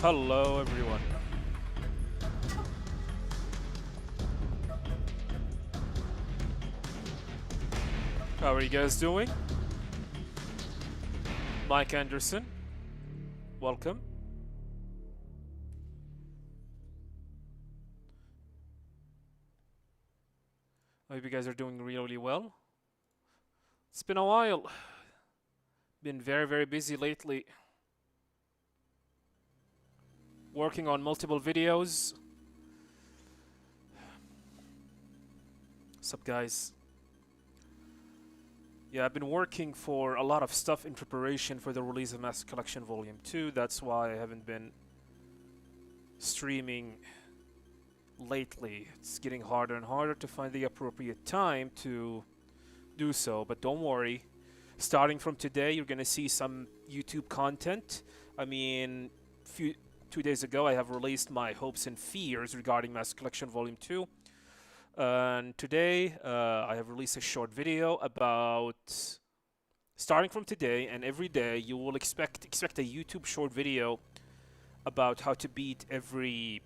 Hello, everyone. How are you guys doing? Mike Anderson, welcome. I hope you guys are doing really well. It's been a while. Been very busy lately. Working on multiple videos. What's up, guys? Yeah, I've been working for a lot of stuff in preparation for the release of Master Collection Volume 2. That's why I haven't been streaming lately. It's getting harder and harder to find the appropriate time to do so, but don't worry. Starting from today, you're gonna see some YouTube content. I mean, 2 days ago, I have released my hopes and fears regarding Master Collection Volume 2. And today, I have released a short video about, starting from today and every day, you will expect a YouTube short video about how to beat the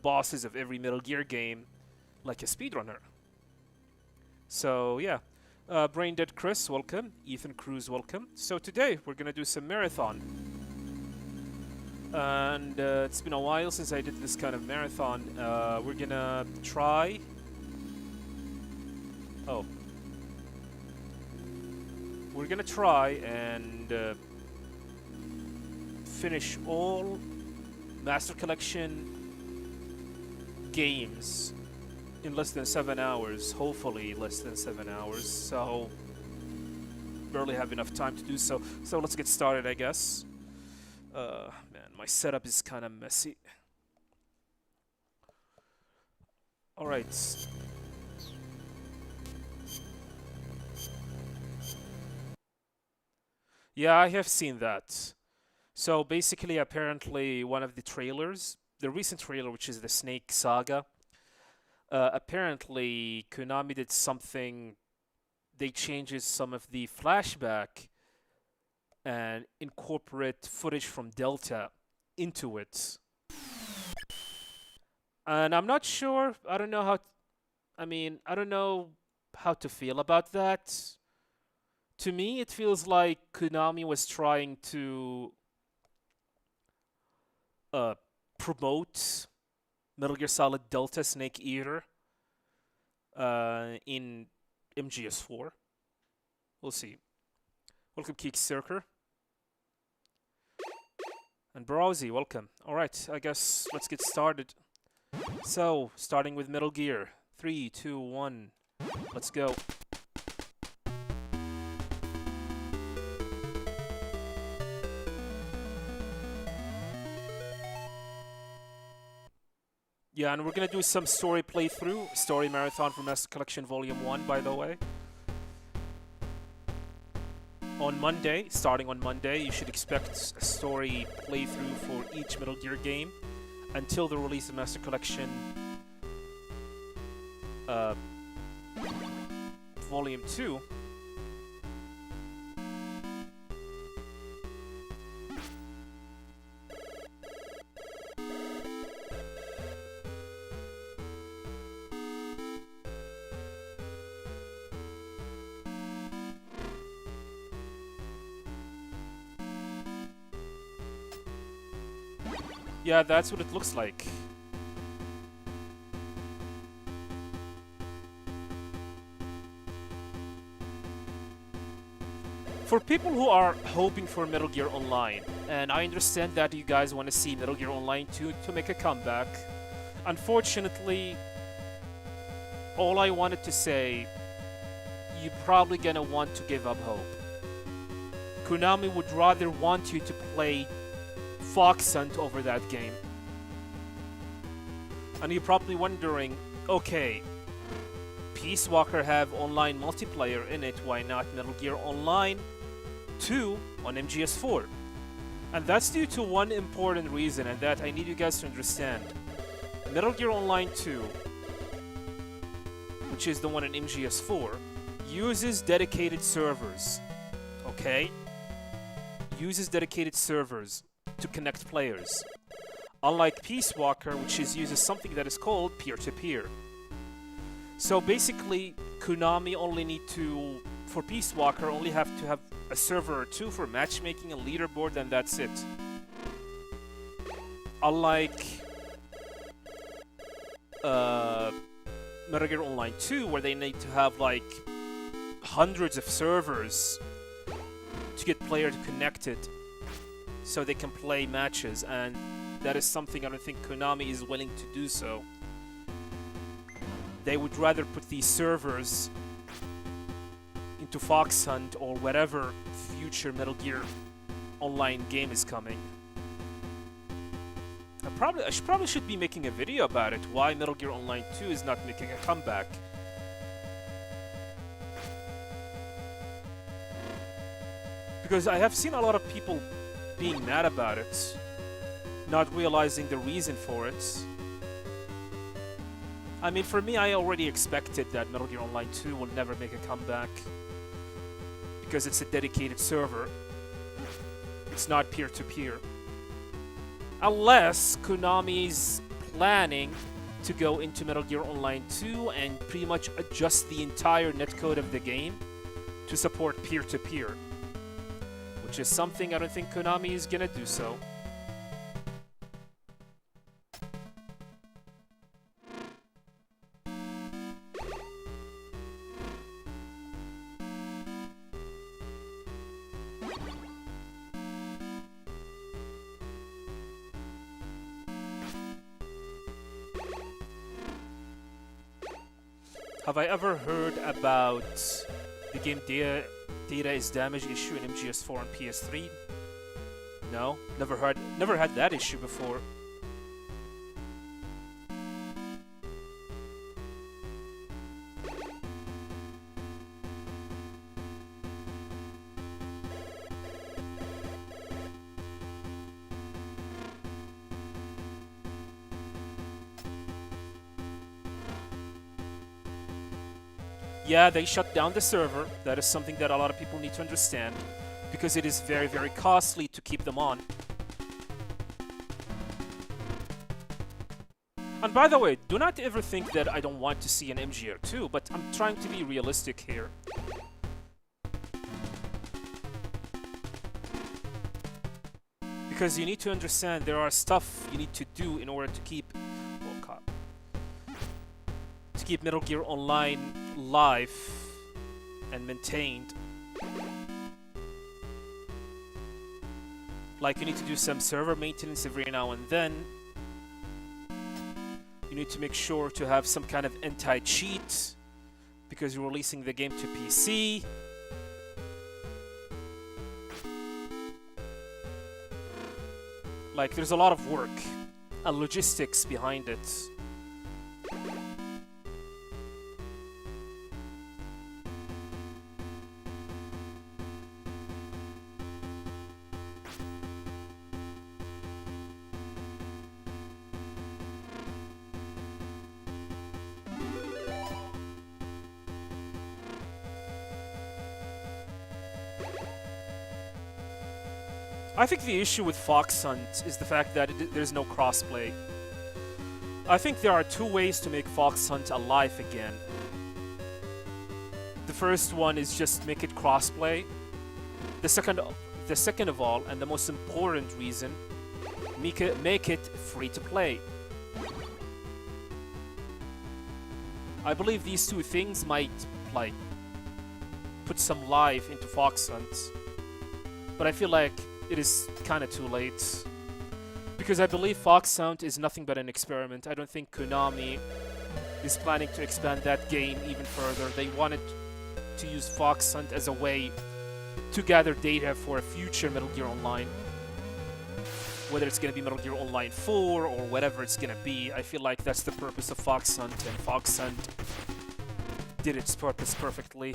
bosses of every Metal Gear game like a speedrunner. So yeah, Brain Dead Chris, welcome. Ethan Cruz, welcome. So today we're gonna do some marathon, and it's been a while since I did this kind of marathon. We're gonna try. Oh, we're gonna try and finish all Master Collection games in less than 7 hours, hopefully less than 7 hours, so barely have enough time to do so. So let's get started, I guess. Man, my setup is kind of messy. Alright. Yeah, I have seen that. So basically, apparently, one of the trailers, the recent trailer, which is the Snake Saga, apparently Konami did something. They changes some of the flashback and incorporate footage from Delta into it. And I'm not sure. I don't know how. I don't know how to feel about that. To me, it feels like Konami was trying to promote Metal Gear Solid Delta Snake Eater in MGS4. We'll see. Welcome, Keek Circer. And Browsy, welcome. Alright, I guess let's get started. So, starting with Metal Gear. 3, 2, 1. Let's go. Yeah, and we're gonna do some story playthrough, story marathon for Master Collection Volume 1, by the way. On Monday, starting on Monday, you should expect a story playthrough for each Metal Gear game until the release of Master Collection Volume 2. Yeah, that's what it looks like. For people who are hoping for Metal Gear Online, and I understand that you guys want to see Metal Gear Online 2 to make a comeback, unfortunately, all I wanted to say, you're probably gonna want to give up hope. Konami would rather want you to play Fox Hunt over that game. And you're probably wondering, okay, Peace Walker have online multiplayer in it, why not Metal Gear Online 2 on MGS4? And that's due to one important reason, and that I need you guys to understand. Metal Gear Online 2, which is the one in MGS4, uses dedicated servers, okay? Uses dedicated servers to connect players. Unlike Peace Walker, which uses something that is called peer-to-peer. So basically, Konami only need to, for Peace Walker, only have to have a server or two for matchmaking and leaderboard, and that's it. Unlike Metal Gear Online 2, where they need to have like hundreds of servers to get players connected so they can play matches, and that is something I don't think Konami is willing to do so. They would rather put these servers into Fox Hunt or whatever future Metal Gear Online game is coming. I probably should be making a video about it, why Metal Gear Online 2 is not making a comeback. Because I have seen a lot of people being mad about it, not realizing the reason for it. I mean, for me, I already expected that Metal Gear Online 2 will never make a comeback, because it's a dedicated server. It's not peer-to-peer. Unless Konami's planning to go into Metal Gear Online 2 and pretty much adjust the entire netcode of the game to support peer-to-peer. Which is something I don't think Konami is gonna do so. Have I ever heard about the game data is damaged issue in MGS4 and PS3? No, never had that issue before. Yeah, they shut down the server. That is something that a lot of people need to understand, because it is very, very costly to keep them on. And by the way, do not ever think that I don't want to see an MGR2, but I'm trying to be realistic here. Because you need to understand there are stuff you need to do in order to keep Metal Gear Online live and maintained. Like, you need to do some server maintenance every now and then. You need to make sure to have some kind of anti-cheat because you're releasing the game to PC. Like, there's a lot of work and logistics behind it. I think the issue with Fox Hunt is the fact that there's no crossplay. I think there are two ways to make Fox Hunt alive again. The first one is just make it crossplay. The second of all, and the most important reason, make it free to play. I believe these two things might, like, put some life into Fox Hunt, but I feel like it is kind of too late. Because I believe Fox Hunt is nothing but an experiment. I don't think Konami is planning to expand that game even further. They wanted to use Fox Hunt as a way to gather data for a future Metal Gear Online. Whether it's going to be Metal Gear Online 4 or whatever it's going to be, I feel like that's the purpose of Fox Hunt, and Fox Hunt did its purpose perfectly.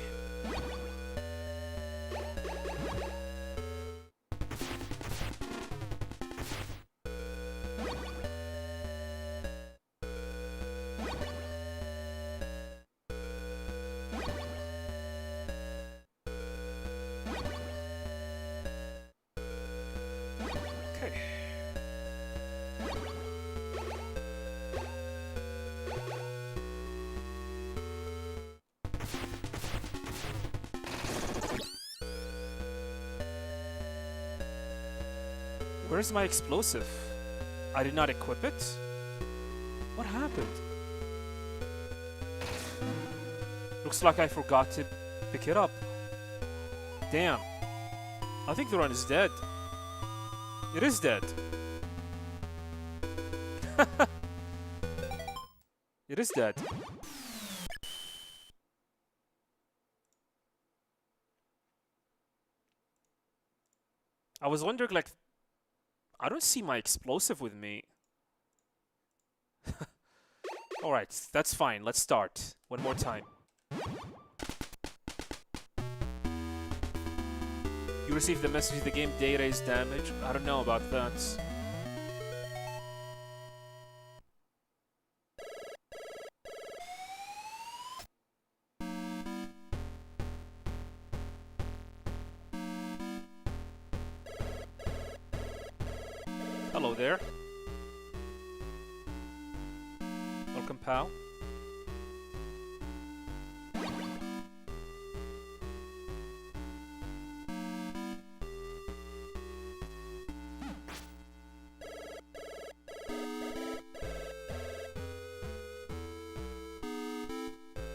Where's my explosive? I did not equip it? What happened? Looks like I forgot to pick it up. Damn. I think the run is dead. It is dead. It is dead. I was wondering, like, I don't see my explosive with me. Alright, that's fine. Let's start. One more time. You received the message the game data is damaged. I don't know about that. Hello there. Welcome, pal.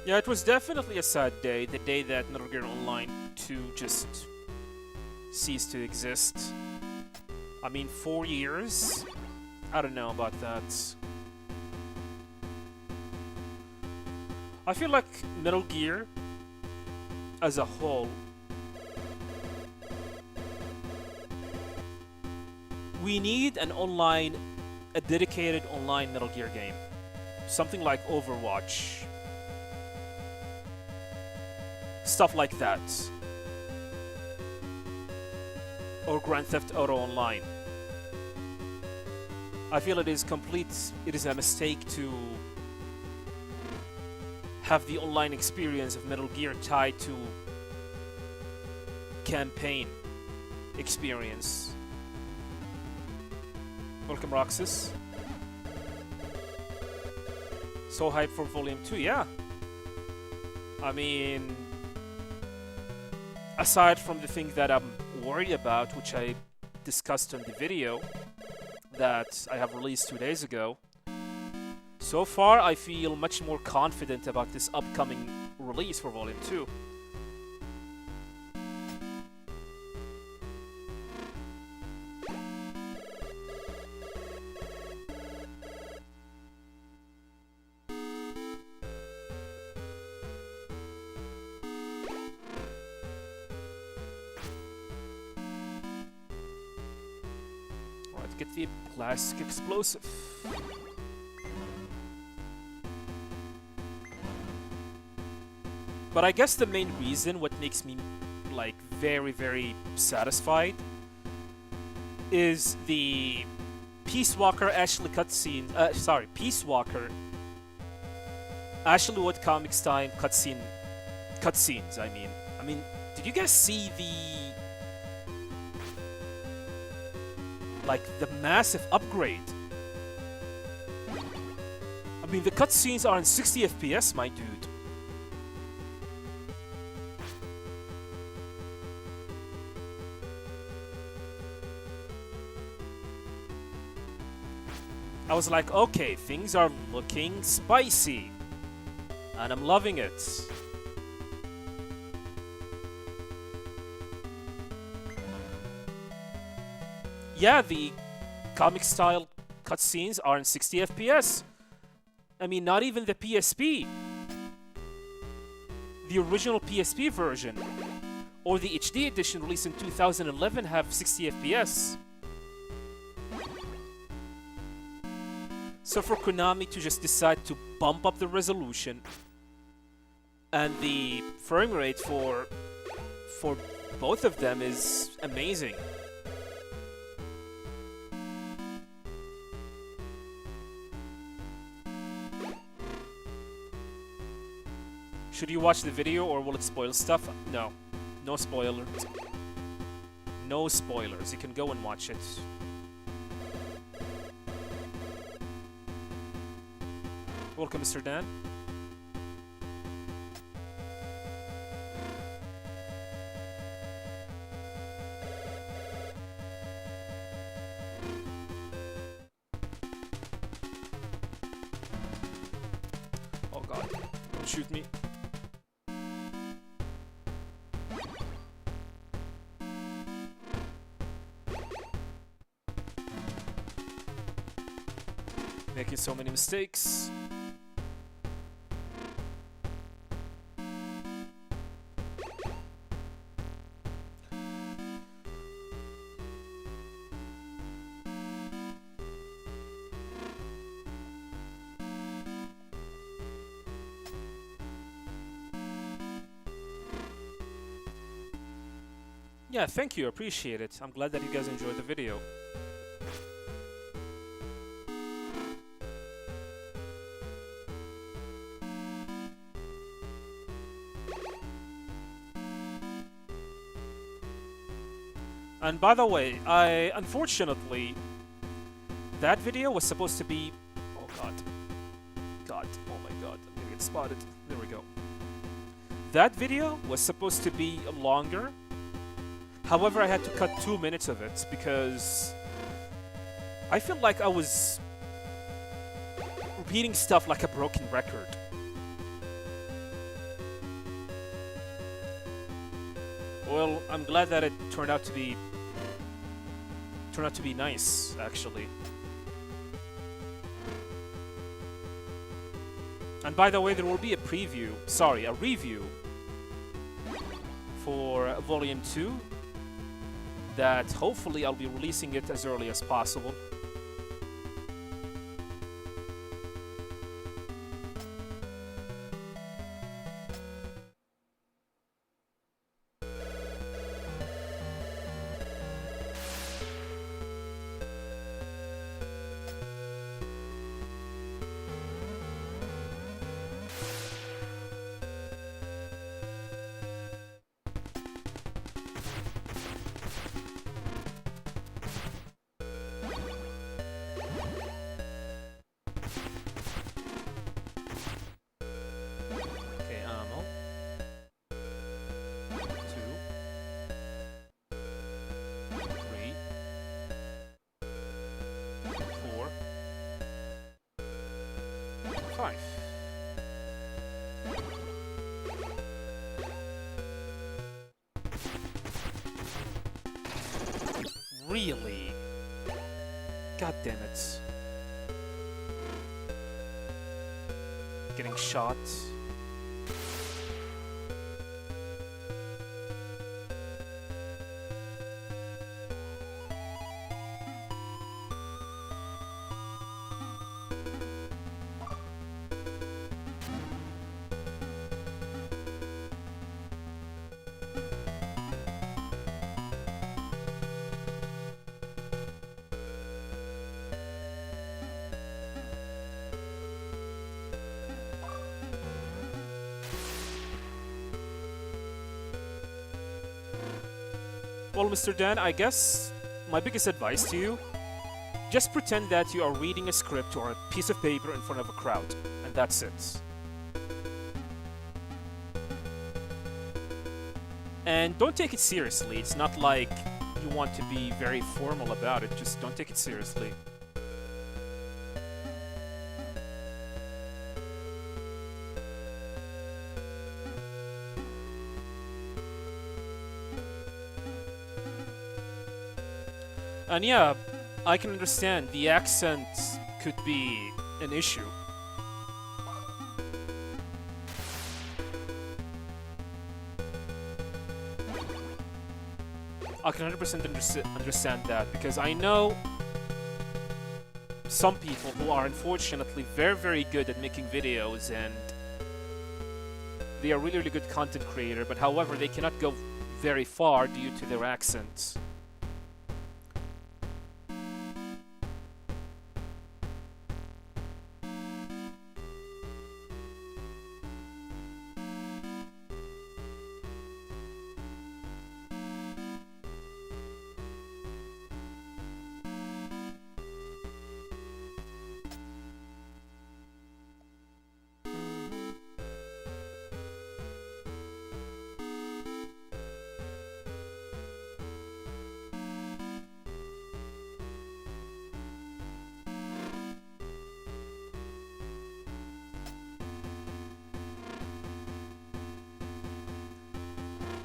Yeah, it was definitely a sad day, the day that Metal Gear Online 2 just ceased to exist. I mean, 4 years? I don't know about that. I feel like Metal Gear, as a whole, we need a dedicated online Metal Gear game. Something like Overwatch. Stuff like that. Or Grand Theft Auto Online. I feel it is a mistake to have the online experience of Metal Gear tied to campaign experience. Welcome, Roxas. So hyped for Volume 2, yeah. I mean, aside from the thing that I'm worried about, which I discussed on the video that I have released 2 days ago, so far I feel much more confident about this upcoming release for Volume 2. Get the plastic explosive. But I guess the main reason, what makes me like very, very satisfied, is the Peace Walker Ashley cutscene. Peace Walker Ashley Wood Comics Time cutscenes. I mean, did you guys see the massive upgrade? I mean, the cutscenes are in 60 FPS, my dude. I was like, okay, things are looking spicy. And I'm loving it. Yeah, the comic style cutscenes are in 60 FPS. I mean, not even the PSP. The original PSP version or the HD edition released in 2011 have 60 FPS. So for Konami to just decide to bump up the resolution and the frame rate for both of them is amazing. Should you watch the video or will it spoil stuff? No. No spoilers. No spoilers. You can go and watch it. Welcome, Mr. Dan. Oh god. Don't shoot me. Making so many mistakes. Yeah, thank you, appreciate it. I'm glad that you guys enjoyed the video. And by the way, unfortunately, that video was supposed to be... Oh god. God, oh my god, I'm gonna get spotted. There we go. That video was supposed to be longer. However, I had to cut 2 minutes of it because I feel like I was repeating stuff like a broken record. Well, I'm glad that it turned out to be nice, actually. And by the way, there will be a review for Volume 2 that hopefully I'll be releasing it as early as possible. Really? God damn it. Getting shot. Well, Mr. Dan, I guess my biggest advice to you, just pretend that you are reading a script or a piece of paper in front of a crowd, and that's it. And don't take it seriously. It's not like you want to be very formal about it, just don't take it seriously. And yeah, I can understand the accent could be an issue. I can 100% understand that, because I know some people who are unfortunately very, very good at making videos, and they are really, really good content creator, but however, they cannot go very far due to their accents.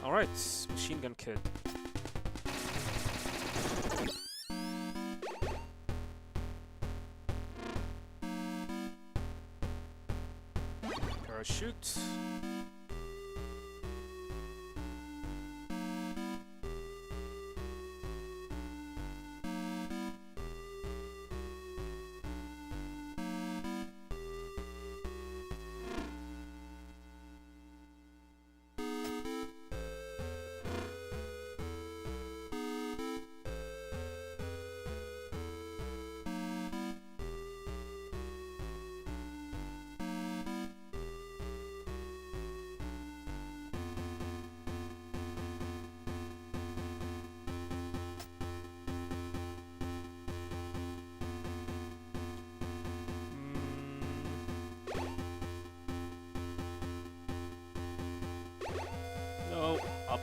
Alright, machine gun kit. Parachute. No, up.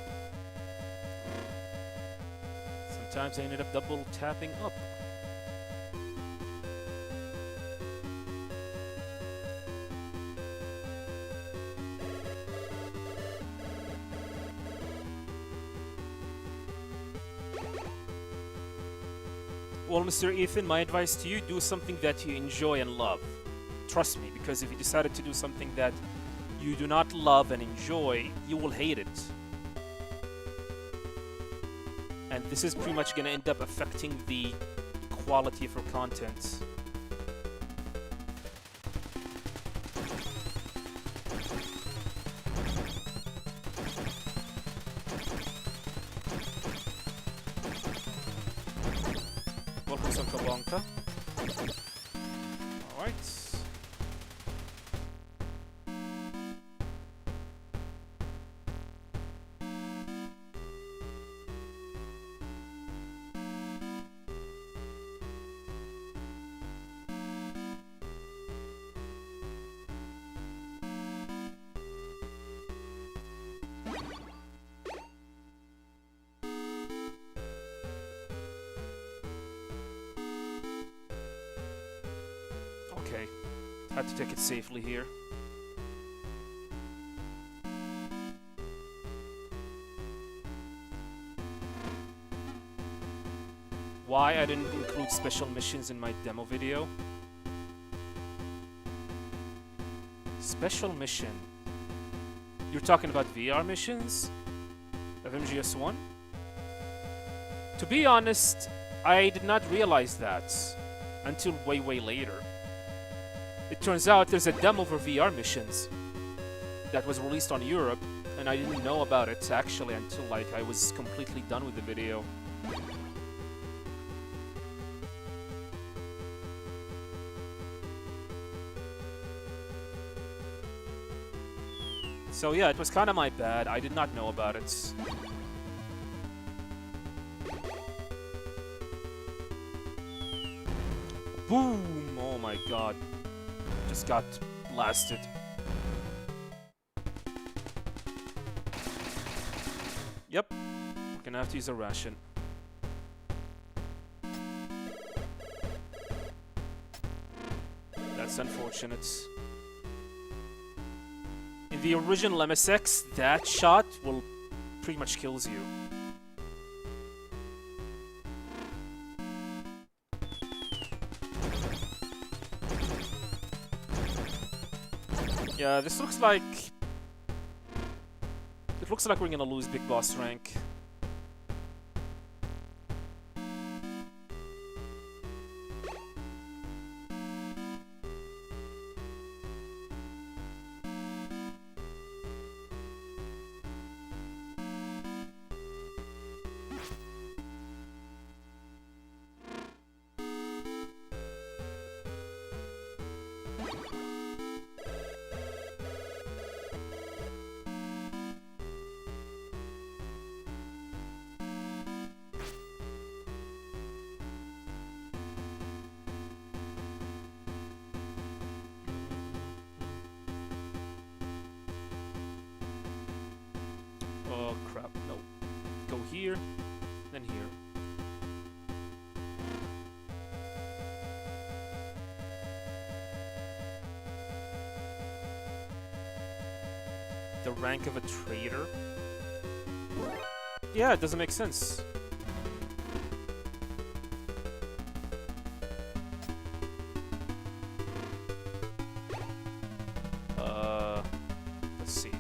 Sometimes I ended up double tapping up. Well, Mr. Ethan, my advice to you, do something that you enjoy and love. Trust me, because if you decided to do something that you do not love and enjoy, you will hate it. And this is pretty much going to end up affecting the quality of your content. Welcome, Sanka. Alright. Okay, had to take it safely here. Why I didn't include special missions in my demo video? Special mission? You're talking about VR missions of MGS1? To be honest, I did not realize that until way, way later. It turns out there's a demo for VR missions that was released on Europe, and I didn't know about it actually until like I was completely done with the video. So yeah, it was kind of my bad. I did not know about it. Boom! Oh my god. Just got blasted. Yep. We're gonna have to use a ration. That's unfortunate. In the original MSX, that shot will pretty much kills you. Yeah, this looks like... It looks like we're gonna lose Big Boss rank. Oh crap, no. Go here, then here. The rank of a traitor? Yeah, it doesn't make sense. Let's see.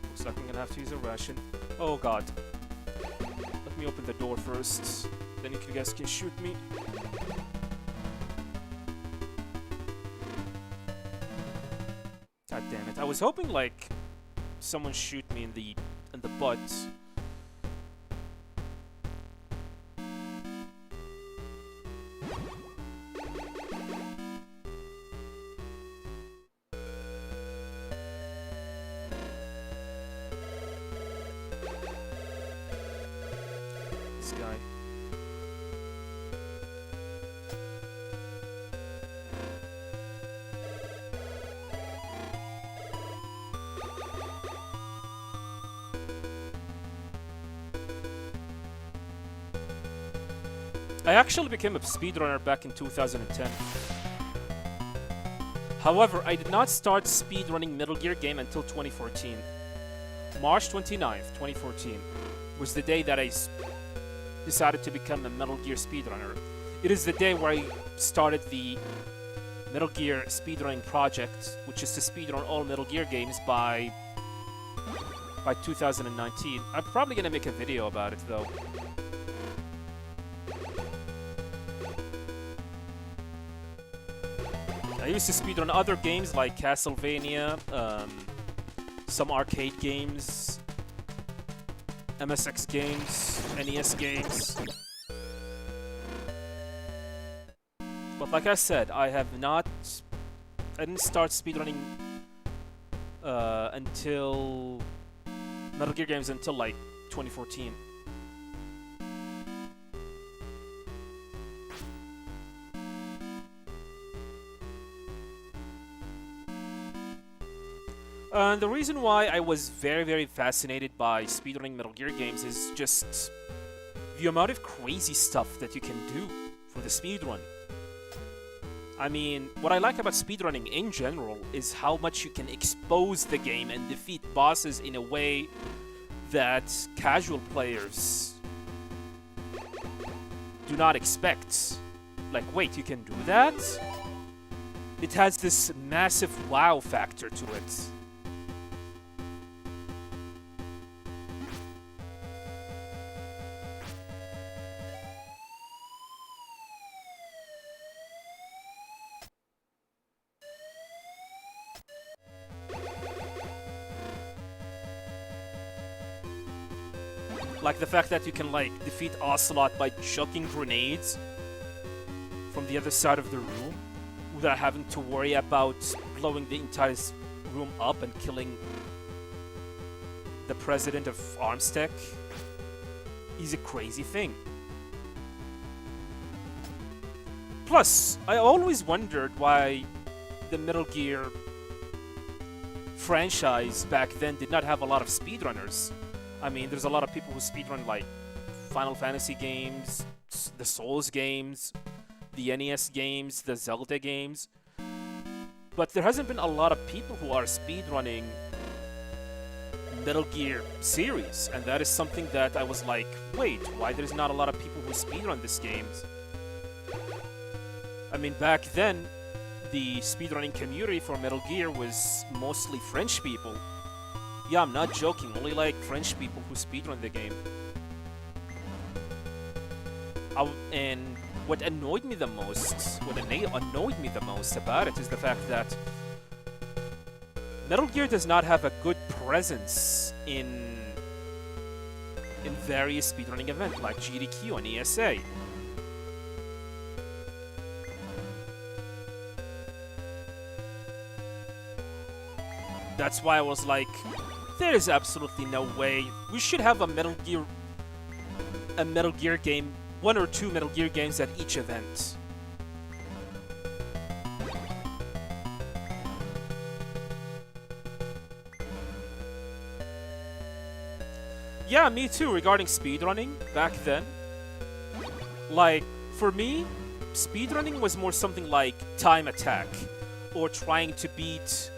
Looks like I'm gonna have to use a ration. Oh god. Let me open the door first. Then you guys can shoot me. God damn it. I was hoping like someone shoot me in the butt. This guy. I actually became a speedrunner back in 2010. However, I did not start speedrunning Metal Gear game until 2014. March 29th, 2014 was the day that I decided to become a Metal Gear speedrunner. It is the day where I started the Metal Gear speedrunning project, which is to speedrun all Metal Gear games by 2019. I'm probably gonna make a video about it though. I used to speedrun other games like Castlevania, some arcade games, MSX games, NES games. But like I said, I didn't start speedrunning until Metal Gear games until like 2014. And the reason why I was very, very fascinated by speedrunning Metal Gear games is just the amount of crazy stuff that you can do for the speedrun. I mean, what I like about speedrunning in general is how much you can expose the game and defeat bosses in a way that casual players do not expect. Like, wait, you can do that? It has this massive wow factor to it. Like the fact that you can like defeat Ocelot by chucking grenades from the other side of the room without having to worry about blowing the entire room up and killing the president of Armstech is a crazy thing. Plus, I always wondered why the Metal Gear franchise back then did not have a lot of speedrunners. I mean, there's a lot of people who speedrun like Final Fantasy games, the Souls games, the NES games, the Zelda games. But there hasn't been a lot of people who are speedrunning Metal Gear series, and that is something that I was like, wait, why there's not a lot of people who speedrun this games? I mean, back then, the speedrunning community for Metal Gear was mostly French people. Yeah, I'm not joking, only like French people who speedrun the game. And what annoyed me the most, about it is the fact that Metal Gear does not have a good presence in various speedrunning events like GDQ and ESA. That's why I was like, there is absolutely no way. We should have a Metal Gear game, 1 or 2 Metal Gear games at each event. Yeah, me too, regarding speedrunning back then. Like, for me, speedrunning was more something like time attack, or trying to beat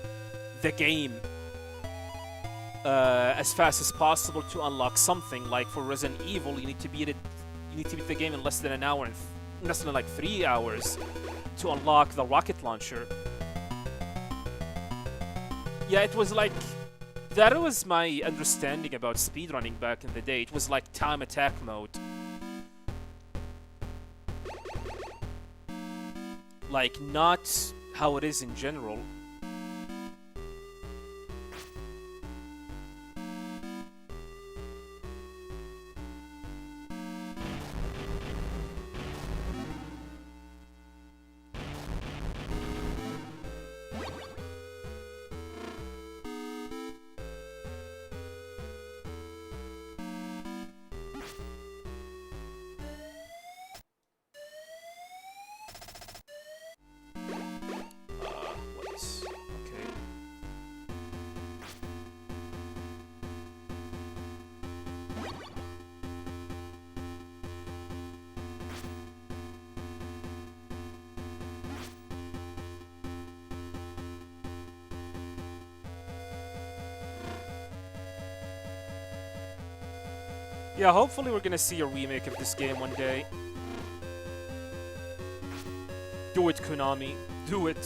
the game as fast as possible to unlock something. Like for Resident Evil, you need to beat the game in less than an hour, and less than like 3 hours to unlock the rocket launcher. Yeah, it was like that was my understanding about speedrunning back in the day. It was like time attack mode. Like, not how it is in general. Yeah, hopefully we're gonna see a remake of this game one day. Do it, Konami. Do it.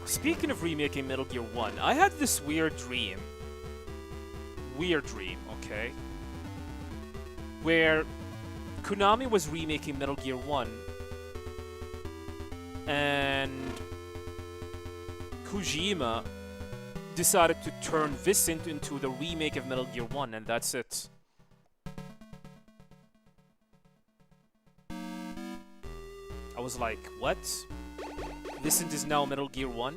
Speaking of remaking Metal Gear 1, I had this weird dream. Okay? Where Konami was remaking Metal Gear 1, and Kojima decided to turn Vicent into the remake of Metal Gear 1, and that's it. I was like, what? Vicent is now Metal Gear 1?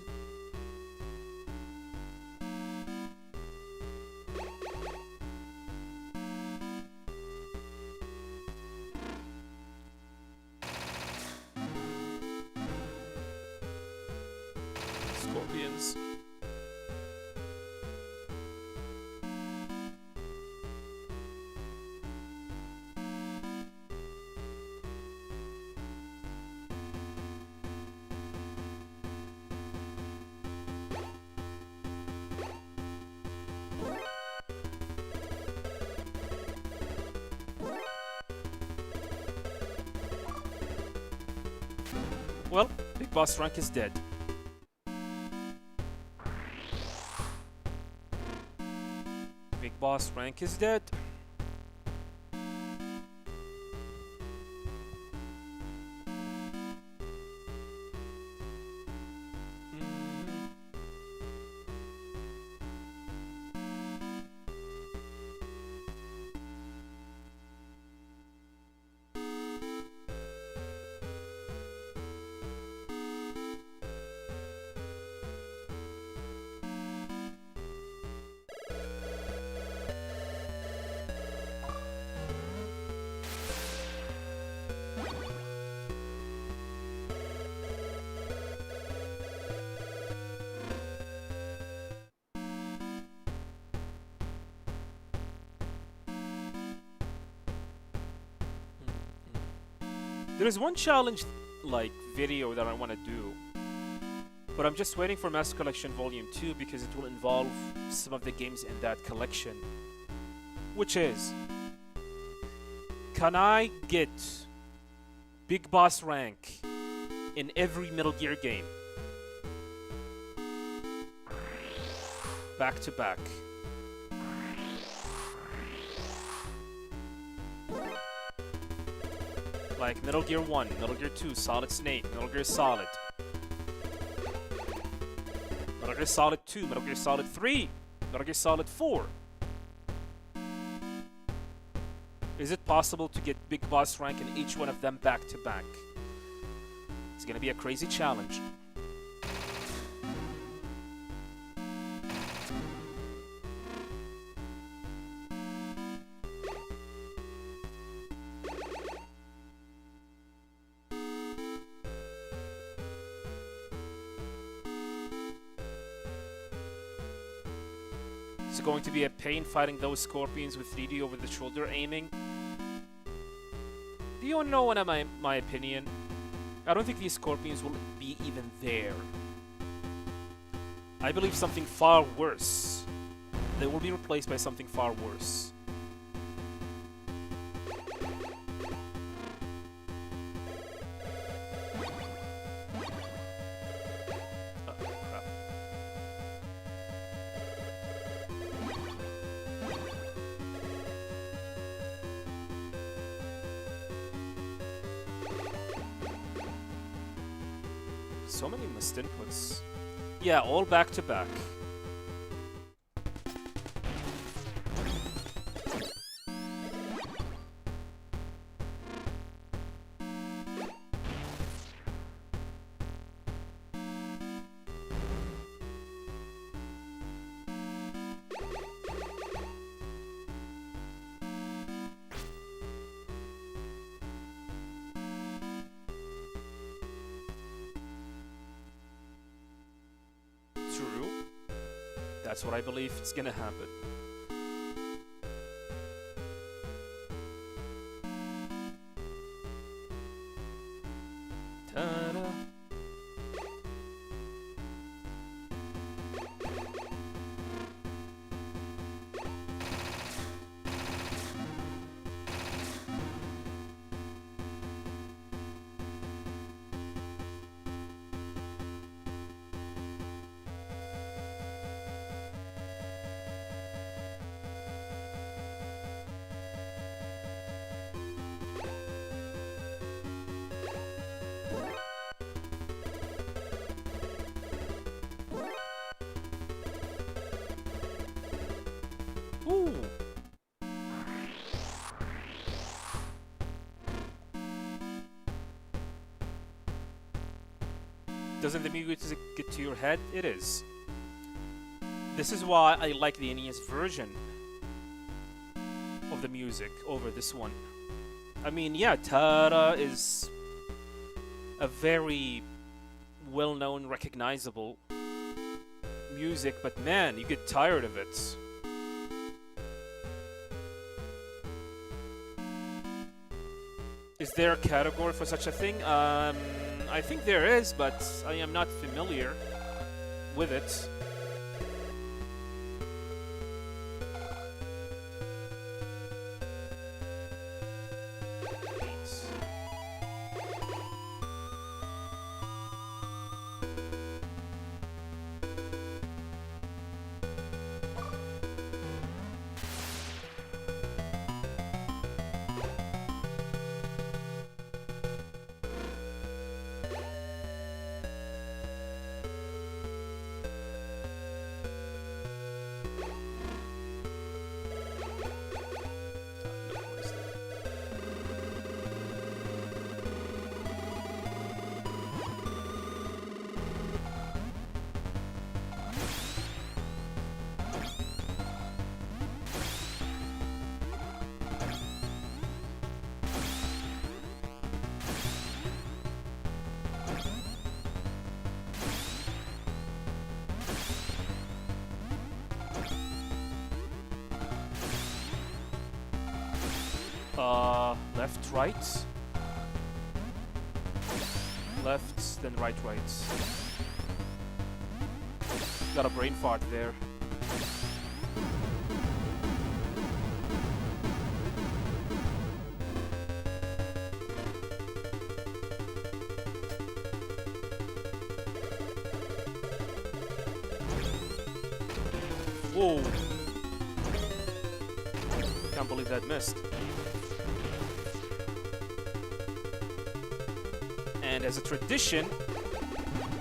Scorpions. Well, Big Boss Rank is dead. Big Boss Rank is dead. There is one challenge, like, video that I want to do, but I'm just waiting for Master Collection Volume 2 because it will involve some of the games in that collection. Which is, can I get Big Boss rank in every Metal Gear game? Back to back. Like Metal Gear 1, Metal Gear 2, Solid Snake, Metal Gear Solid. Metal Gear Solid 2, Metal Gear Solid 3, Metal Gear Solid 4. Is it possible to get Big Boss rank in each one of them back to back? It's gonna be a crazy challenge. It's going to be a pain fighting those scorpions with 3D over the shoulder aiming. Do you want to know what my opinion? I don't think these scorpions will be even there. I believe something far worse. They will be replaced by something far worse. So many missed inputs. Yeah, all back to back. True. That's what I believe is gonna happen. Ta-da. Ooh. Doesn't the music get to your head? It is. This is why I like the NES version of the music over this one. I mean, yeah, Ta-da is a very well-known, recognizable music, but man, you get tired of it. Is there a category for such a thing? I think there is, but I am not familiar with it. Left, right. left, then right, right. Got a brain fart there. Whoa! Can't believe that missed. And as a tradition,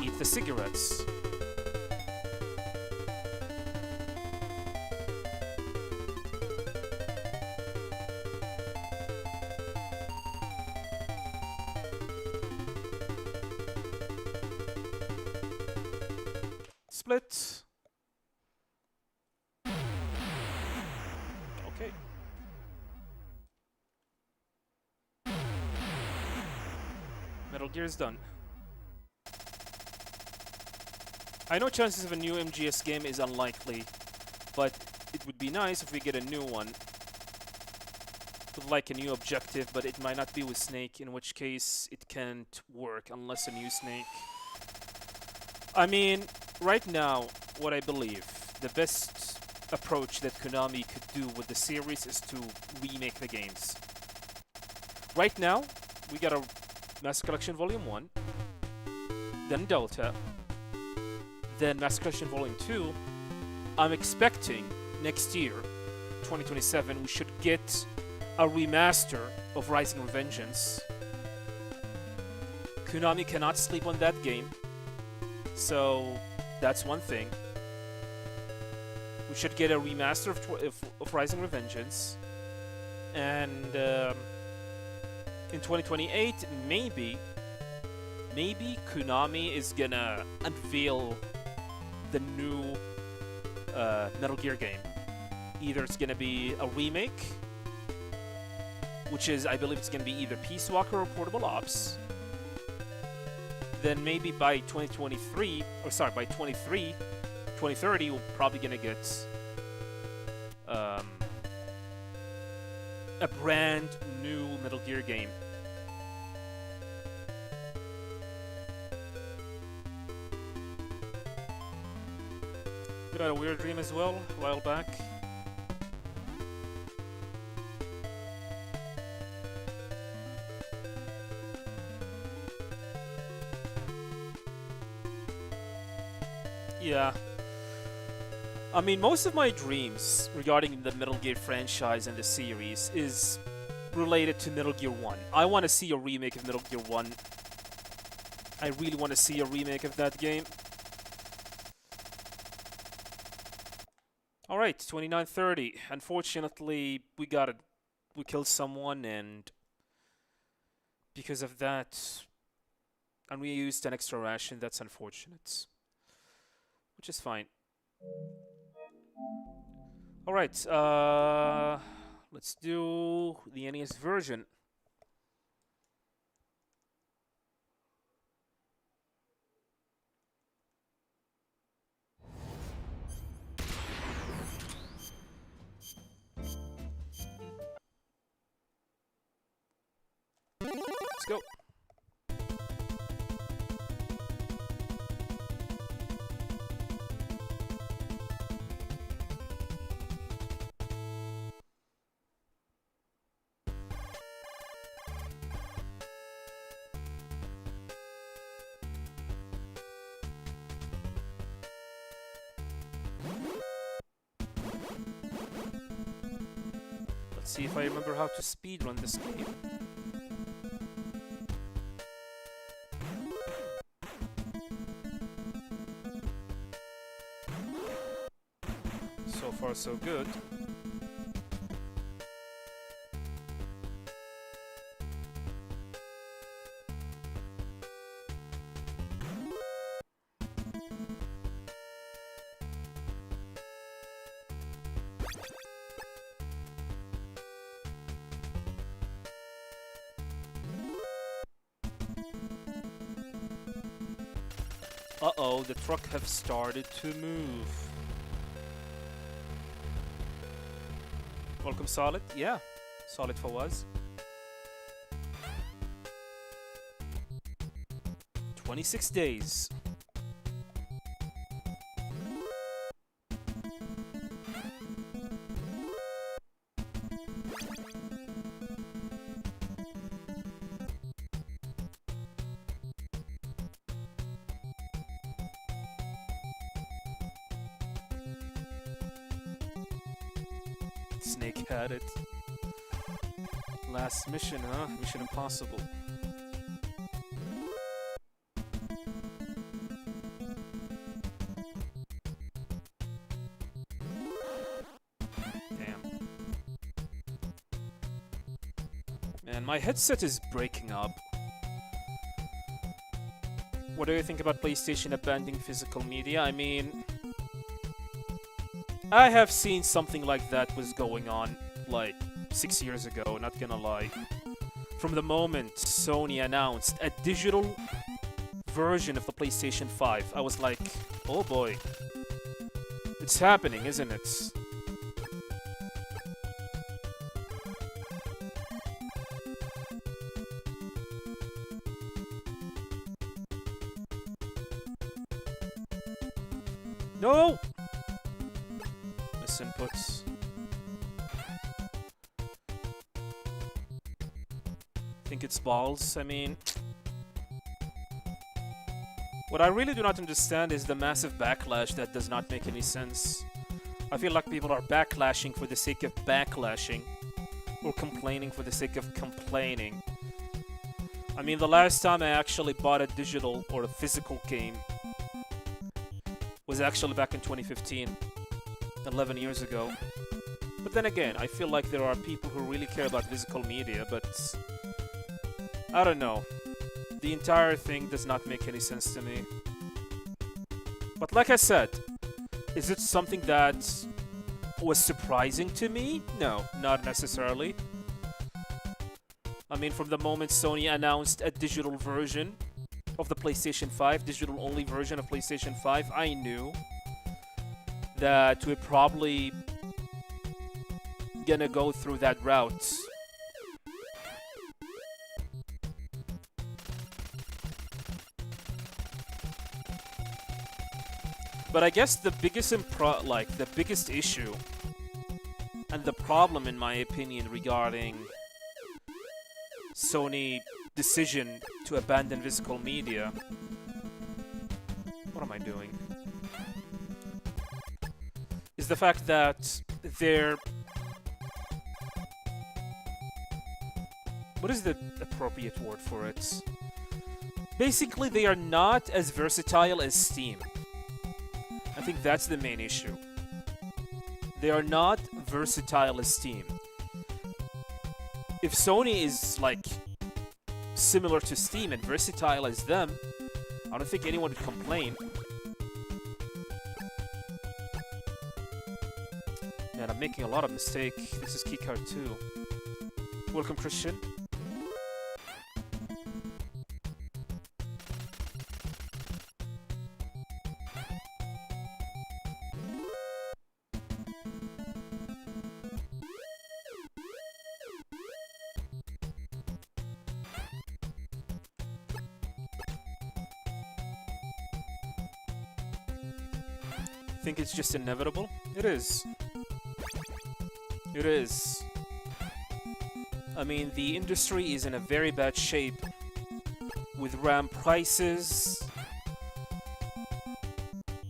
eat the cigarettes. Split. Okay. Metal Gear is done. I know chances of a new MGS game is unlikely, but it would be nice if we get a new one. Would like a new objective, but it might not be with Snake, in which case it can't work unless a new Snake. I mean, right now, what I believe, the best approach that Konami could do with the series is to remake the games. Right now, we got a Master Collection Volume 1, then Delta, then Master Collection Volume 2. I'm expecting next year, 2027, we should get a remaster of Rising Revengeance. Konami cannot sleep on that game, so that's one thing. We should get a remaster of Rising Revengeance, and in 2028, maybe Konami is gonna unveil the new Metal Gear game. Either it's gonna be a remake, which is, I believe it's gonna be either Peace Walker or Portable Ops. Then maybe by 2023, or sorry, by 2030, we're probably gonna get a brand new Metal Gear game. We had a weird dream as well a while back. Yeah. I mean, most of my dreams regarding the Metal Gear franchise and the series is related to Metal Gear 1. I want to see a remake of Metal Gear 1. I really want to see a remake of that game. Alright, 29:30. Unfortunately, we killed someone, and because of that, and we used an extra ration. That's unfortunate. Which is fine. Alright, let's do the NES version. Let's go. Let's see if I remember how to speedrun this game. So far, so good. Uh-oh, the truck have started to move. Welcome, Solid. Yeah, Solid Fawaz. 26 days. Snake had it. Last mission, huh? Mission Impossible. Damn. Man, my headset is breaking up. What do you think about PlayStation abandoning physical media? I mean, I have seen something like that was going on, like, 6 years ago, not gonna lie. From the moment Sony announced a digital version of the PlayStation 5, I was like, oh boy. It's happening, isn't it? No! Misinputs. Think it's balls? I mean, what I really do not understand is the massive backlash that does not make any sense. I feel like people are backlashing for the sake of backlashing, or complaining for the sake of complaining. I mean, the last time I actually bought a digital or a physical game was actually back in 2015, 11 years ago. But then again, I feel like there are people who really care about physical media, but I don't know. The entire thing does not make any sense to me. But like I said, is it something that was surprising to me? No, not necessarily. I mean, from the moment Sony announced a digital version of the PlayStation 5, digital-only version of PlayStation 5, I knew that we're probably gonna go through that route. But I guess the biggest the biggest issue and the problem, in my opinion, regarding Sony decision to abandon physical media. What am I doing? Is the fact that they're... What is the appropriate word for it? Basically, they are not as versatile as Steam. I think that's the main issue. They are not versatile as Steam. If Sony is, like, similar to Steam and versatile as them, I don't think anyone would complain. Man, I'm making a lot of mistakes. This is keycard 2. Welcome, Christian. Think it's just inevitable? It is. It is. I mean, the industry is in a very bad shape with RAM prices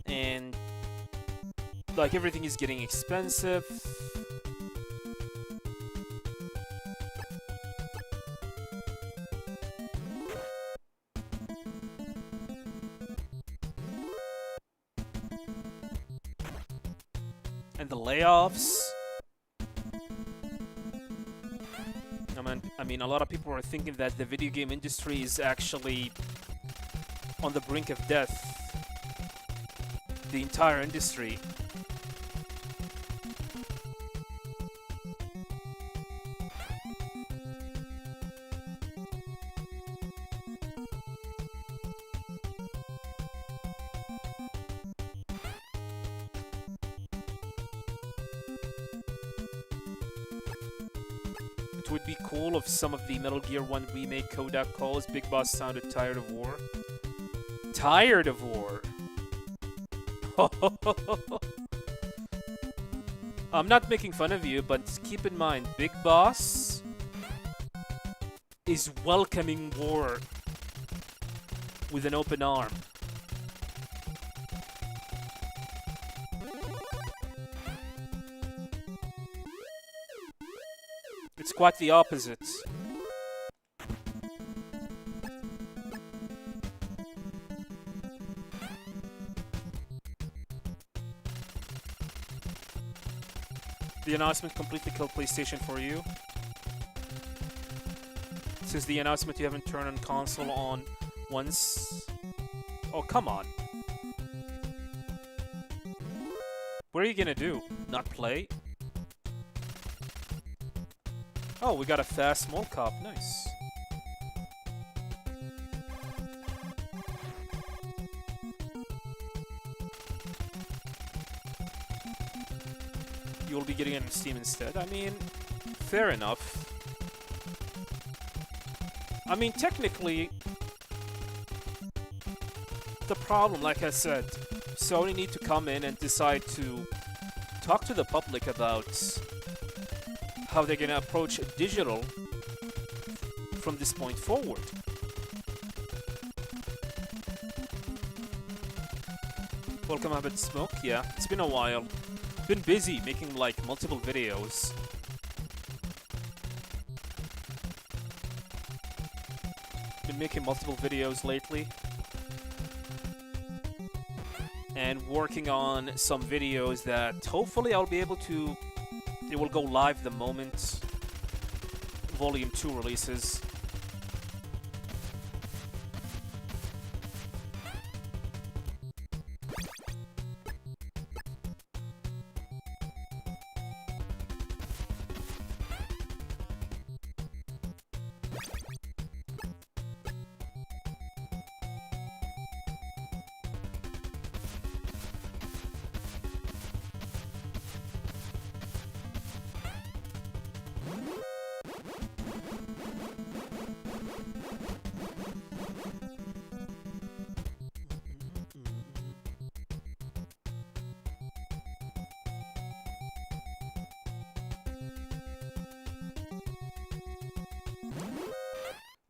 and like everything is getting expensive. And the layoffs. I mean, a lot of people are thinking that the video game industry is actually on the brink of death. The entire industry. It would be cool if some of the Metal Gear 1 remake Kodak calls Big Boss sounded tired of war. tired of war. I'm not making fun of you, but keep in mind, Big Boss is welcoming war with an open arm. It's quite the opposite. The announcement completely killed PlayStation for you. Since the announcement you haven't turned on console on once. Oh, come on. What are you gonna do? Not play? Oh, we got a fast small cop. Nice. You'll be getting it on Steam instead. I mean, fair enough. I mean, technically, the problem, like I said, Sony need to come in and decide to talk to the public about how they're gonna approach digital from this point forward. Welcome, Habit Smoke. Yeah, it's been a while. Been busy making like multiple videos. Been making multiple videos lately. And working on some videos that hopefully I'll be able to... They will go live the moment Volume 2 releases.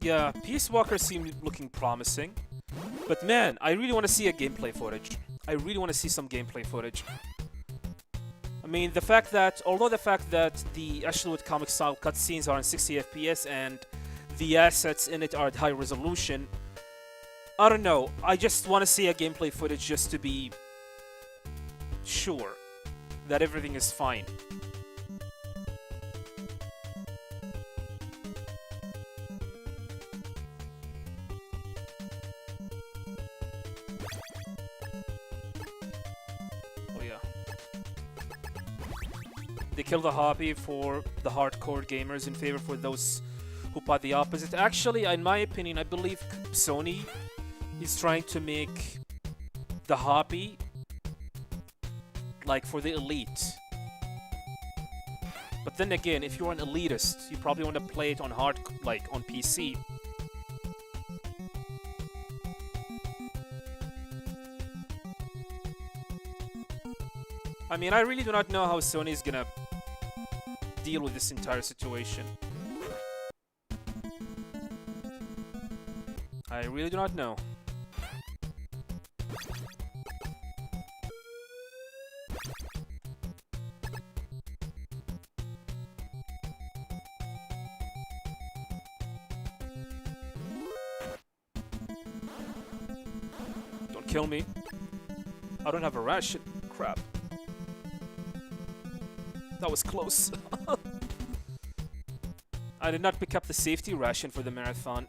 Yeah, Peace Walker seemed looking promising. But man, I really want to see a gameplay footage. I really want to see some gameplay footage. I mean, the fact that, although the fact that the Ashlewood comic style cutscenes are in 60 FPS and the assets in it are at high resolution, I don't know, I just want to see a gameplay footage just to be sure that everything is fine. They kill the hobby for the hardcore gamers in favor for those who bought the opposite. Actually, in my opinion, I believe Sony is trying to make the hobby like for the elite. But then again, if you're an elitist, you probably want to play it on hard, like on PC. I mean, I really do not know how Sony is gonna deal with this entire situation. I really do not know. Don't kill me. I don't have a ration. Crap. That was close. I did not pick up the safety ration for the marathon.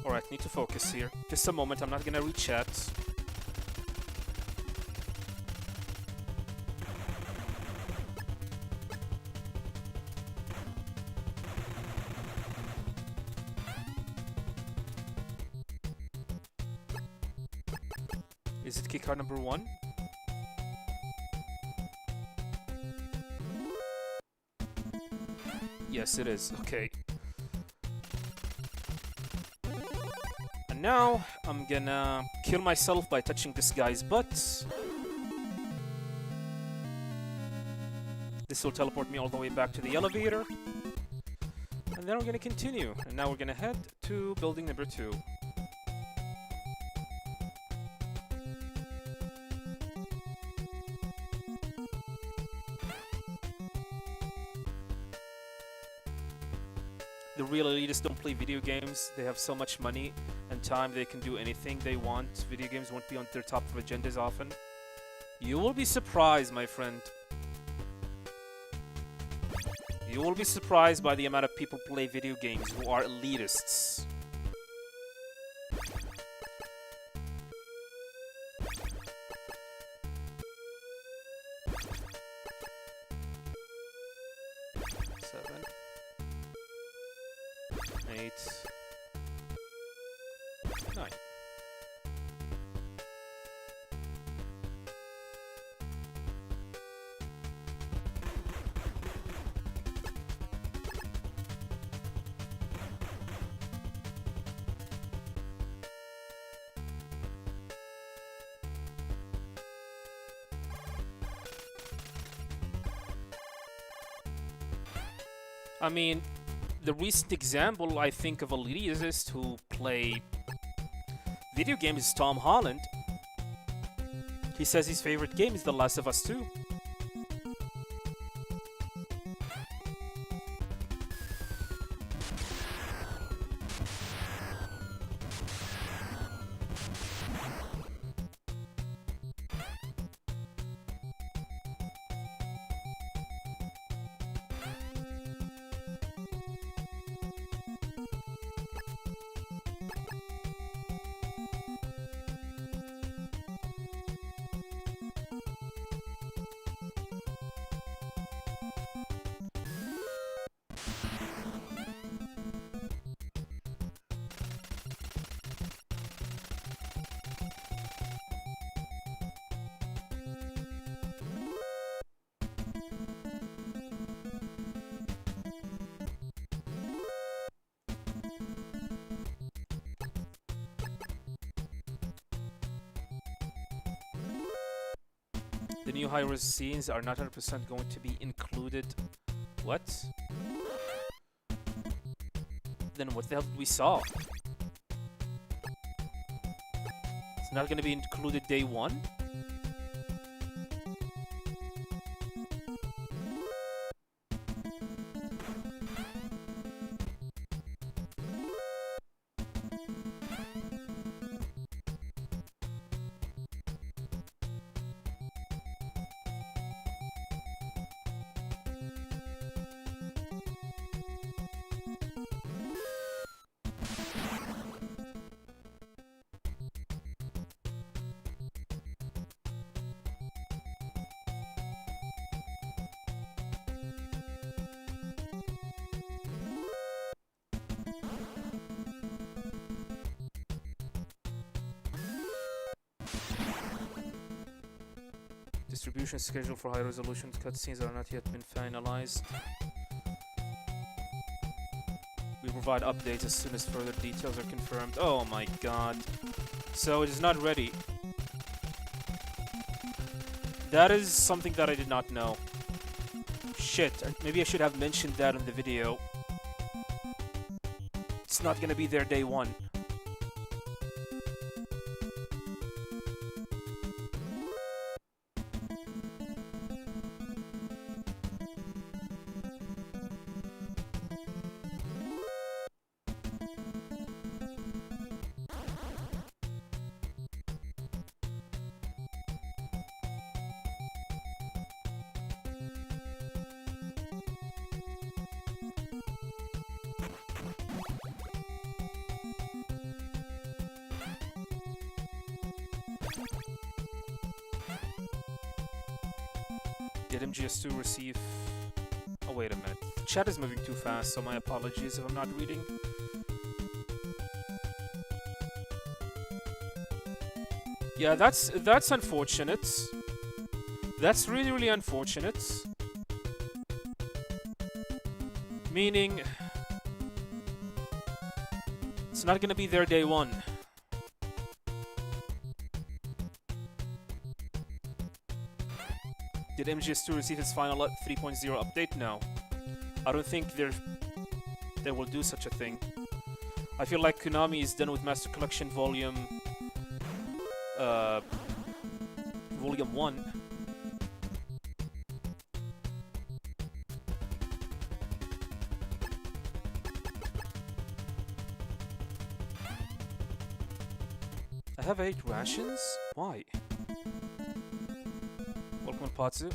Alright, need to focus here. Just a moment, I'm not gonna read chat. Is it key card number 1? Yes, it is. Okay. And now, I'm gonna kill myself by touching this guy's butt. This will teleport me all the way back to the elevator. And then we're gonna continue. And now we're gonna head to building number 2. The real elitists don't play video games. They have so much money and time they can do anything they want. Video games won't be on their top of agendas often. You will be surprised, my friend. You will be surprised by the amount of people who play video games who are elitists. Seven. 8, 9. I mean, the recent example, I think, of a elitist who play video games is Tom Holland. He says his favorite game is The Last of Us 2. The new high-res scenes are not 100% going to be included. What? Then what the hell did we saw? It's not going to be included day 1? Distribution schedule for high-resolution cutscenes are not yet been finalized. We provide updates as soon as further details are confirmed. Oh my god. So it is not ready. That is something that I did not know. Shit, maybe I should have mentioned that in the video. It's not gonna be there day 1. Did MGS2 receive... Oh, wait a minute. Chat is moving too fast, so my apologies if I'm not reading. Yeah, that's unfortunate. That's really, really unfortunate. Meaning... it's not gonna be there day one. Did MGS2 receive its final 3.0 update? No. I don't think they will do such a thing. I feel like Konami is done with Master Collection Volume 1. I have 8 rations? Why? Welcome, Patsu.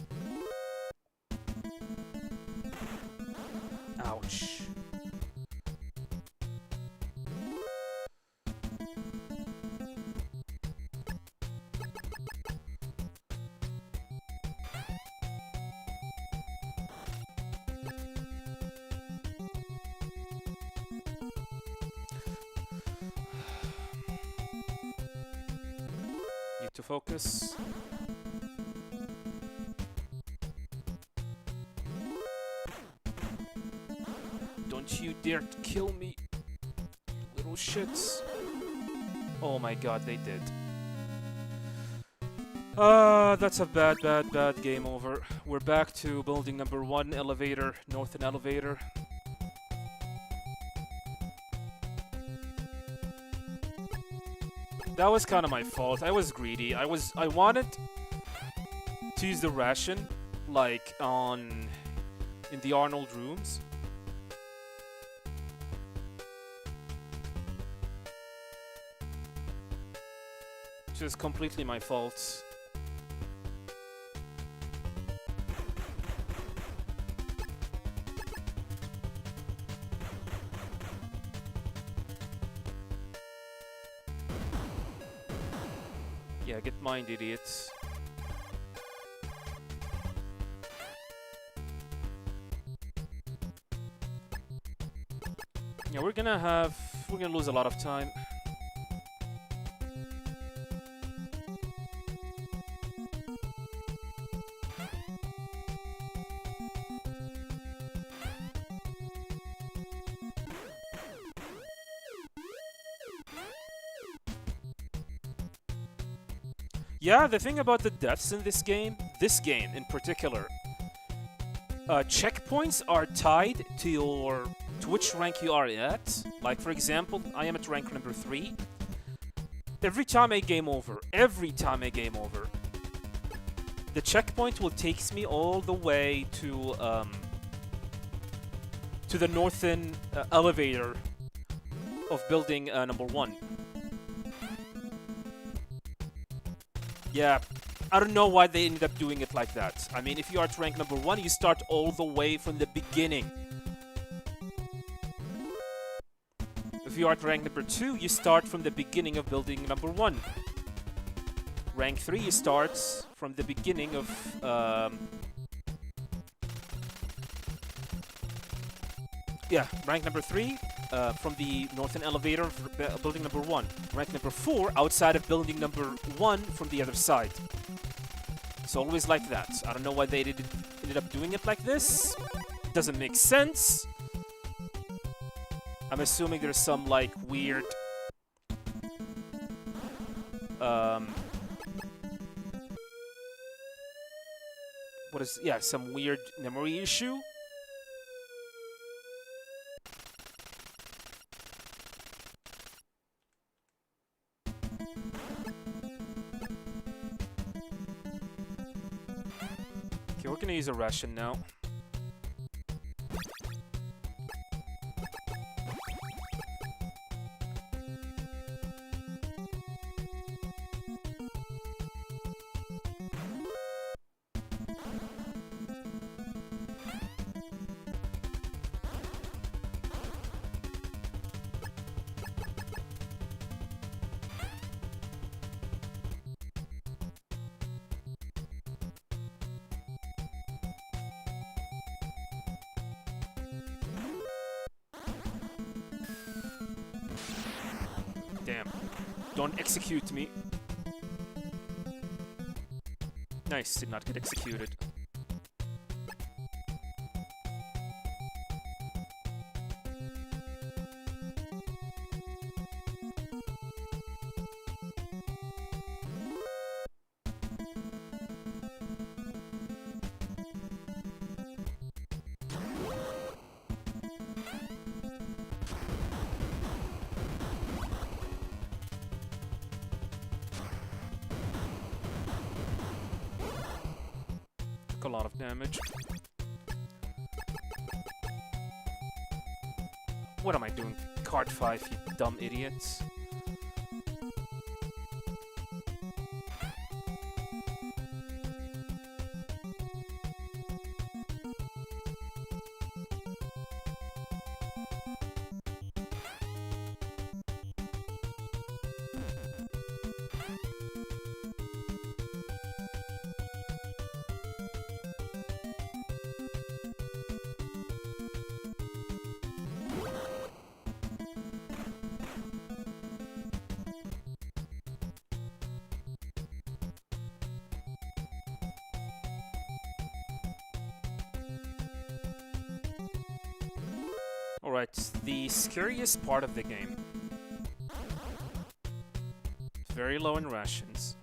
Ouch. Need to focus. Don't you dare to kill me, you little shits. Oh my god, they did. That's a bad game over. We're back to building number 1, elevator, northern elevator. That was kind of my fault. I was greedy. I wanted to use the ration, like, in the Arnold rooms. Which is completely my fault. Yeah, get mined, idiots. Yeah, we're gonna lose a lot of time. Yeah, the thing about the deaths in this game in particular, checkpoints are tied to which rank you are at. Like, for example, I am at rank number 3. Every time I game over, the checkpoint will take me all the way to the northern elevator of building number 1. Yeah, I don't know why they ended up doing it like that. I mean, if you are at rank number 1, you start all the way from the beginning. If you are at rank number 2, you start from the beginning of building number 1. Rank 3, you start from the beginning of... yeah, rank number 3, from the northern elevator of building number 1. Rank number 4, outside of building number 1 from the other side. It's always like that. I don't know why they ended up doing it like this. Doesn't make sense. I'm assuming there's some, like, weird... yeah, some weird memory issue. Okay, we're gonna use a ration now. Damn. Don't execute me. Nice, did not get executed. A lot of damage. What am I doing? Card 5, you dumb idiots. Alright, the scariest part of the game. Very low in rations.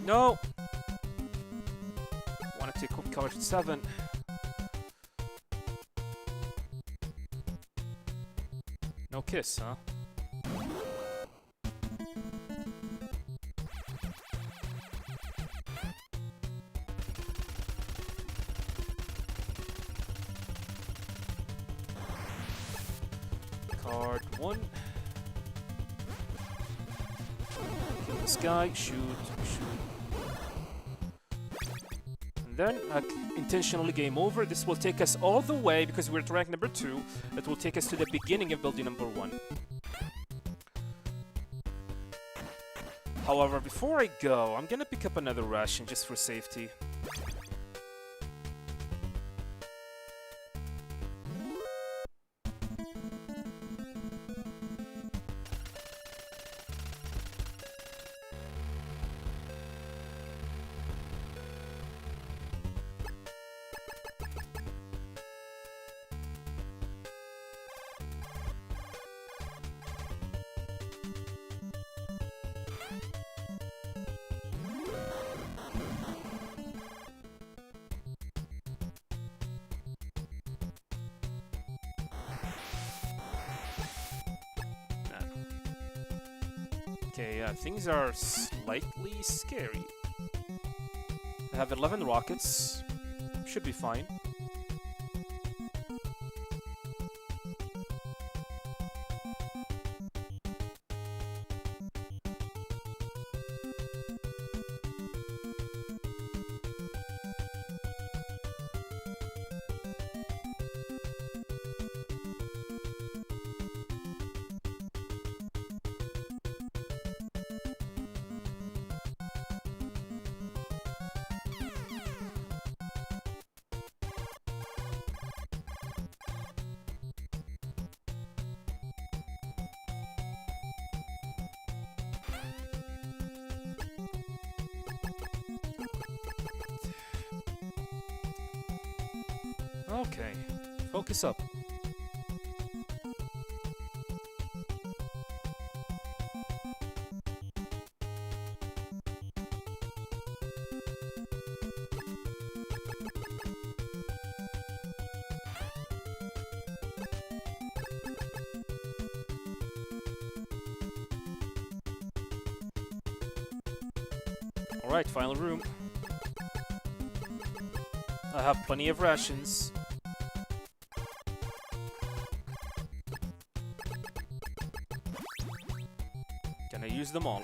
No! Wanted to equip coverage at 7. No kiss, huh? Card 1. Kill this guy, shoot. Then, intentionally game over. This will take us all the way, because we're at rank number 2, it will take us to the beginning of building number 1. However, before I go, I'm gonna pick up another ration just for safety. Okay, things are slightly scary. I have 11 rockets. Should be fine. Okay, focus up. Alright, final room. I have plenty of rations. I use them all.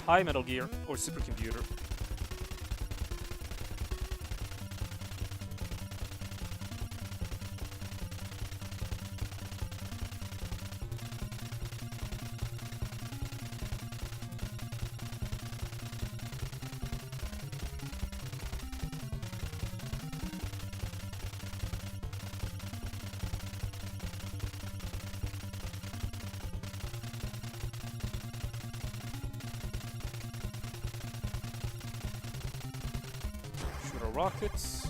Hi, Metal Gear, or Supercomputer. Rockets.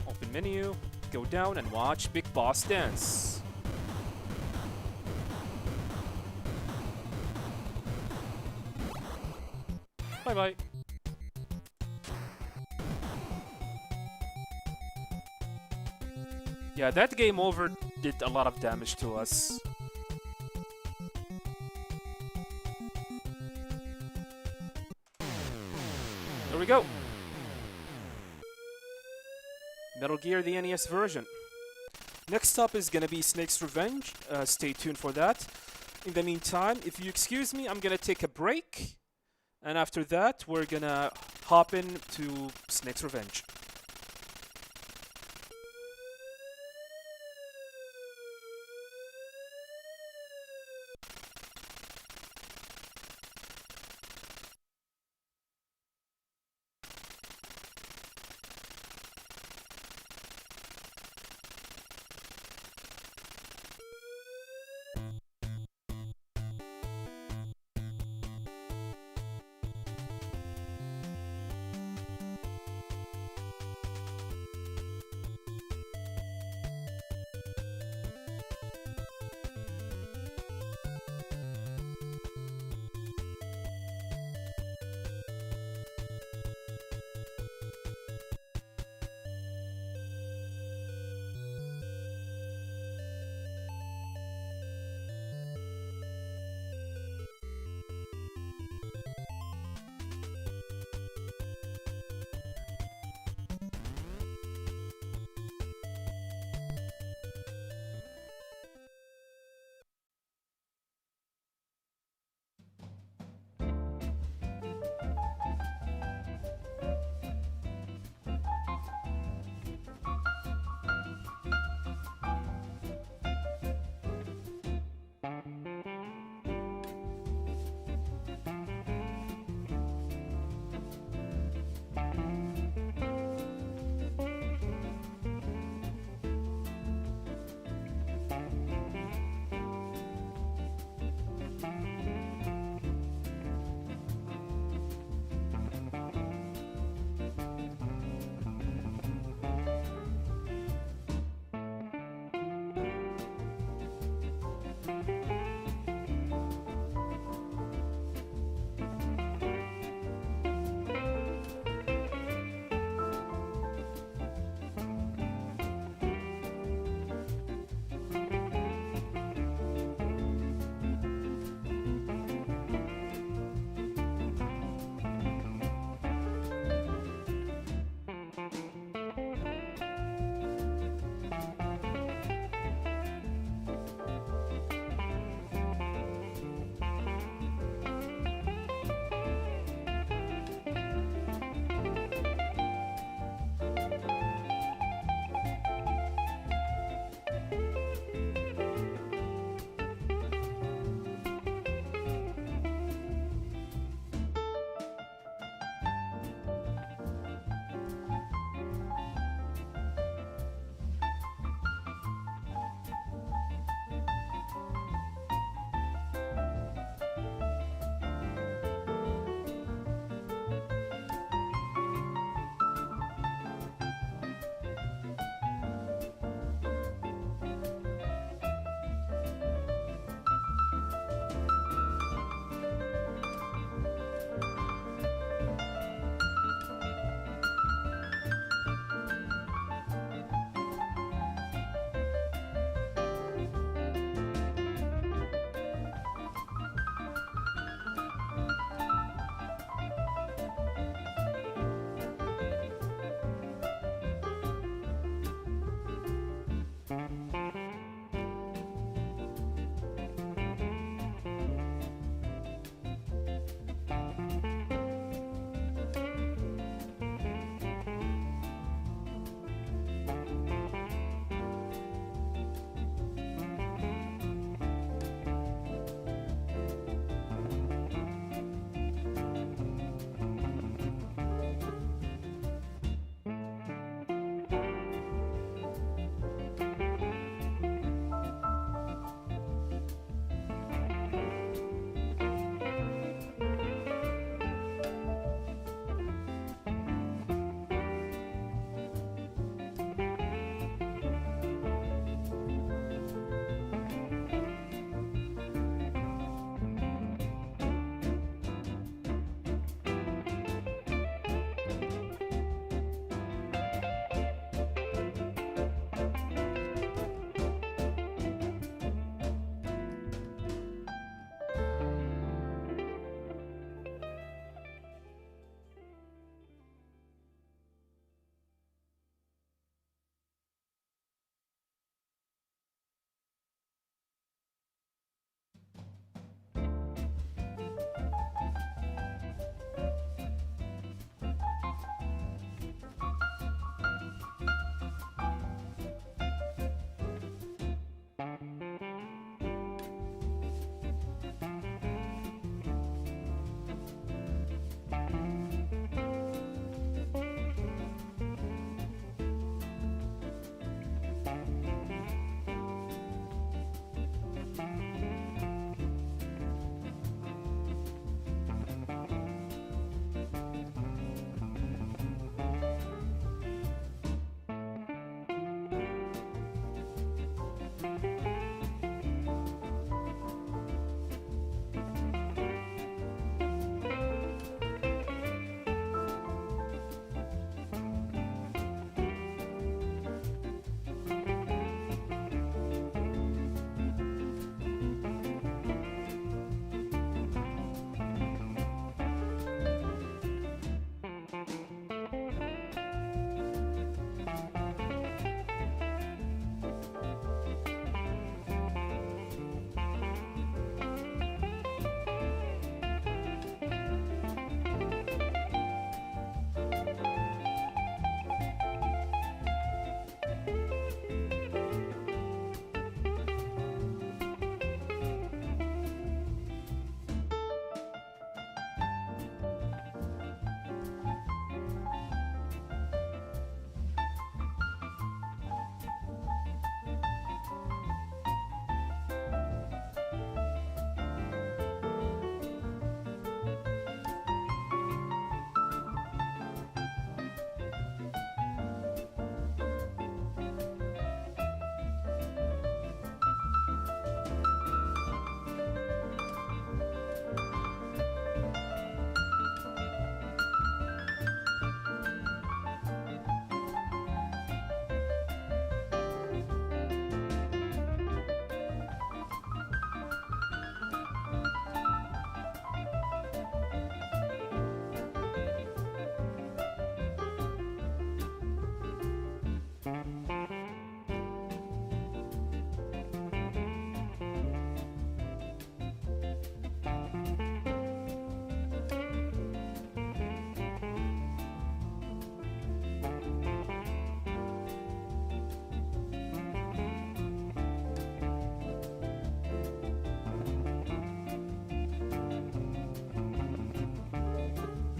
Open menu. Go down and watch Big Boss dance. Bye bye. Yeah, that game over did a lot of damage to us. There we go. Metal Gear, the NES version. Next up is gonna be Snake's Revenge. Stay tuned for that. In the meantime, if you excuse me, I'm gonna take a break. And after that, we're gonna hop into Snake's Revenge.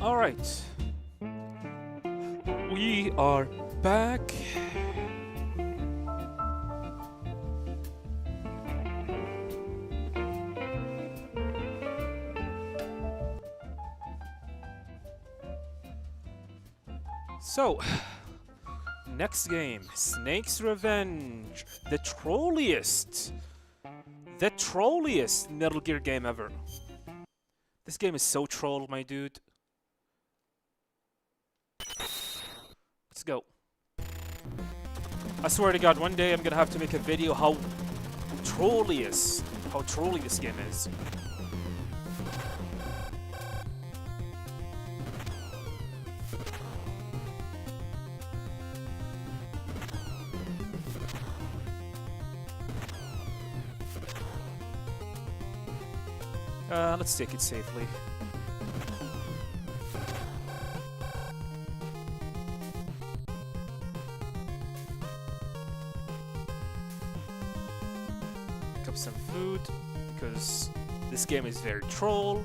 Alright. We are back. So, next game, Snake's Revenge, the trolliest Metal Gear game ever. This game is so troll, my dude. Let's go. I swear to God, one day I'm gonna have to make a video how trolly this game is. Let's take it safely. Pick up some food, because this game is very troll.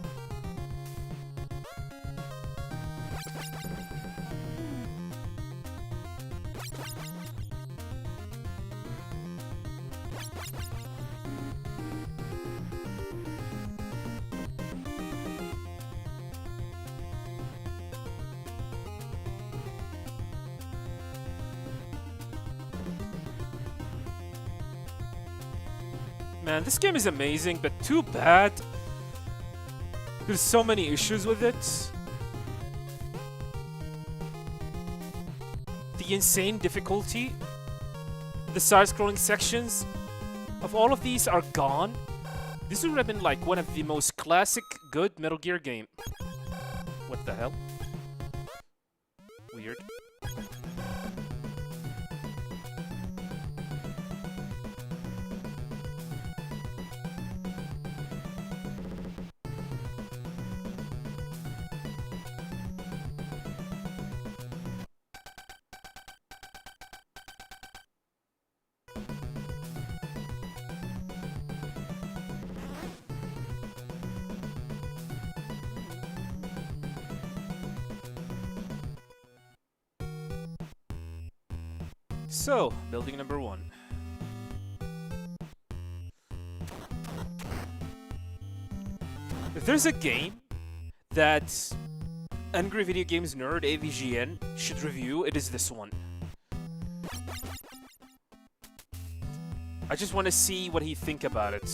Man, this game is amazing, but too bad. There's so many issues with it. The insane difficulty, the side-scrolling sections of all of these are gone. This would have been like one of the most classic good Metal Gear game. What the hell? Weird. So, building number 1. If there's a game that Angry Video Games Nerd AVGN should review, it is this one. I just want to see what he think about it.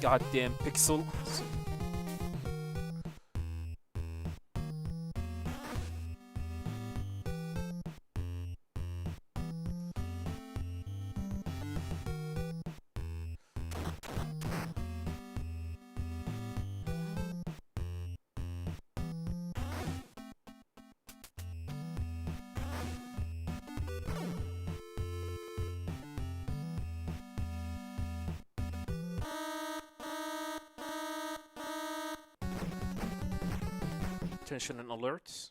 Goddamn pixel. Attention and alerts.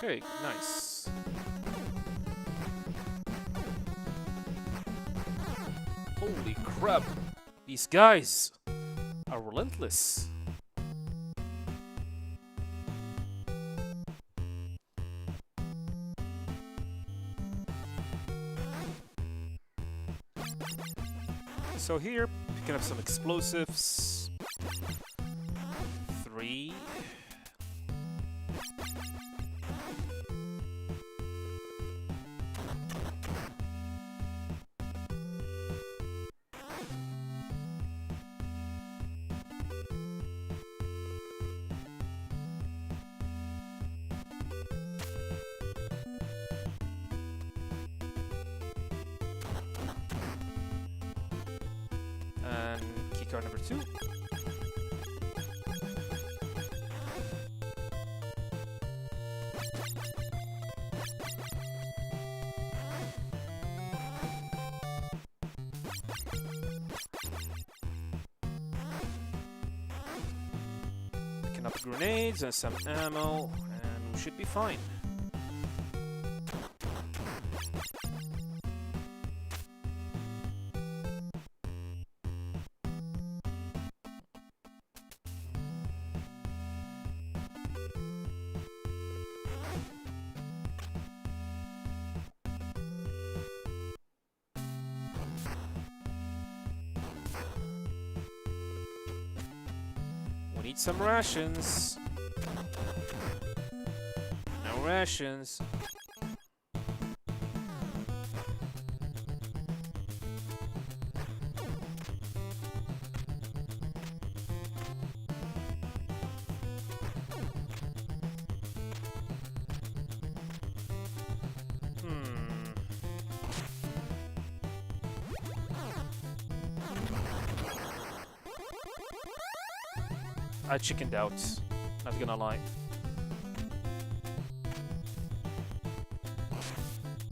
Okay, nice. Holy crap! These guys are relentless. So here, picking up some explosives. 3. And keycard number 2. Picking up grenades and some ammo, and we should be fine. We need some rations. No rations. I chickened out, not gonna lie.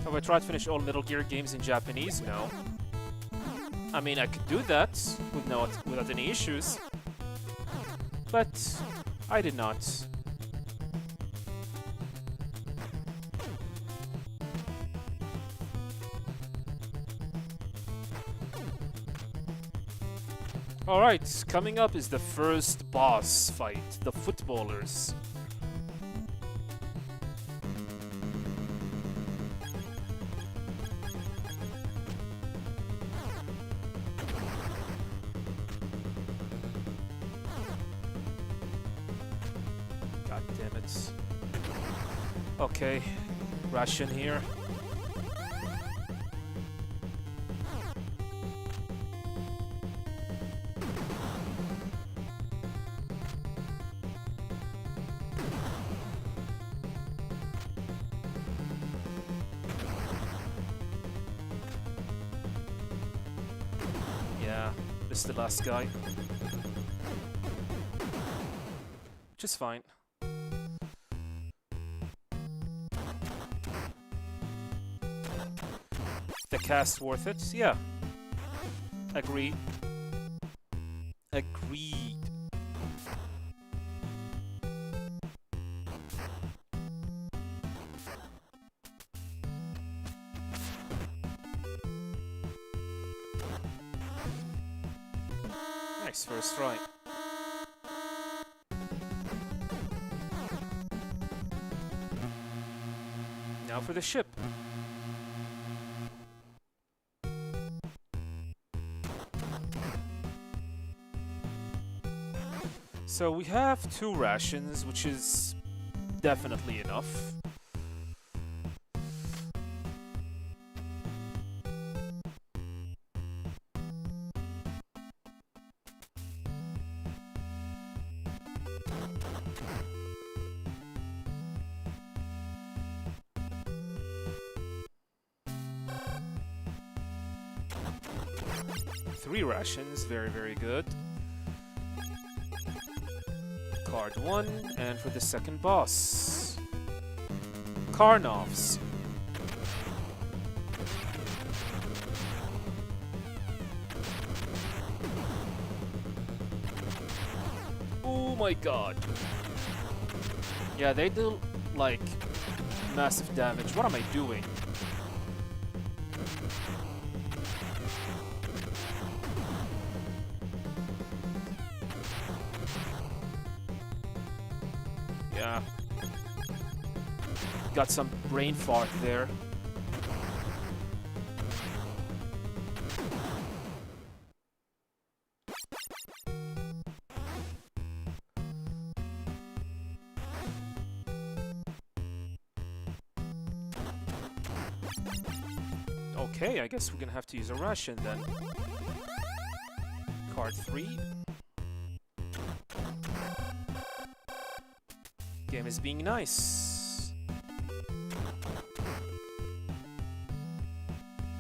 Have I tried to finish all Metal Gear games in Japanese? No. I mean, I could do that without any issues, but I did not. Alright, coming up is the first boss fight, the footballers. God damn it. Okay, ration here. Yeah, this is the last guy. Which is fine. The cast worth it? Yeah. Agreed. Agreed. Nice first try. Now for the ship. So we have 2 rations, which is definitely enough. Three rations, very, very good. Card 1, and for the second boss, Karnovs. Oh my god. Yeah, they do, like, massive damage. What am I doing? Yeah. Got some brain fart there. Okay, I guess we're gonna have to use a Russian then. Card 3. Game is being nice.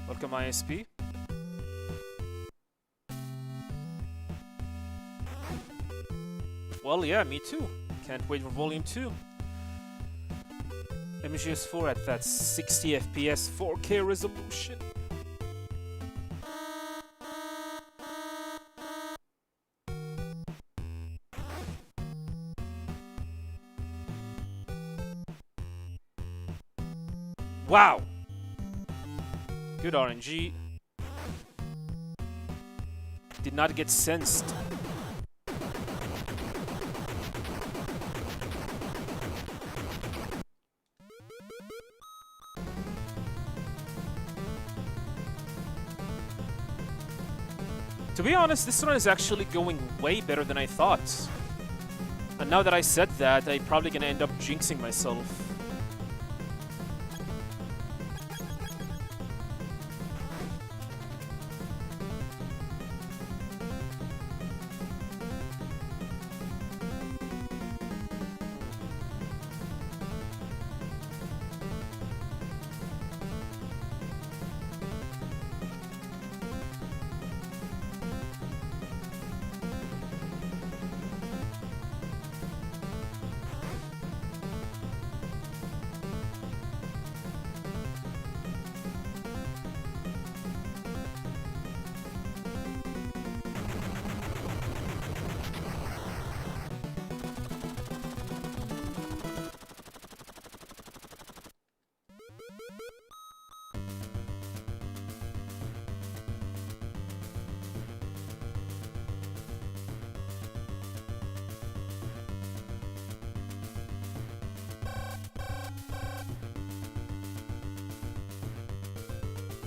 Welcome, ISP. Well, yeah, me too. Can't wait for Volume 2. MGS4 at that 60 FPS 4K resolution. Wow! Good RNG. Did not get sensed. To be honest, this run is actually going way better than I thought. And now that I said that, I'm probably gonna end up jinxing myself.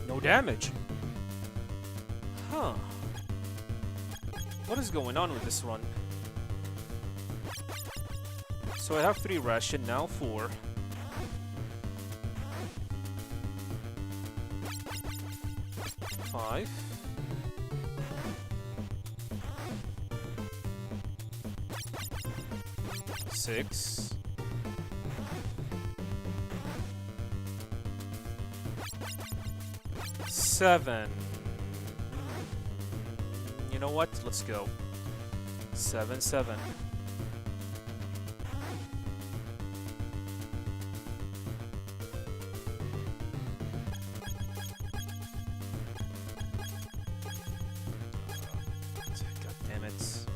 No damage. Huh. What is going on with this run? So I have 3 ration, now 4. Five. Six. 7. You know what? Let's go. 7, 7. God damn it.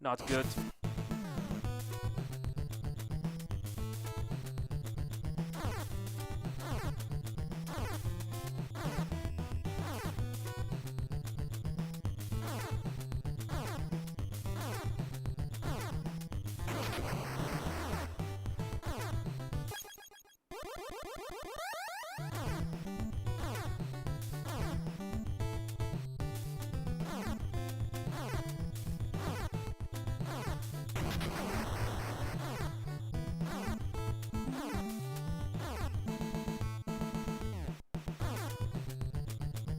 Not good.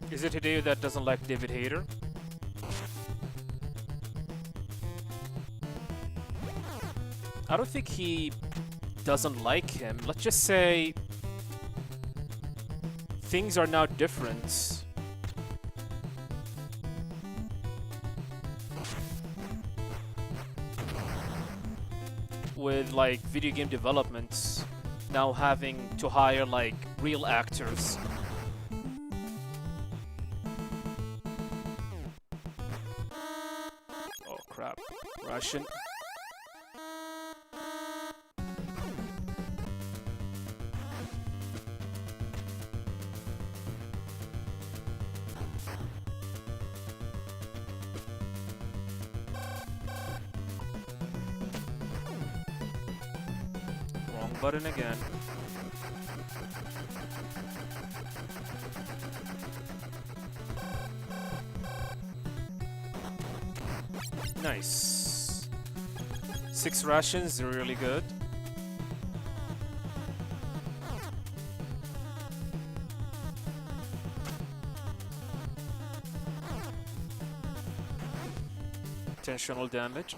Is it Hideo that doesn't like David Hayter? I don't think he doesn't like him. Let's just say things are now different. With like video game developments now having to hire like real actors. Oh crap. Russian. button again. Nice. 6 rations, really good. Intentional damage.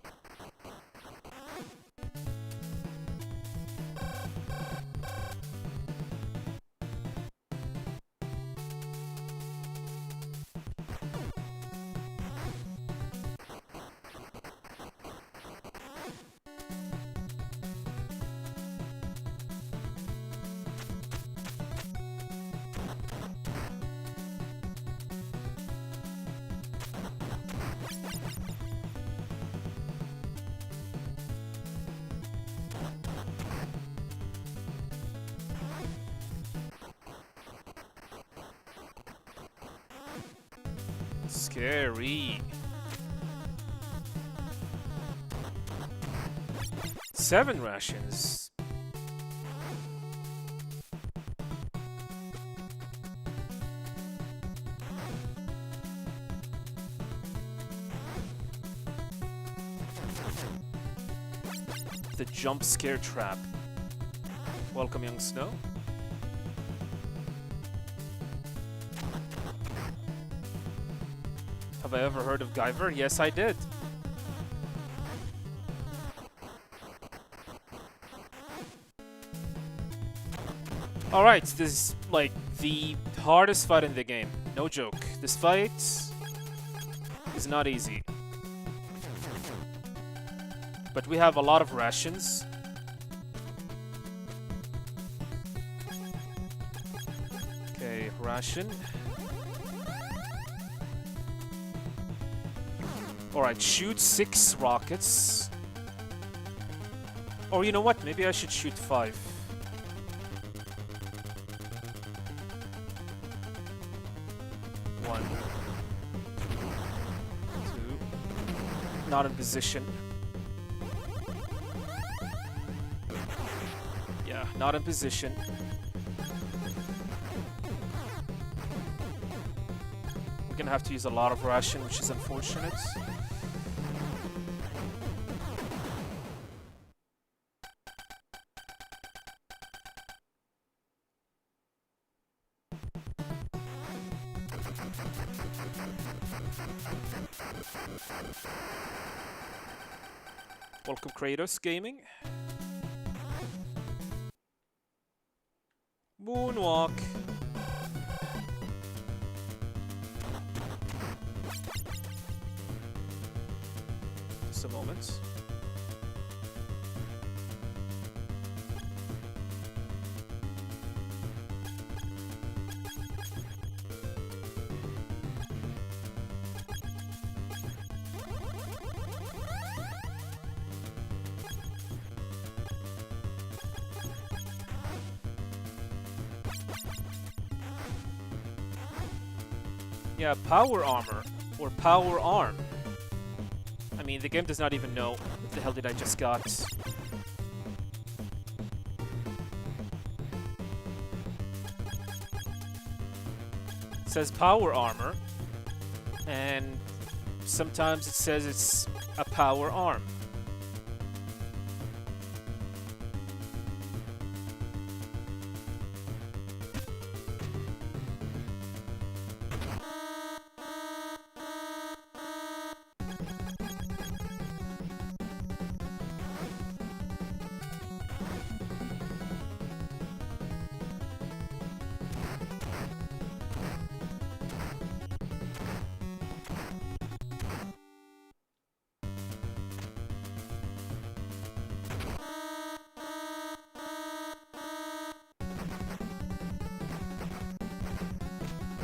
Scary. 7 rations. The jump scare trap. Welcome, young Snow. Have I ever heard of Guyver? Yes, I did. Alright, this is like the hardest fight in the game. No joke. This fight is not easy. But we have a lot of rations. Okay, ration. Alright, shoot 6 rockets. Or you know what? Maybe I should shoot 5. One. 2. Not in position. Yeah, not in position. We're gonna have to use a lot of ration, which is unfortunate. Welcome, Kratos Gaming. Moonwalk. Just a moment. Yeah, power armor, or power arm. I mean, the game does not even know what the hell did I just got. It says power armor, and sometimes it says it's a power arm.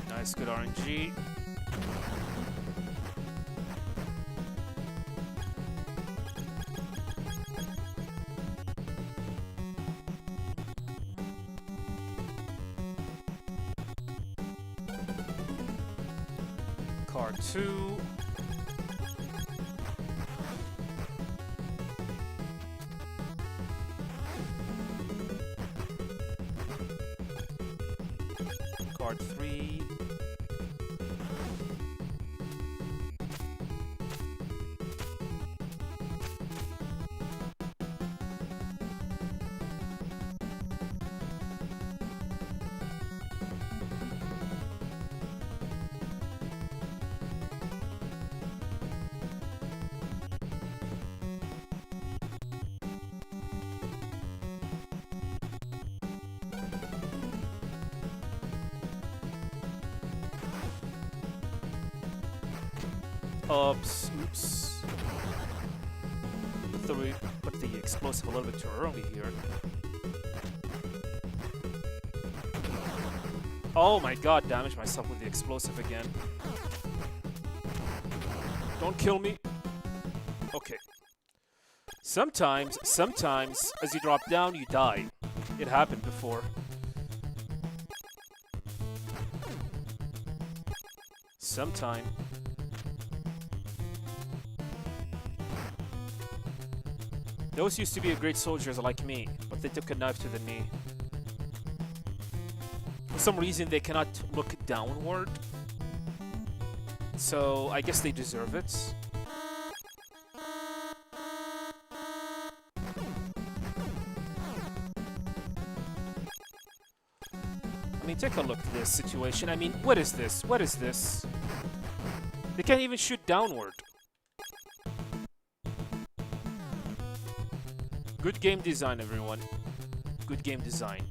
Nice, good RNG. Car 2. Keycard 3. Oops. Put the explosive a little bit too early here. Oh my god, damaged myself with the explosive again. Don't kill me. Okay. Sometimes, as you drop down, you die. It happened before. Sometime. Those used to be great soldiers like me, but they took a knife to the knee. For some reason, they cannot look downward. So, I guess they deserve it. I mean, take a look at this situation. I mean, what is this? What is this? They can't even shoot downward. Good game design, everyone. Good game design.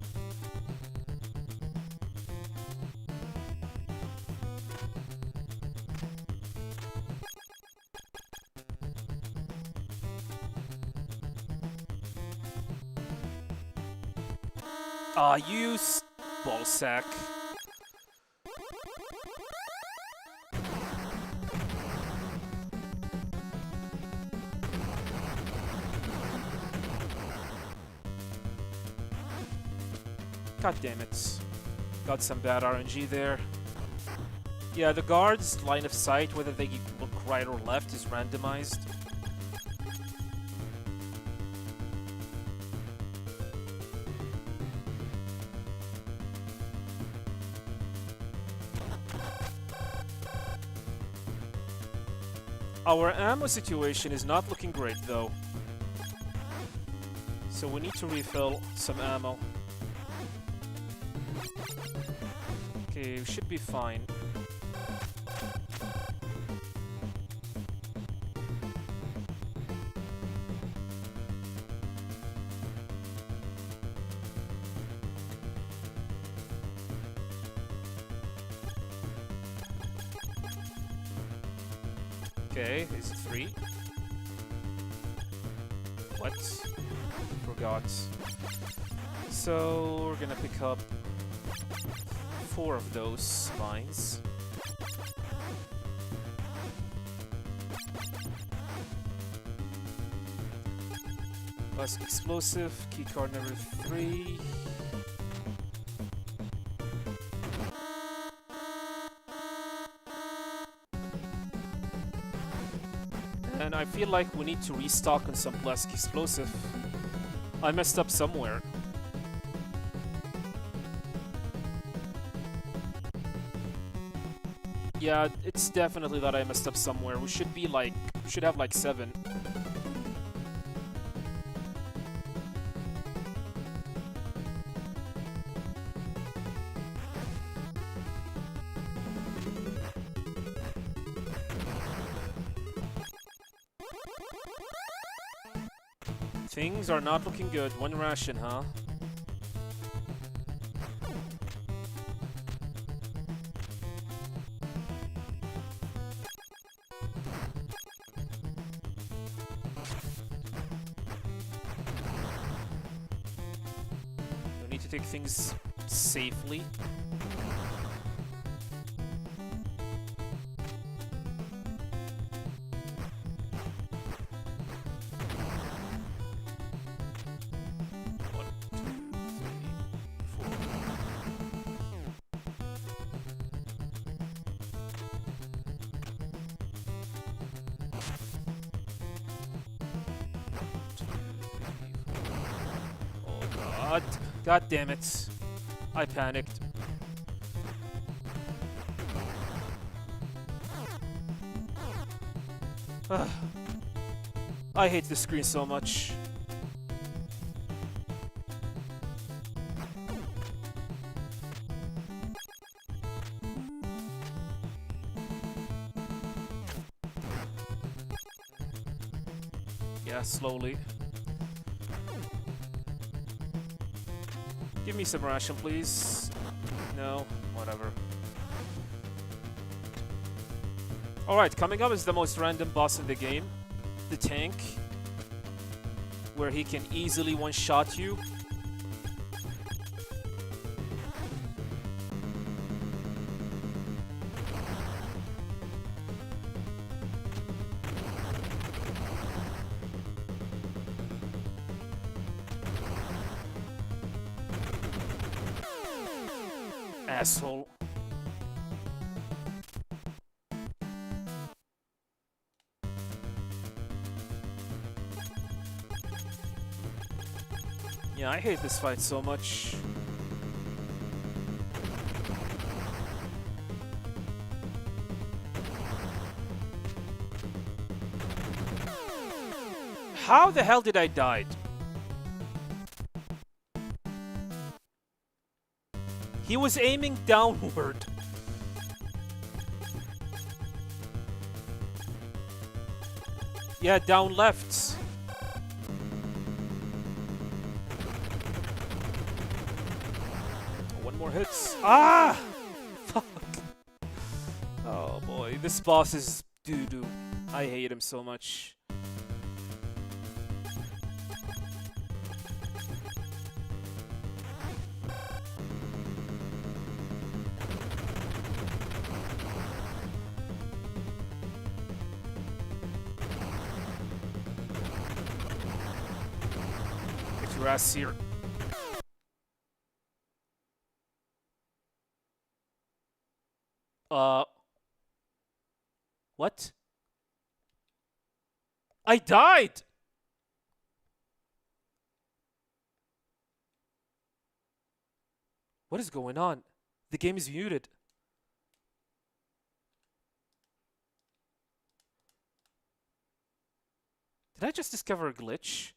Ah, you ballsack. God damn it. Got some bad RNG there. Yeah, the guards' line of sight, whether they look right or left, is randomized. Our ammo situation is not looking great, though. So we need to refill some ammo. Okay, we should be fine. Okay, is it 3? What? Forgot. So, we're gonna pick up 4 of those mines. Plus explosive, keycard number 3. And I feel like we need to restock on some Blesk explosive. I messed up somewhere. Yeah, it's definitely that I messed up somewhere. We should be like, we should have like 7. Things are not looking good. 1 ration, huh? We need to take things safely. God damn it. I panicked. I hate this screen so much. Yeah, slowly. Give me some ration, please. No, whatever. Alright, coming up is the most random boss in the game. The tank. Where he can easily one-shot you. Asshole. Yeah, I hate this fight so much. How the hell did I die? He was aiming downward. Yeah, down left. One more hits. Ah! Fuck. Oh boy, this boss is doo-doo. I hate him so much. Get your ass here. What? I died! What is going on? The game is muted. Did I just discover a glitch?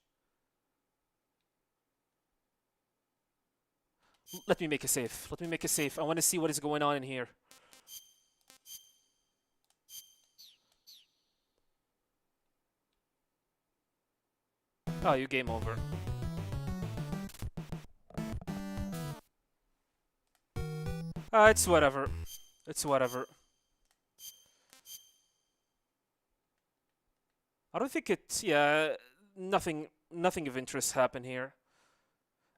Let me make a save. Let me make a save. I want to see what is going on in here. Oh, you game over. It's whatever. It's whatever. I don't think it's... Yeah, nothing of interest happened here.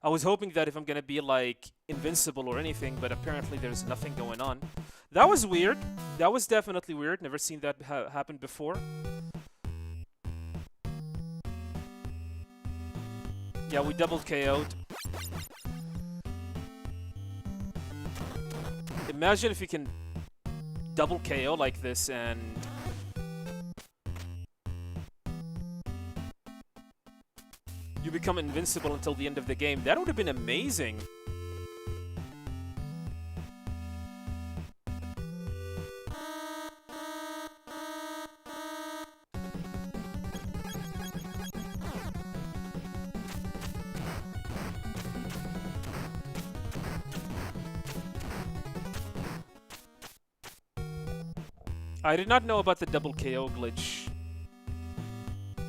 I was hoping that if I'm gonna be, like, invincible or anything, but apparently there's nothing going on. That was weird. That was definitely weird. Never seen that happen before. Yeah, we double KO'd. Imagine if you can double KO like this and... you become invincible until the end of the game. That would have been amazing. I did not know about the double KO glitch.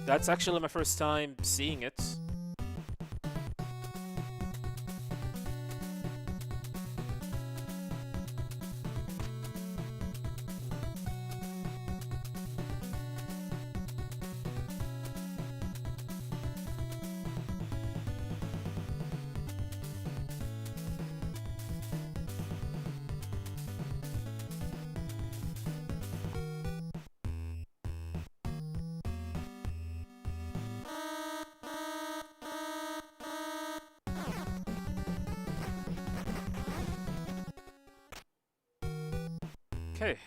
That's actually my first time seeing it. Okay.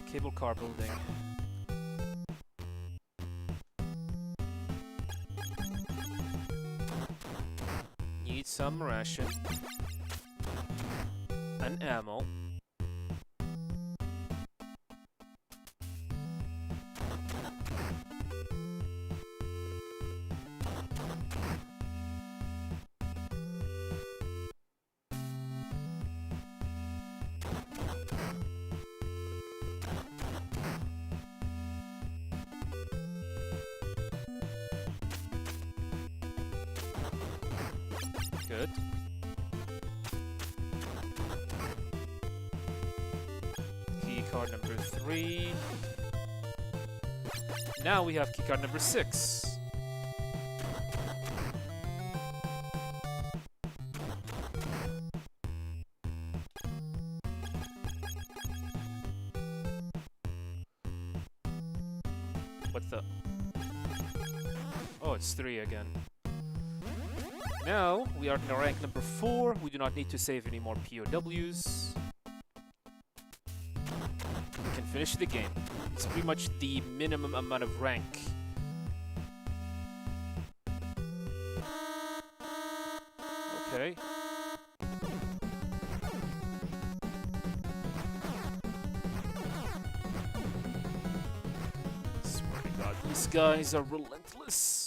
Cable car building. Need some ration. And ammo. Good. Key card number 3. Now we have key card number 6. What the? Oh, it's 3 again. Now, we are in rank number 4. We do not need to save any more POWs. We can finish the game. It's pretty much the minimum amount of rank. Okay. Swear to God, these guys are relentless.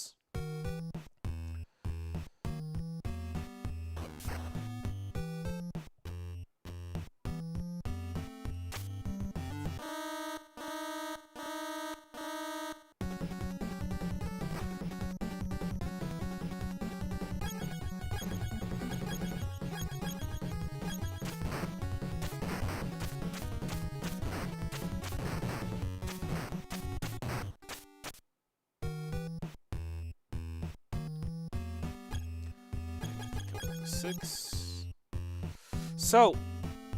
So,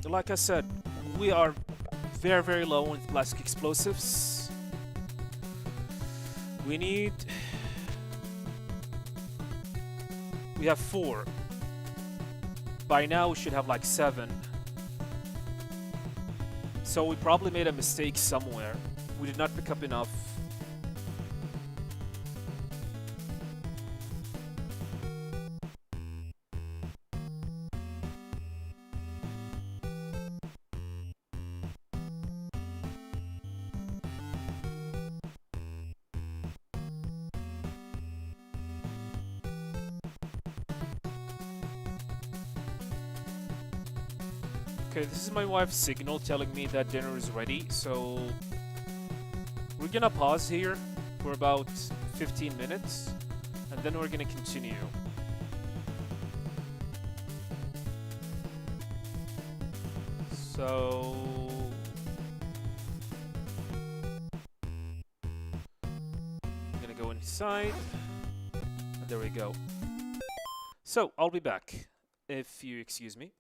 like I said, we are very, very low on plastic explosives. We need... We have 4. By now we should have like 7. So we probably made a mistake somewhere. We did not pick up enough. Okay, this is my wife's signal telling me that dinner is ready, so we're gonna pause here for about 15 minutes, and then we're gonna continue. So... I'm gonna go inside, and there we go. So, I'll be back, if you excuse me.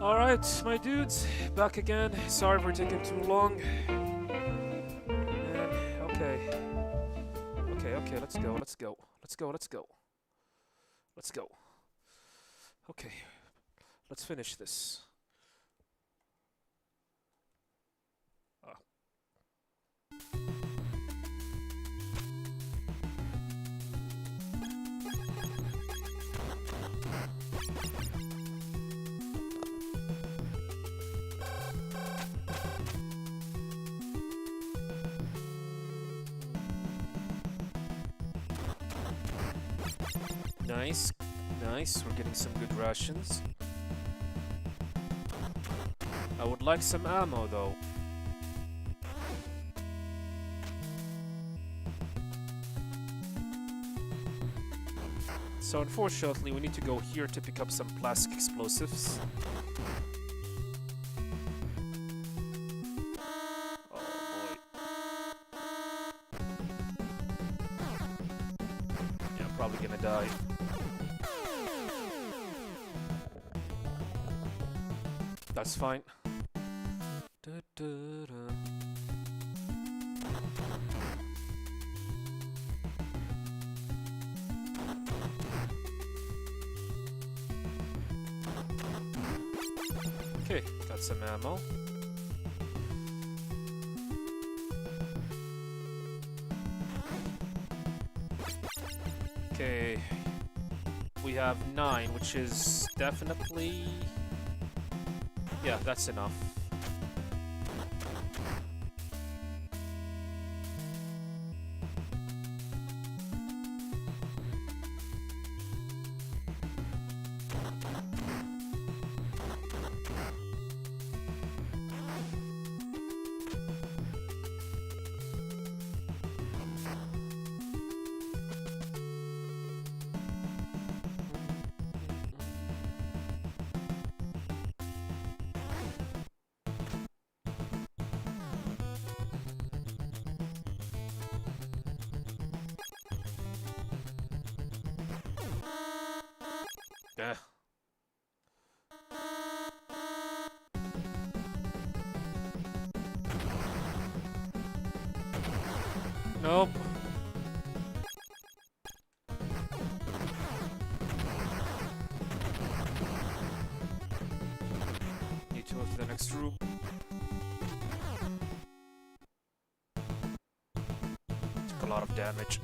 Alright, my dudes, back again. Sorry for taking too long. Okay. Okay, let's go. Okay, let's finish this. Nice, nice. We're getting some good rations. I would like some ammo, though. So unfortunately, we need to go here to pick up some plastic explosives. Oh boy. Yeah, I'm probably gonna die. That's fine. Okay, got some ammo. Okay, we have 9, which is definitely... Yeah, that's enough. Yeah. Nope. Need to move to the next room. Took a lot of damage.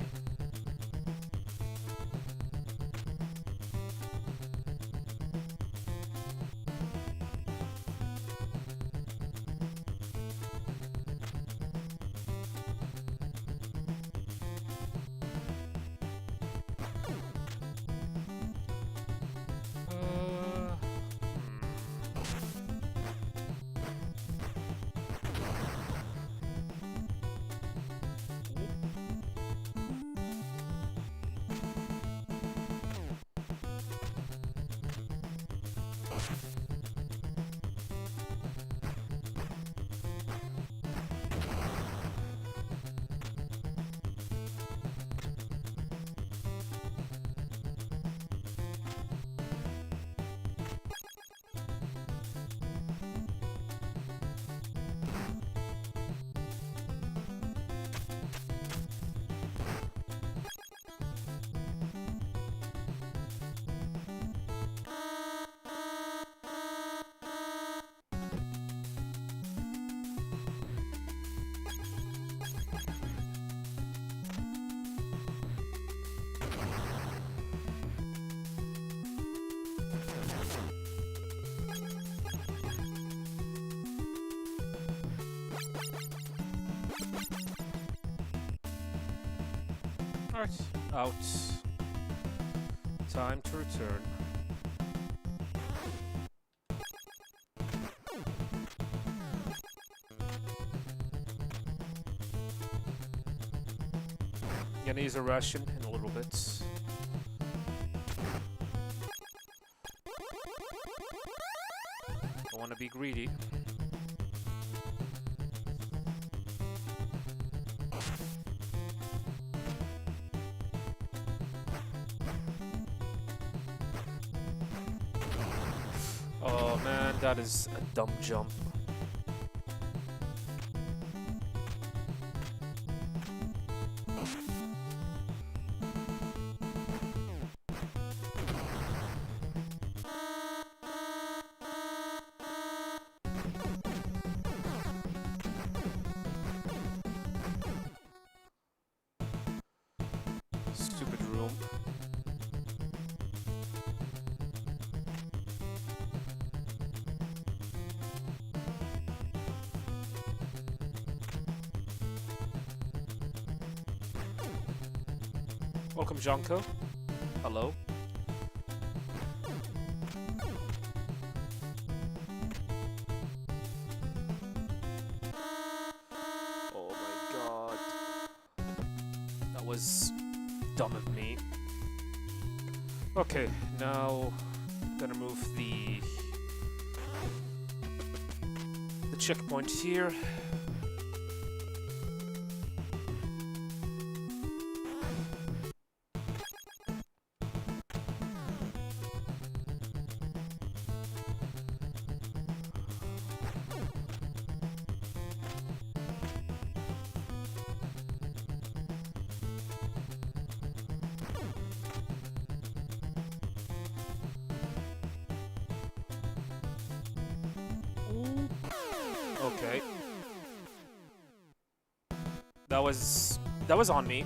Alright, out. Time to return. Gonna use a ration in a little bit. Don't wanna be greedy. Oh man. That is a dumb jump. Stupid room. Welcome, Jonko. Hello. Oh my god. That was dumb of me. Okay, now gonna move the checkpoint here. Okay. That was on me.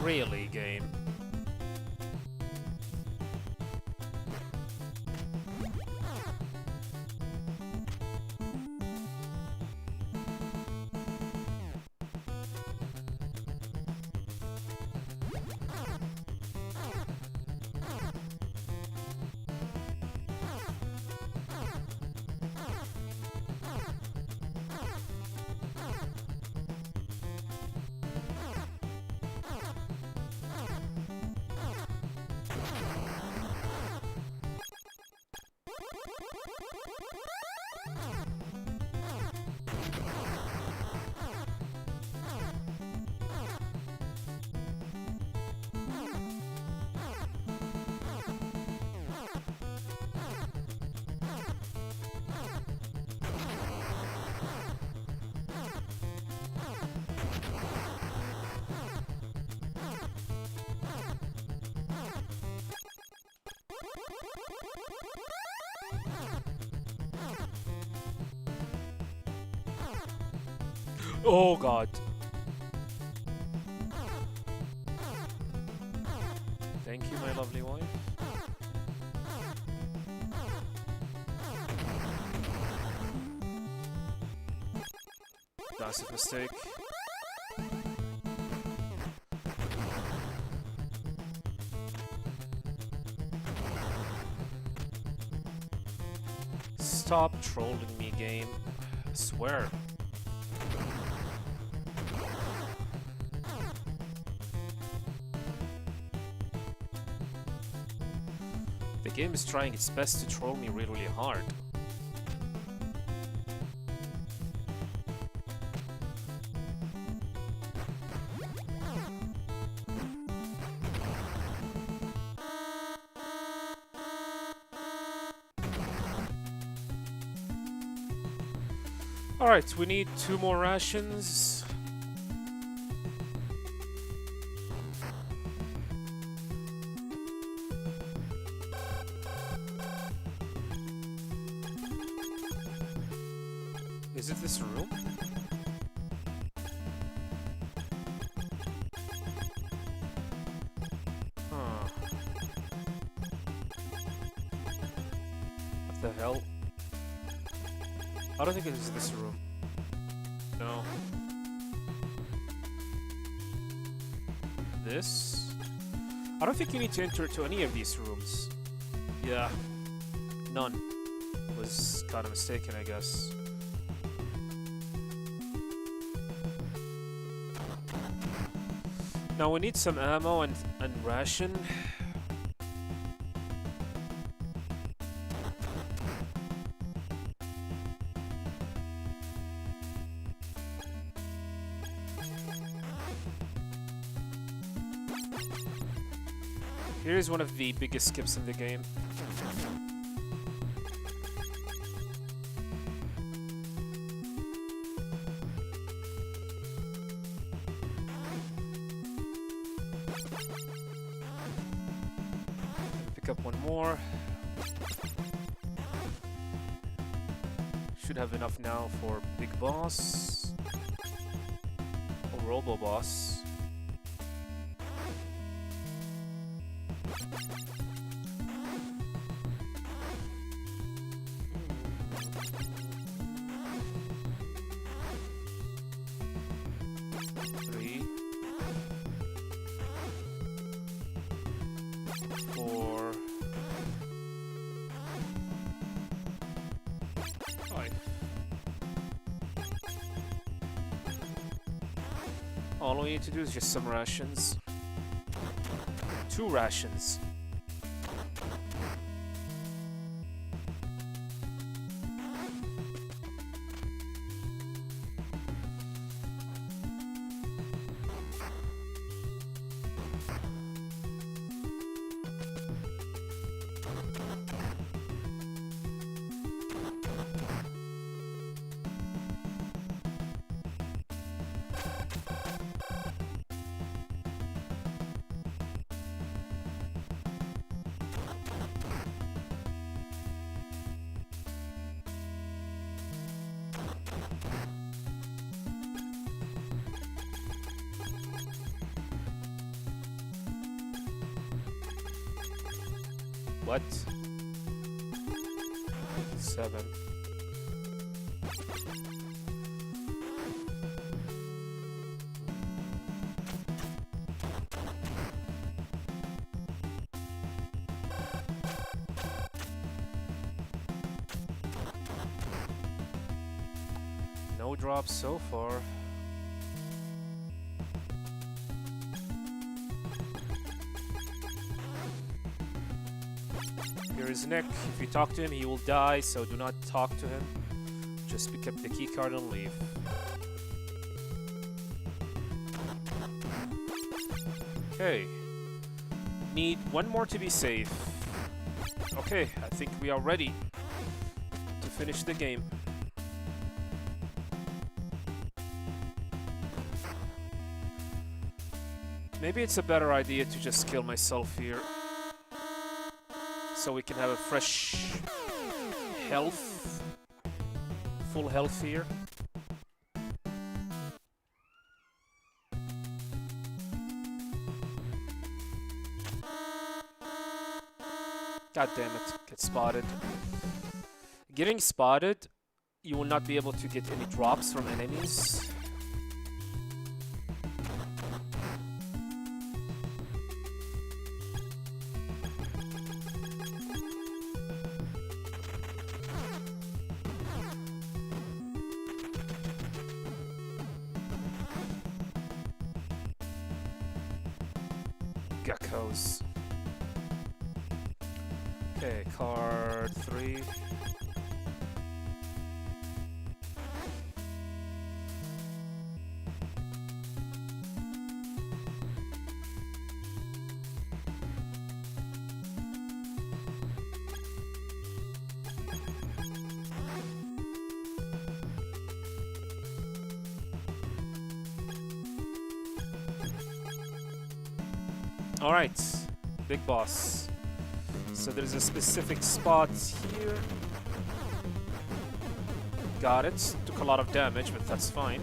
Really, game. Oh god. Thank you, my lovely wife. Massive mistake. Stop trolling me, game. I swear. The game is trying its best to troll me really, really hard. Alright, we need 2 more rations. Is it this room? Huh. What the hell? I don't think it is this room. No. This? I don't think you need to enter to any of these rooms. Yeah, none. Was kind of mistaken, I guess. Now we need some ammo and ration. Here's one of the biggest skips in the game. Pick up one more. Should have enough now for Big Boss. Or Robo Boss. Three. 4. 5. All we need to do is just some rations. 2 rations. What? 7. No drops so far. Here is Nick. If you talk to him, he will die, so do not talk to him. Just pick up the keycard and leave. Okay. Need one more to be safe. Okay, I think we are ready to finish the game. Maybe it's a better idea to just kill myself here, so we can have a fresh health, full health here. God damn it, get spotted. Getting spotted, you will not be able to get any drops from enemies. Geckos. Okay, card 3. All right, big boss. So there's a specific spot here. Got it. Took a lot of damage, but that's fine.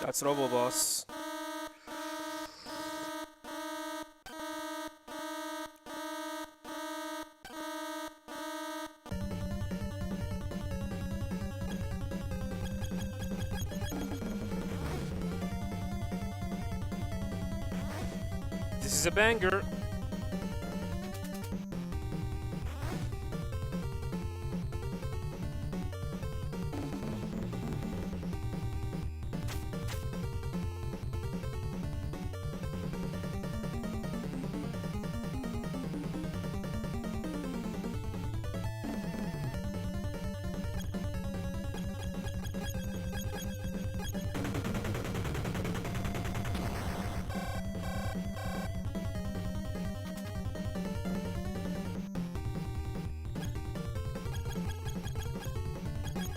That's Robo Boss. This is a banger.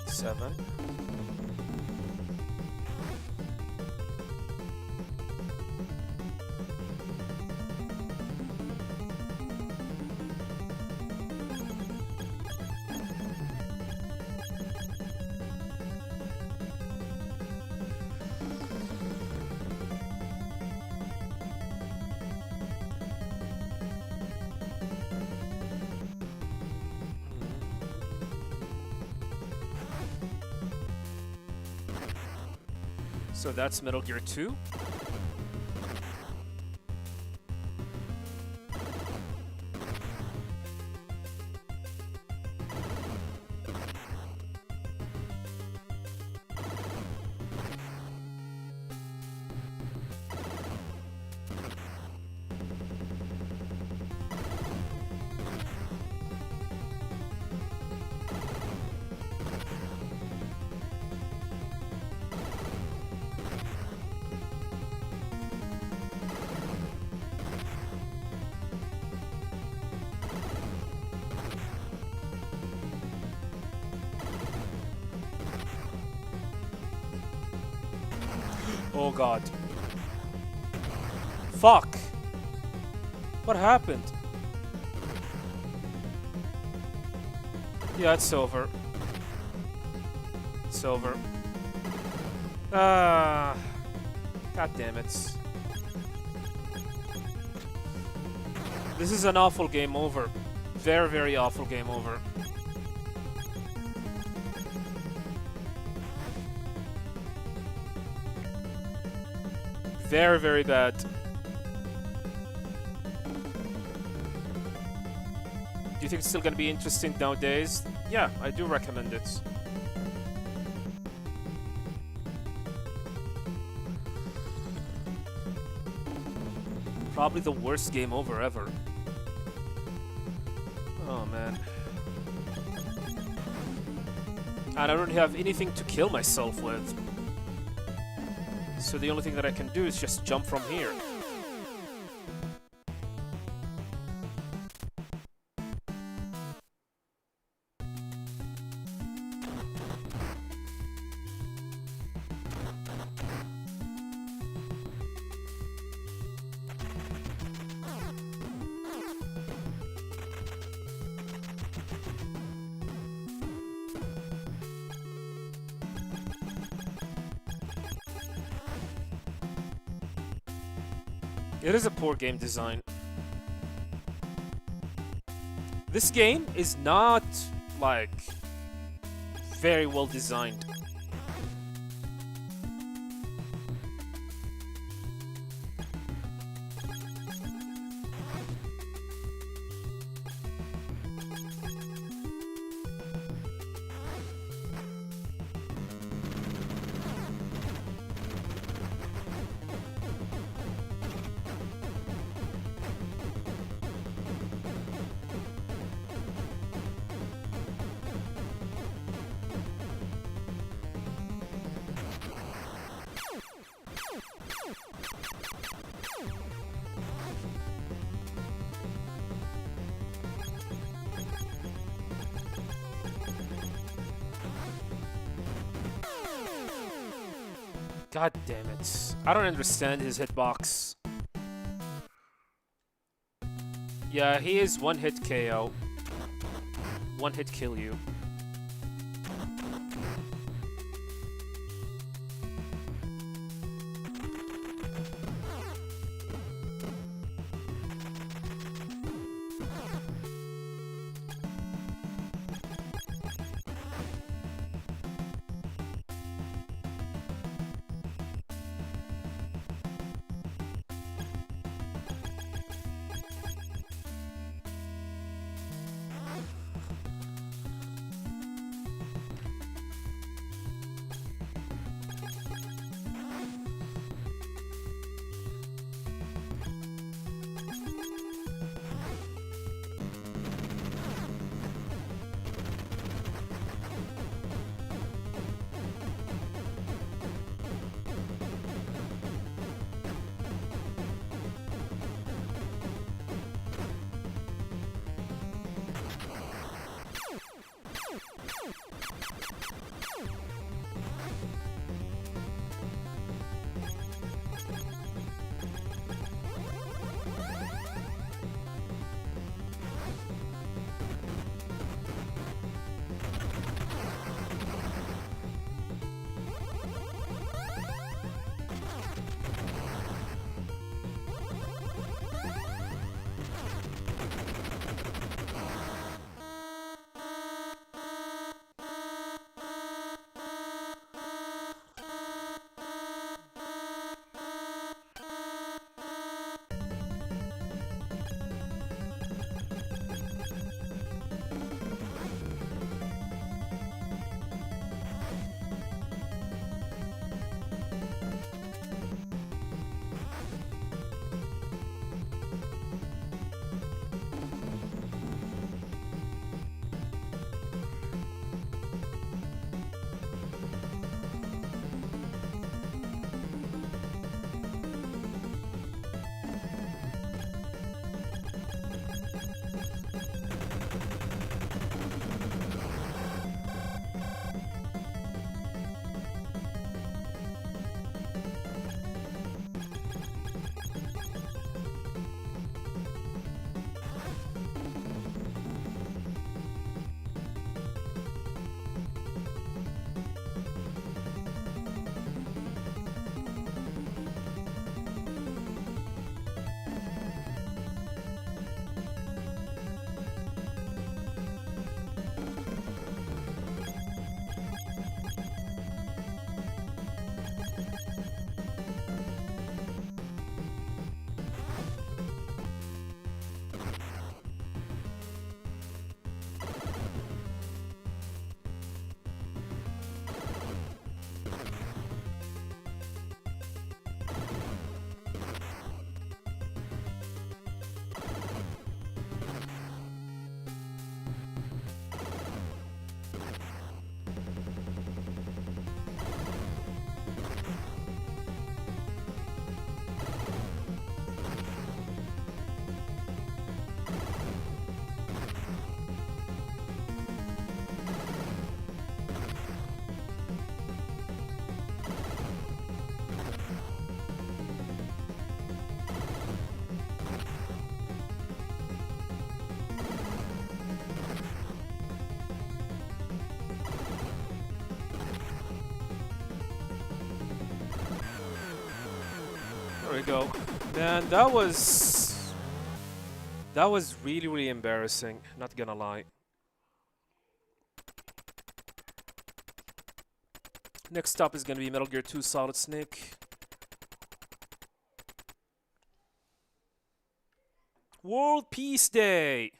Seven. So that's Metal Gear 2. Oh god. Fuck! What happened? Yeah, it's over. It's over. Ah. God damn it. This is an awful game over. Very, very awful game over. Very, very bad. Do you think it's still gonna be interesting nowadays? Yeah, I do recommend it. Probably the worst game over ever. Oh man. And I don't have anything to kill myself with. So the only thing that I can do is just jump from here. It is a poor game design. This game is not, like, very well designed. God damn it. I don't understand his hitbox. Yeah, he is one hit KO. One hit kill you. we go. Man, that was really, really embarrassing, not gonna lie. Next up is gonna be Metal Gear 2 Solid Snake. World Peace Day!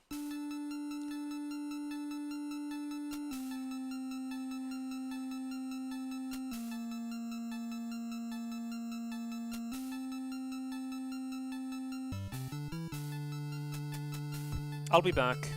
I'll be back.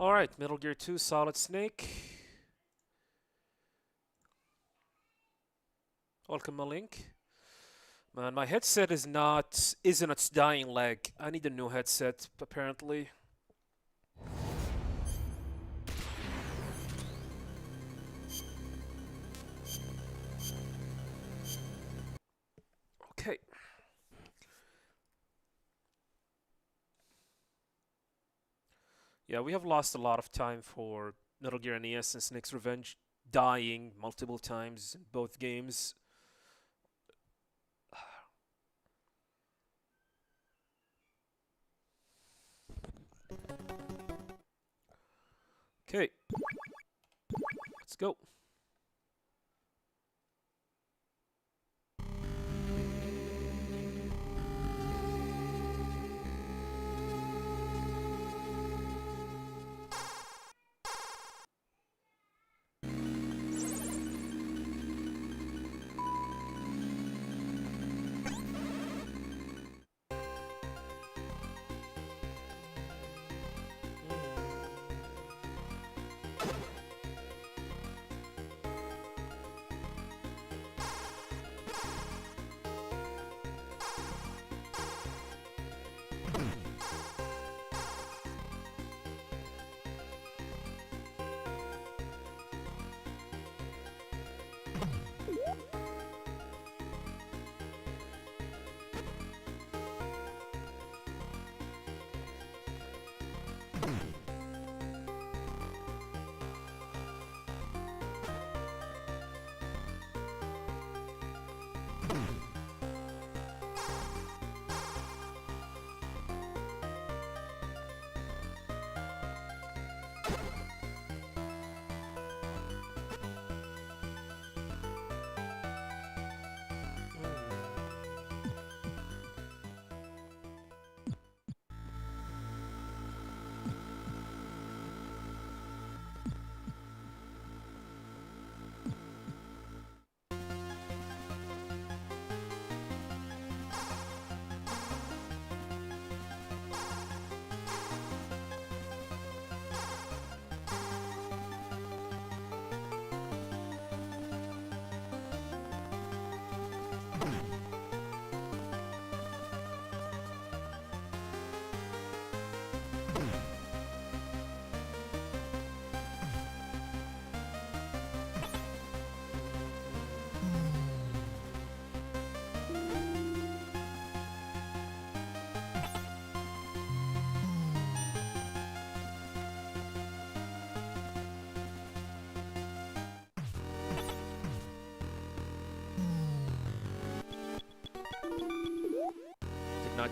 Alright, Metal Gear 2 Solid Snake. Welcome, Malink. Man, my headset isn't its dying leg. I need a new headset, apparently. Okay. Yeah, we have lost a lot of time for Metal Gear NES and Snake's Revenge, dying multiple times in both games. Okay, let's go.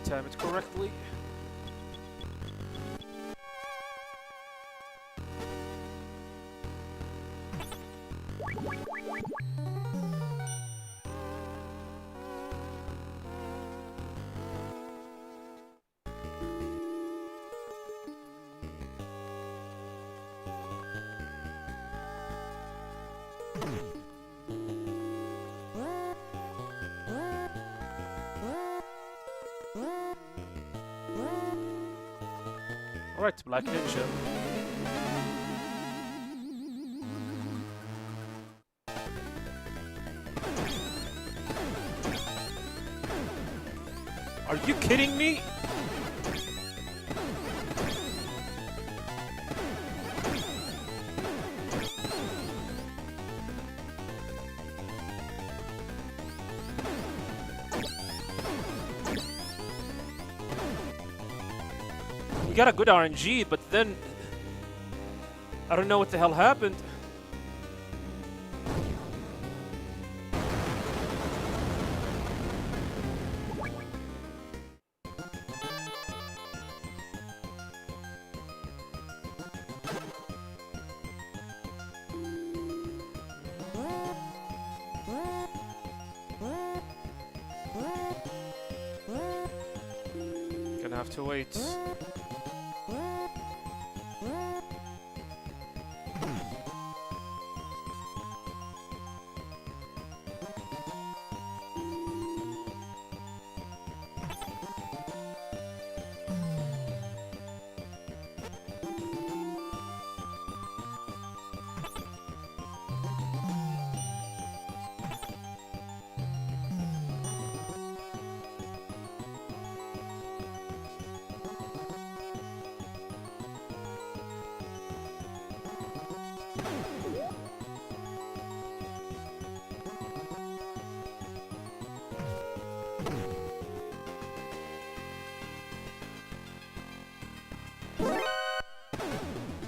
time it correctly. Alright, Black Ninja. Are you kidding me? We got a good RNG, but then I don't know what the hell happened. Gonna have to wait.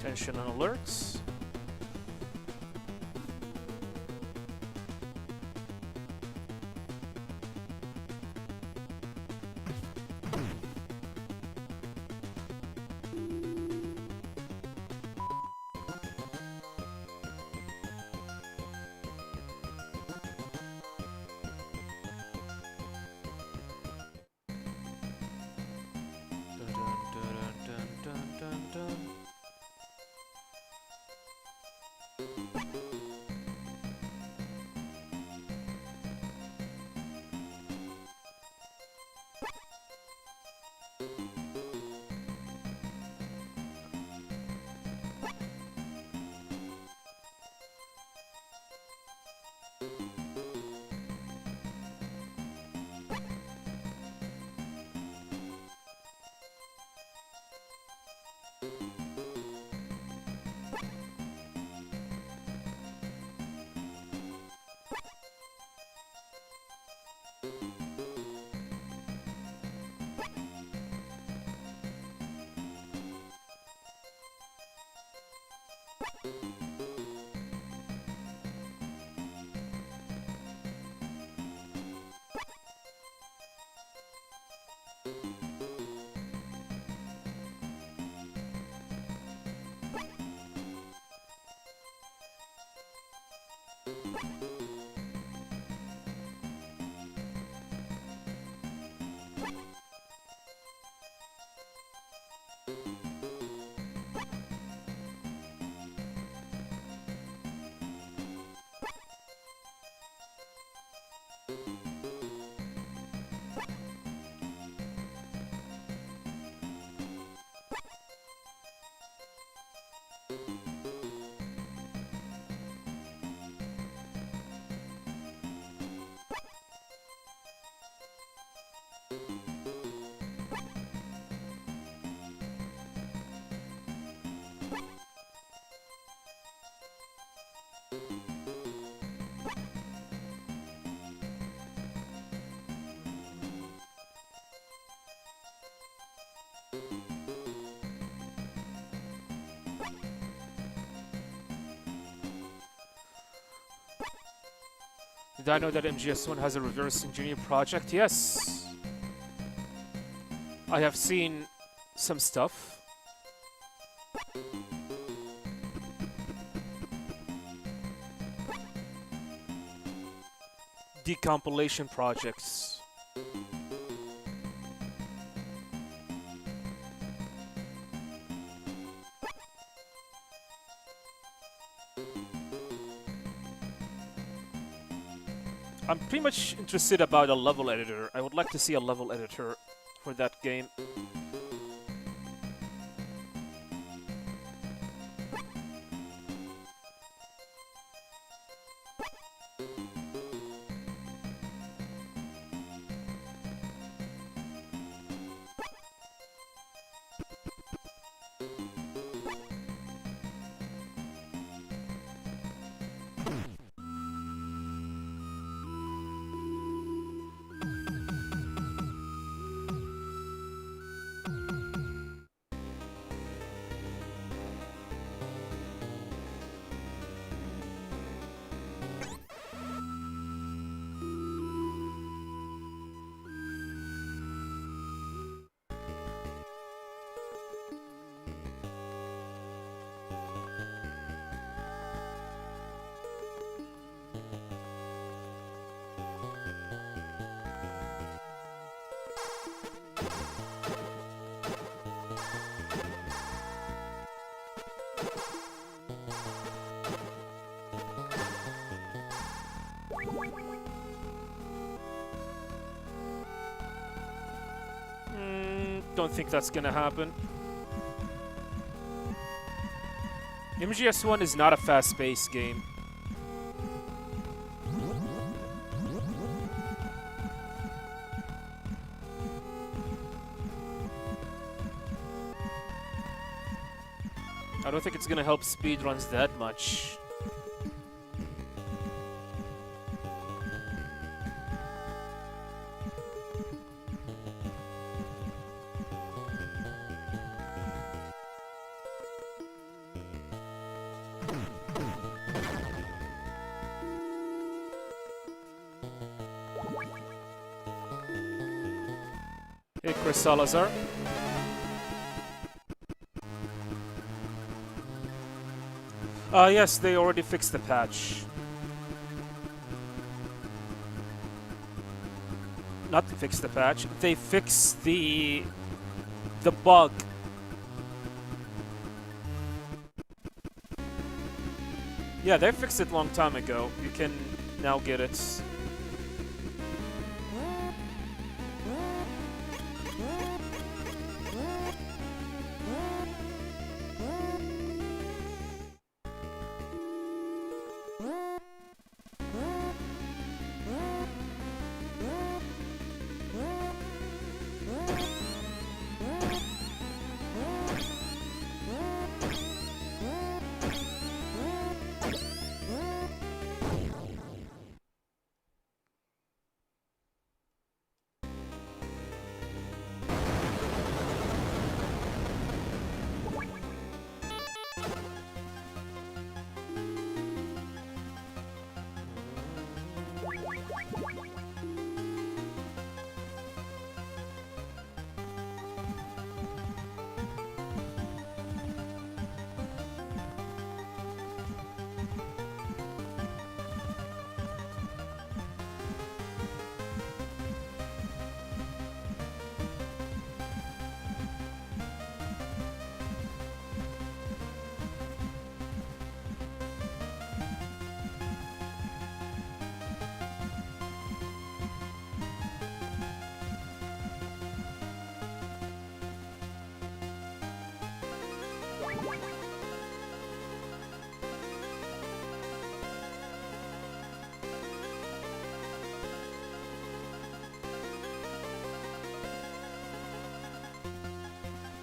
Attention and alerts. Did I know that MGS1 has a reverse engineer project? Yes. I have seen some stuff. Decompilation projects. I'm pretty much interested about a level editor. I would like to see a level editor for that game. Don't think that's gonna happen. MGS1 is not a fast-paced game. I don't think it's gonna help speedruns that much. Hey, Chris Salazar. Yes, they already fixed the patch. Not to fix the patch, they fixed the bug. Yeah, they fixed it a long time ago. You can now get it.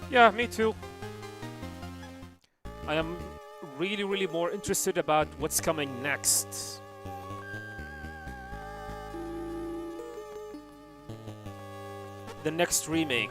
Yeah, me too. I am really more interested about what's coming next. The next remake.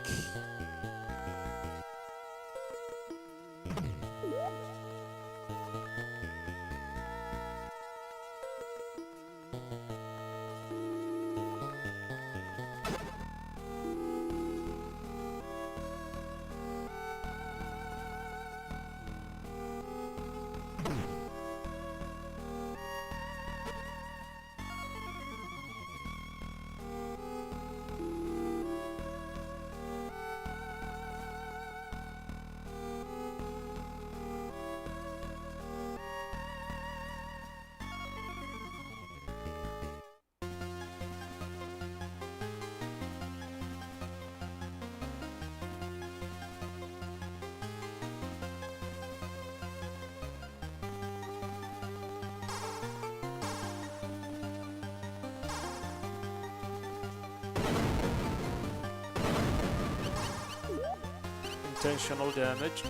intentional damage.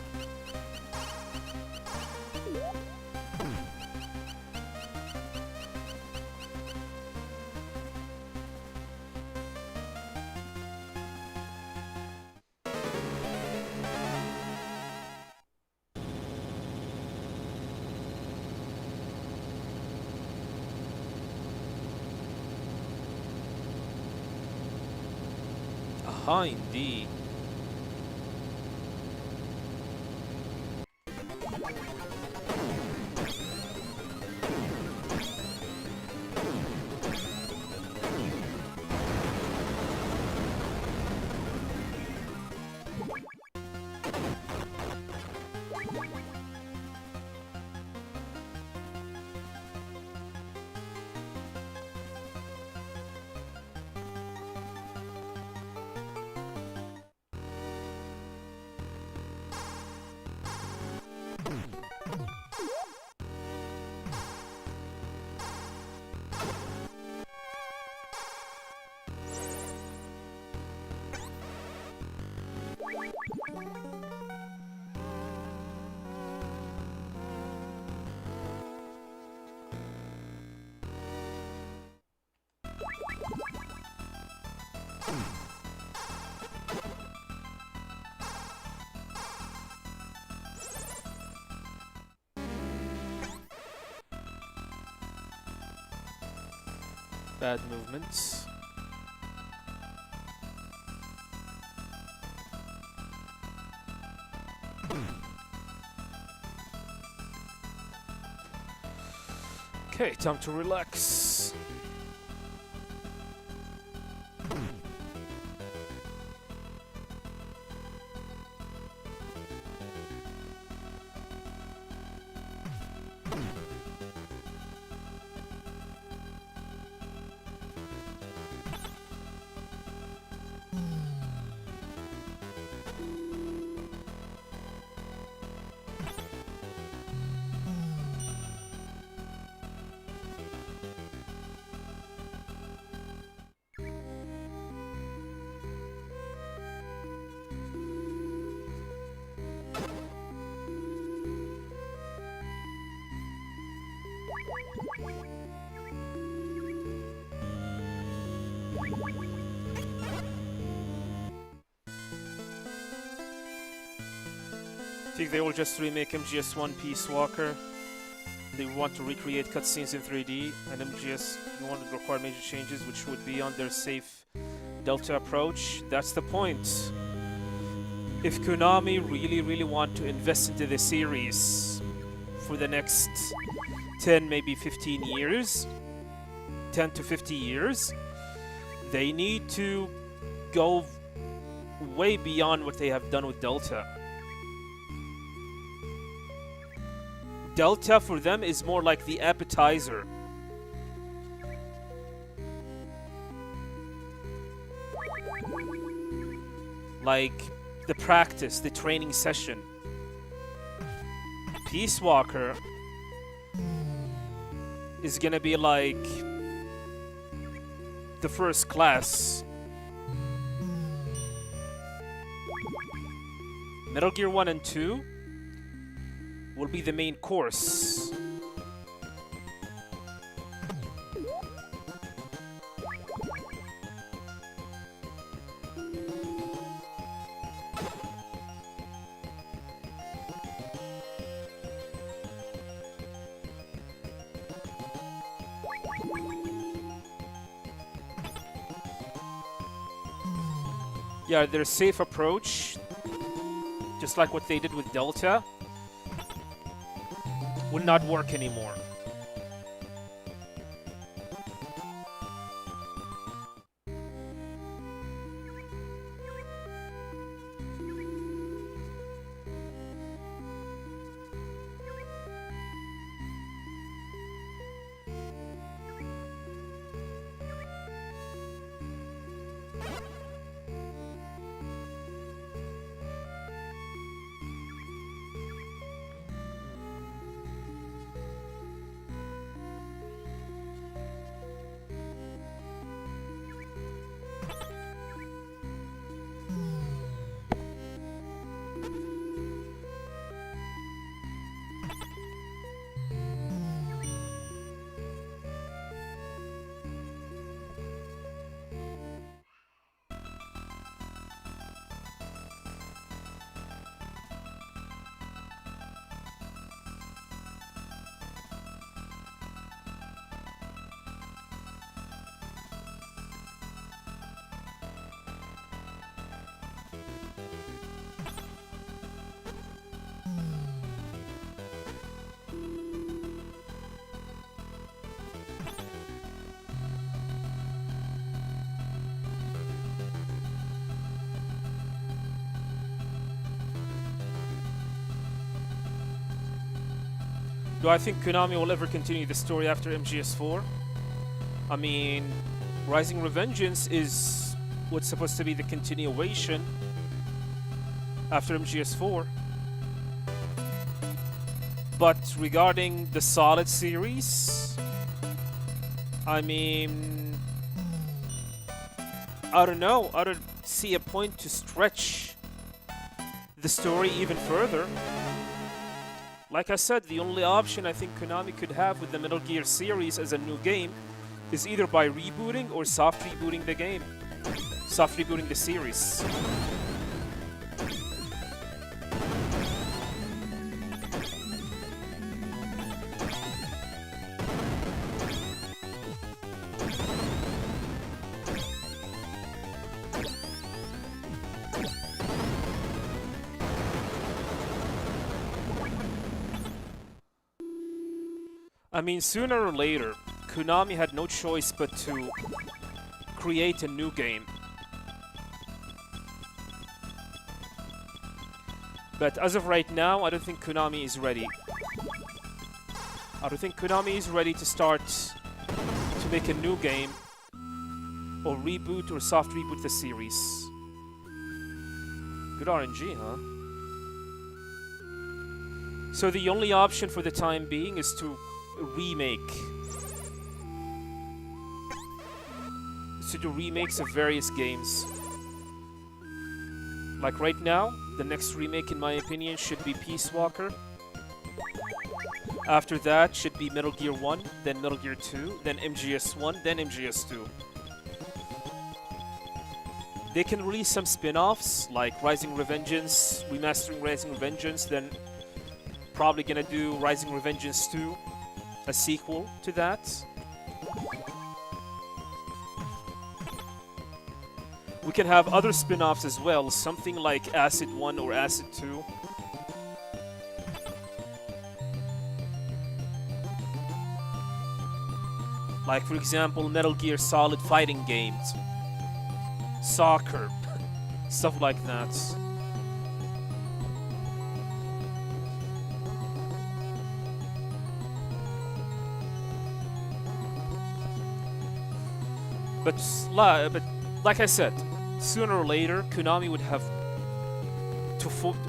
Aha, indeed. Bad movements. Okay, time to relax. I think they will just remake MGS1 Peace Walker. They want to recreate cutscenes in 3D, and MGS want to require major changes, which would be on their safe Delta approach. That's the point. If Konami really want to invest into the series for the next 10, maybe 15 years, 10 to 50 years, they need to go way beyond what they have done with Delta. Delta for them is more like the appetizer. Like the practice, the training session. Peace Walker is gonna be like the first class. Metal Gear 1 and 2 will be the main course. Yeah, their safe approach, just like what they did with Delta, would not work anymore. Do I think Konami will ever continue the story after MGS4? I mean, Rising Revengeance is what's supposed to be the continuation after MGS4. But regarding the Solid series, I mean, I don't know. I don't see a point to stretch the story even further. Like I said, the only option I think Konami could have with the Metal Gear series as a new game is either by rebooting or soft rebooting the game. Soft rebooting the series. I mean, sooner or later, Konami had no choice but to create a new game. But as of right now, I don't think Konami is ready. I don't think Konami is ready to start to make a new game or reboot or soft reboot the series. Good RNG, huh? So the only option for the time being is to remake. To do remakes of various games. Like right now, the next remake in my opinion should be Peace Walker. After that should be Metal Gear 1, then Metal Gear 2, then MGS 1, then MGS 2. They can release some spin-offs like Rising Revengeance, remastering Rising Revengeance, then probably gonna do Rising Revengeance 2, a sequel to that. We can have other spin-offs as well, something like Acid 1 or Acid 2. Like, for example, Metal Gear Solid fighting games. Soccer. Stuff like that. But like I said, sooner or later, Konami would have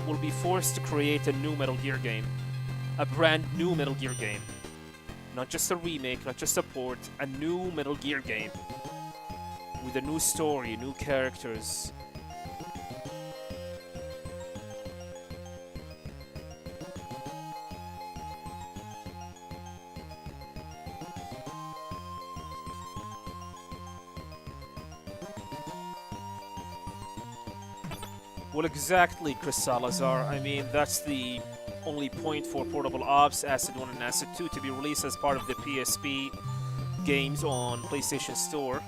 will be forced to create a new Metal Gear game, a brand new Metal Gear game, not just a remake, not just a port, a new Metal Gear game with a new story, new characters. Well, exactly, Chris Salazar. I mean, that's the only point for Portable Ops, Acid 1 and Acid 2 to be released as part of the PSP games on PlayStation Store.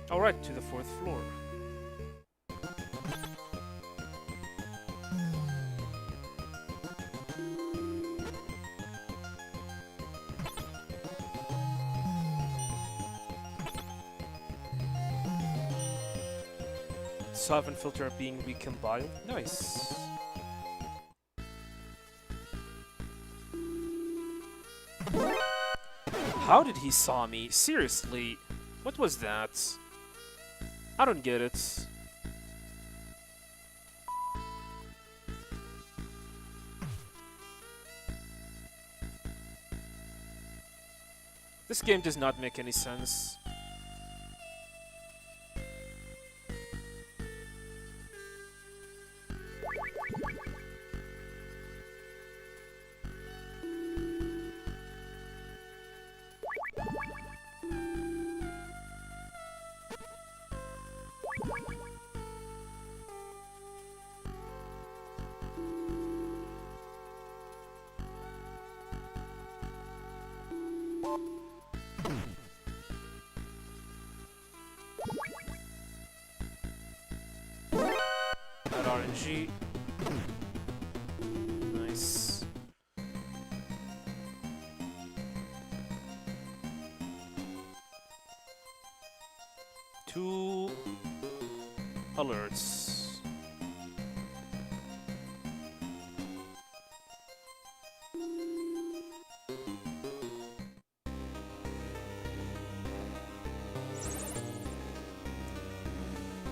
Alright, to the 4th floor. Solvent filter being recompiled. Nice. How did he saw me? Seriously? What was that? I don't get it. This game does not make any sense. energy. Nice. Two alerts.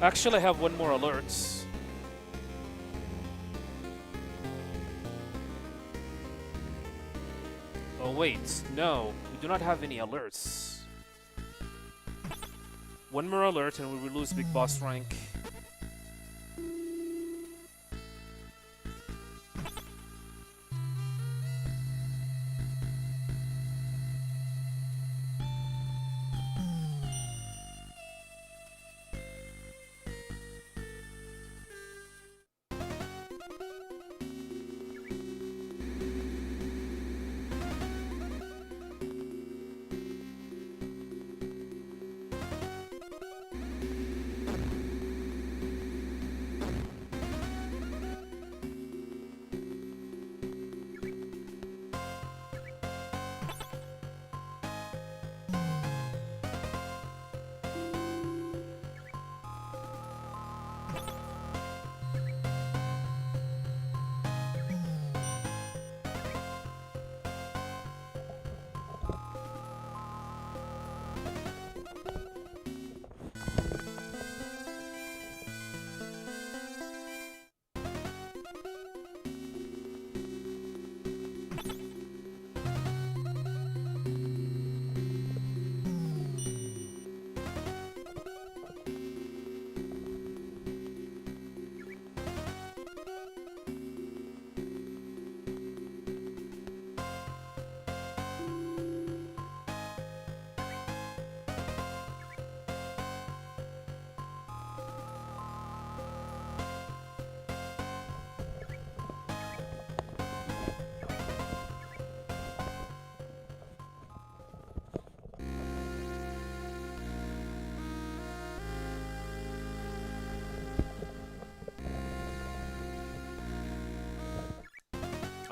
Actually, I have one more alerts. Oh wait, no, we do not have any alerts. One more alert and we will lose Big Boss rank.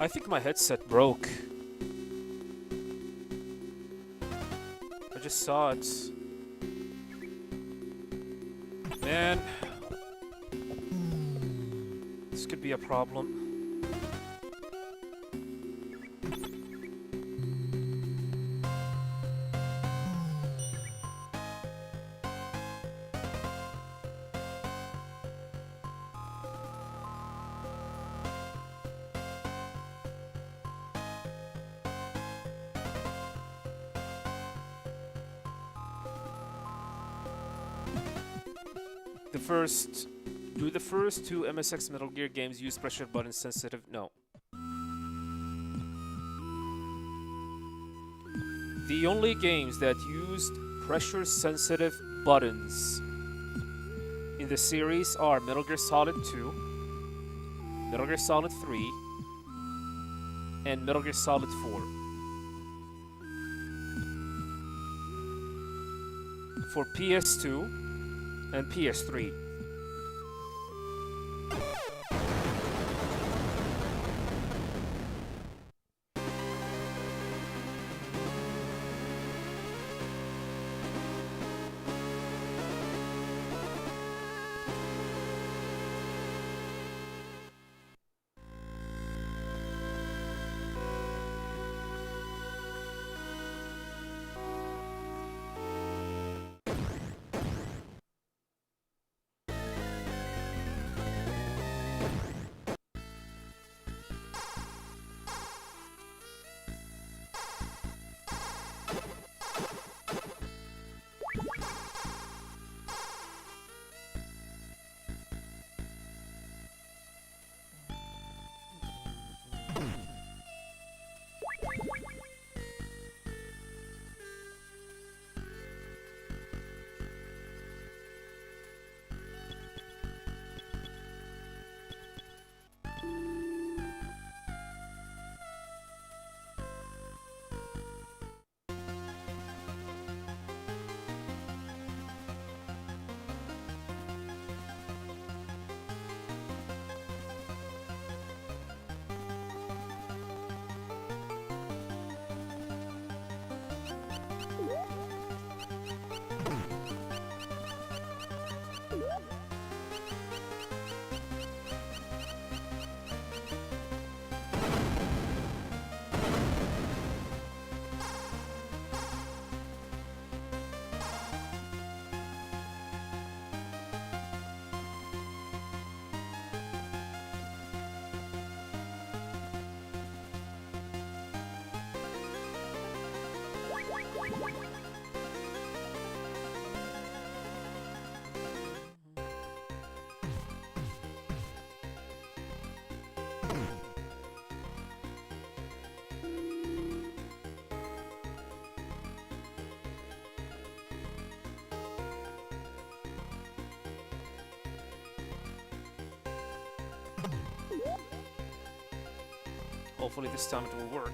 I think my headset broke. I just saw it. Man. This could be a problem. Do the first two MSX Metal Gear games use pressure button sensitive? No. The only games that used pressure sensitive buttons in the series are Metal Gear Solid 2, Metal Gear Solid 3, and Metal Gear Solid 4. For PS2 and PS3. Hopefully this time it will work.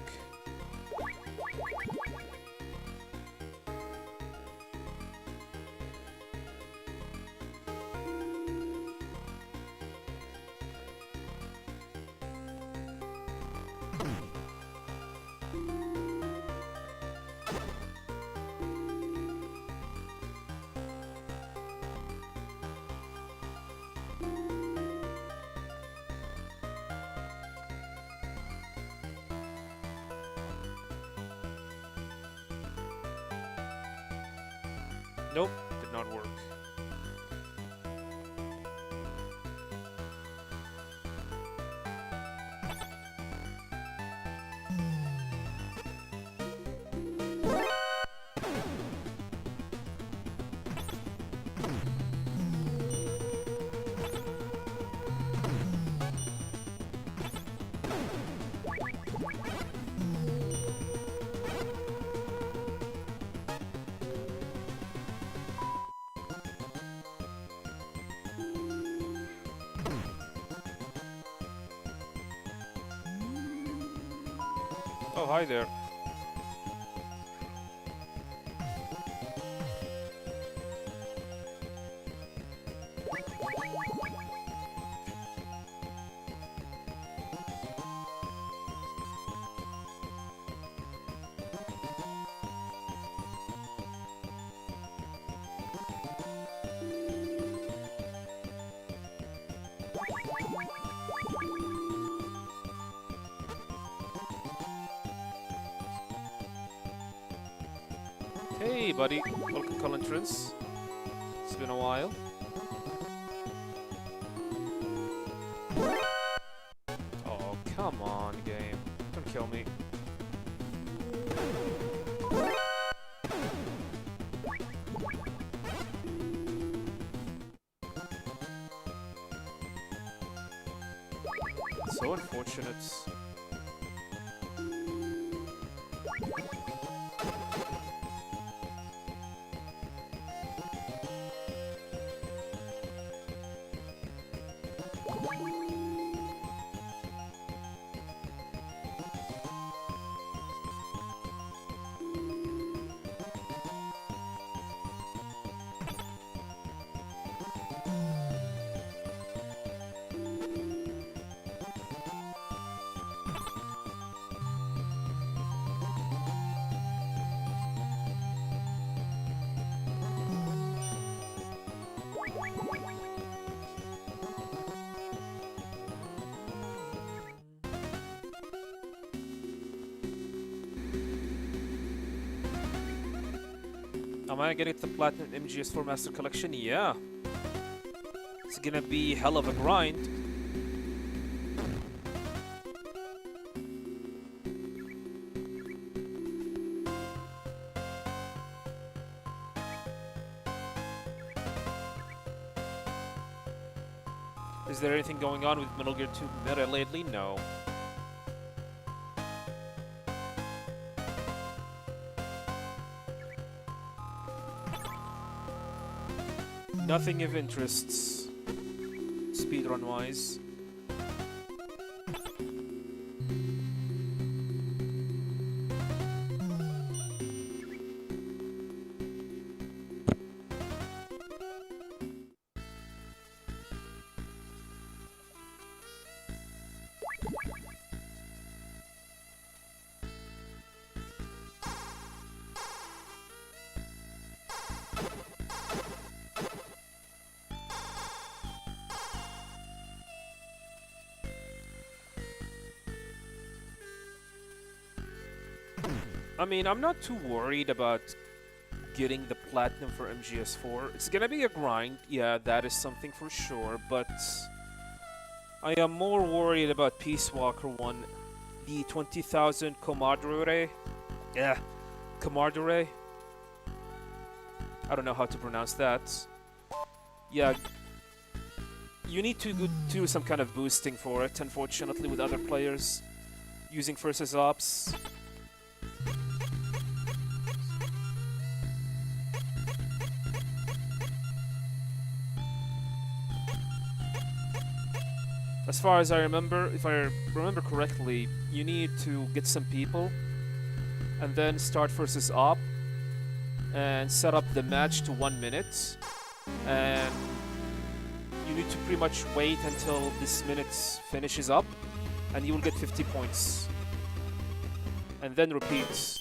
Nope, did not work. Oh, hi there. Hey, buddy. Welcome, Colin. It's been a while. Oh, come on, game. Don't kill me. So unfortunate. Am I gonna get the Platinum MGS4 Master Collection? Yeah. It's gonna be hell of a grind. Is there anything going on with Metal Gear 2 meta lately? No. Nothing of interest, speedrun-wise. I mean, I'm not too worried about getting the Platinum for MGS4. It's gonna be a grind, yeah, that is something for sure, but I am more worried about Peace Walker 1, the 20,000 Commodore. Yeah, Commodore. I don't know how to pronounce that. Yeah, you need to do some kind of boosting for it, unfortunately, with other players using versus ops. As far as I remember, if I remember correctly, you need to get some people and then start versus op and set up the match to 1 minute, and you need to pretty much wait until this minute finishes up and you will get 50 points, and then repeat.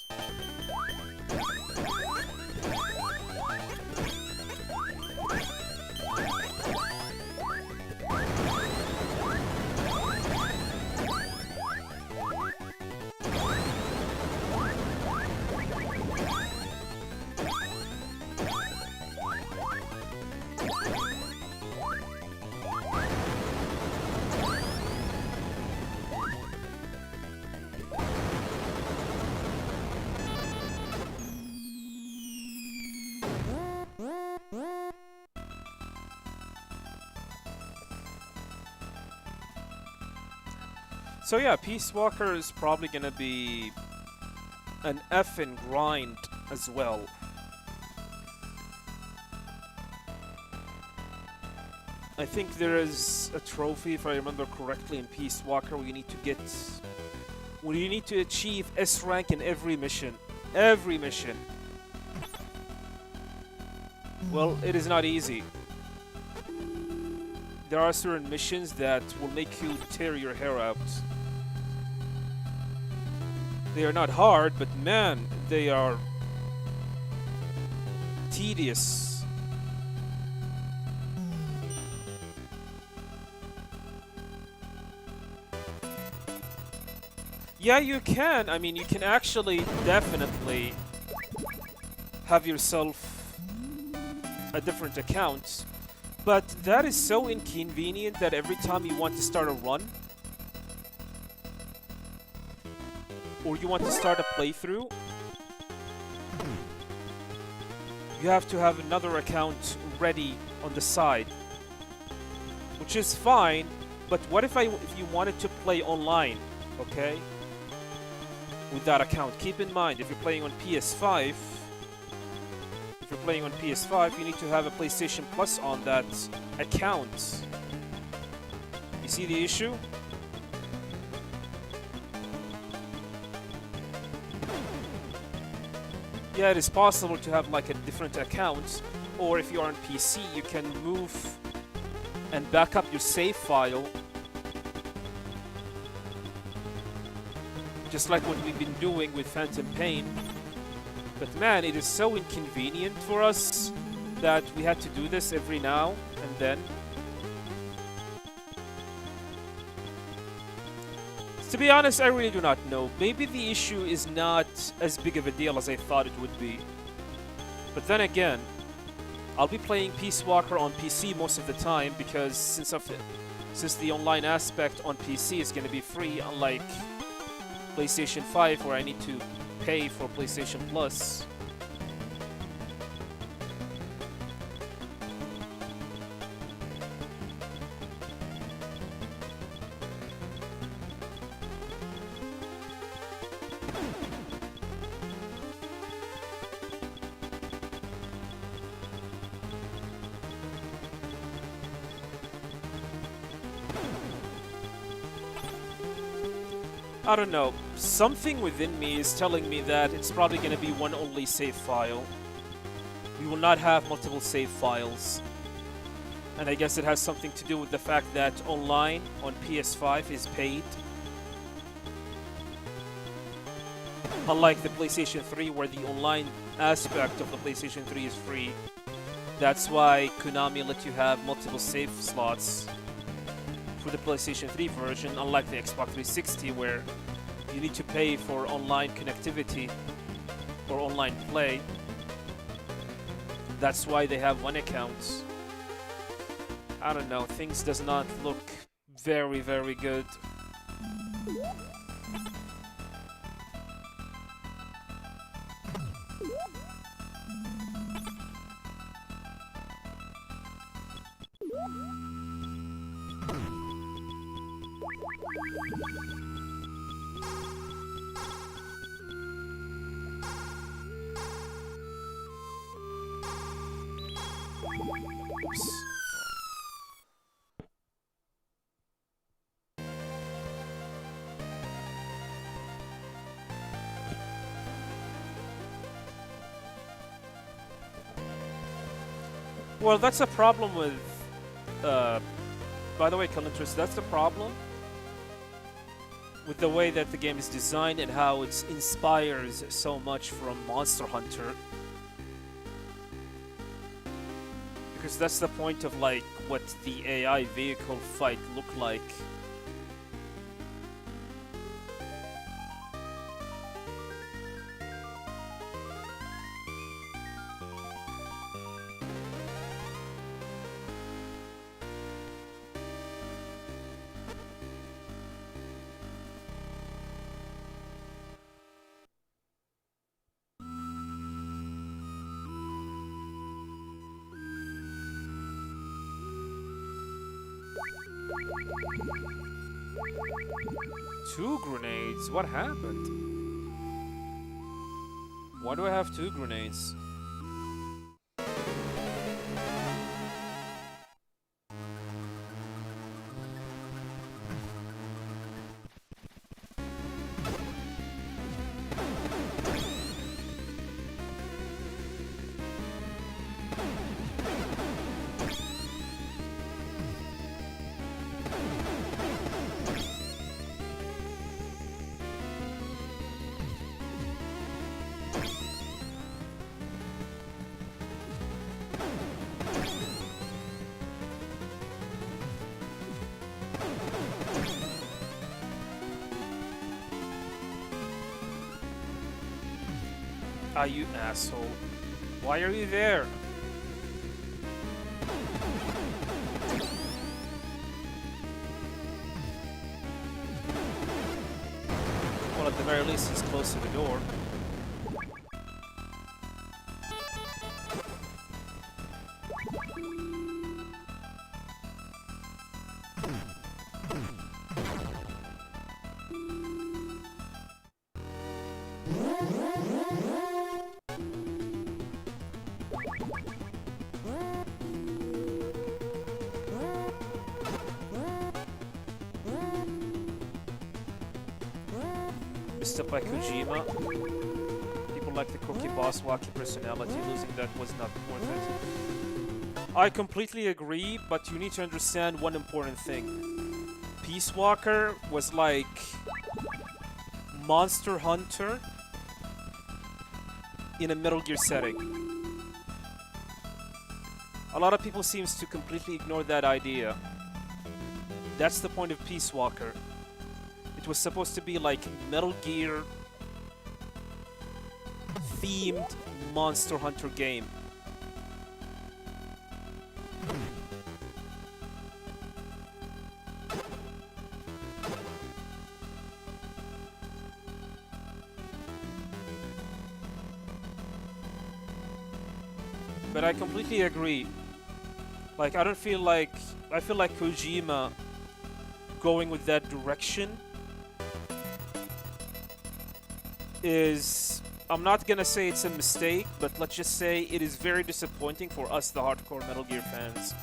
So yeah, Peace Walker is probably gonna be an effing grind as well. I think there is a trophy, if I remember correctly, in Peace Walker where you need to get... where you need to achieve S rank in every mission. Every mission. Well, it is not easy. There are certain missions that will make you tear your hair out. They are not hard, but man, they are tedious. Yeah, you can. I mean, you can actually definitely have yourself a different account, but that is so inconvenient that every time you want to start a run or you want to start a playthrough, you have to have another account ready on the side, which is fine. But what if you wanted to play online, okay, with that account? Keep in mind, if you're playing on PS5, you need to have a PlayStation Plus on that account. You see the issue? Yeah, it is possible to have like a different account, or if you're on PC, you can move and back up your save file, just like what we've been doing with Phantom Pain. But man, it is so inconvenient for us that we had to do this every now and then. To be honest, I really do not know. Maybe the issue is not as big of a deal as I thought it would be. But then again, I'll be playing Peace Walker on PC most of the time, because since the online aspect on PC is going to be free, unlike PlayStation 5 where I need to pay for PlayStation Plus. I don't know, something within me is telling me that it's probably going to be one only save file. We will not have multiple save files. And I guess it has something to do with the fact that online on PS5 is paid. Unlike the PlayStation 3 where the online aspect of the PlayStation 3 is free. That's why Konami let you have multiple save slots for the PlayStation 3 version, unlike the Xbox 360 where you need to pay for online connectivity or online play. That's why they have one account. I don't know, things does not look very, very good. Oops. Well, that's a problem with. By the way, Calintris, that's the problem with the way that the game is designed and how it inspires so much from Monster Hunter. Because that's the point of like what the AI vehicle fight looked like. Two grenades? What happened? Why do I have two grenades? Ah, you asshole. Why are you there? Well, at the very least, he's close to the door. Missed up by Kojima. People like the Cookie Boss wacky personality. Losing that was not worth it. I completely agree, but you need to understand one important thing. Peace Walker was like Monster Hunter in a Metal Gear setting. A lot of people seems to completely ignore that idea. That's the point of Peace Walker. It was supposed to be like Metal Gear themed Monster Hunter game. But I completely agree. Like, I feel like Kojima going with that direction is, I'm not gonna say it's a mistake, but let's just say it is very disappointing for us, the hardcore Metal Gear fans.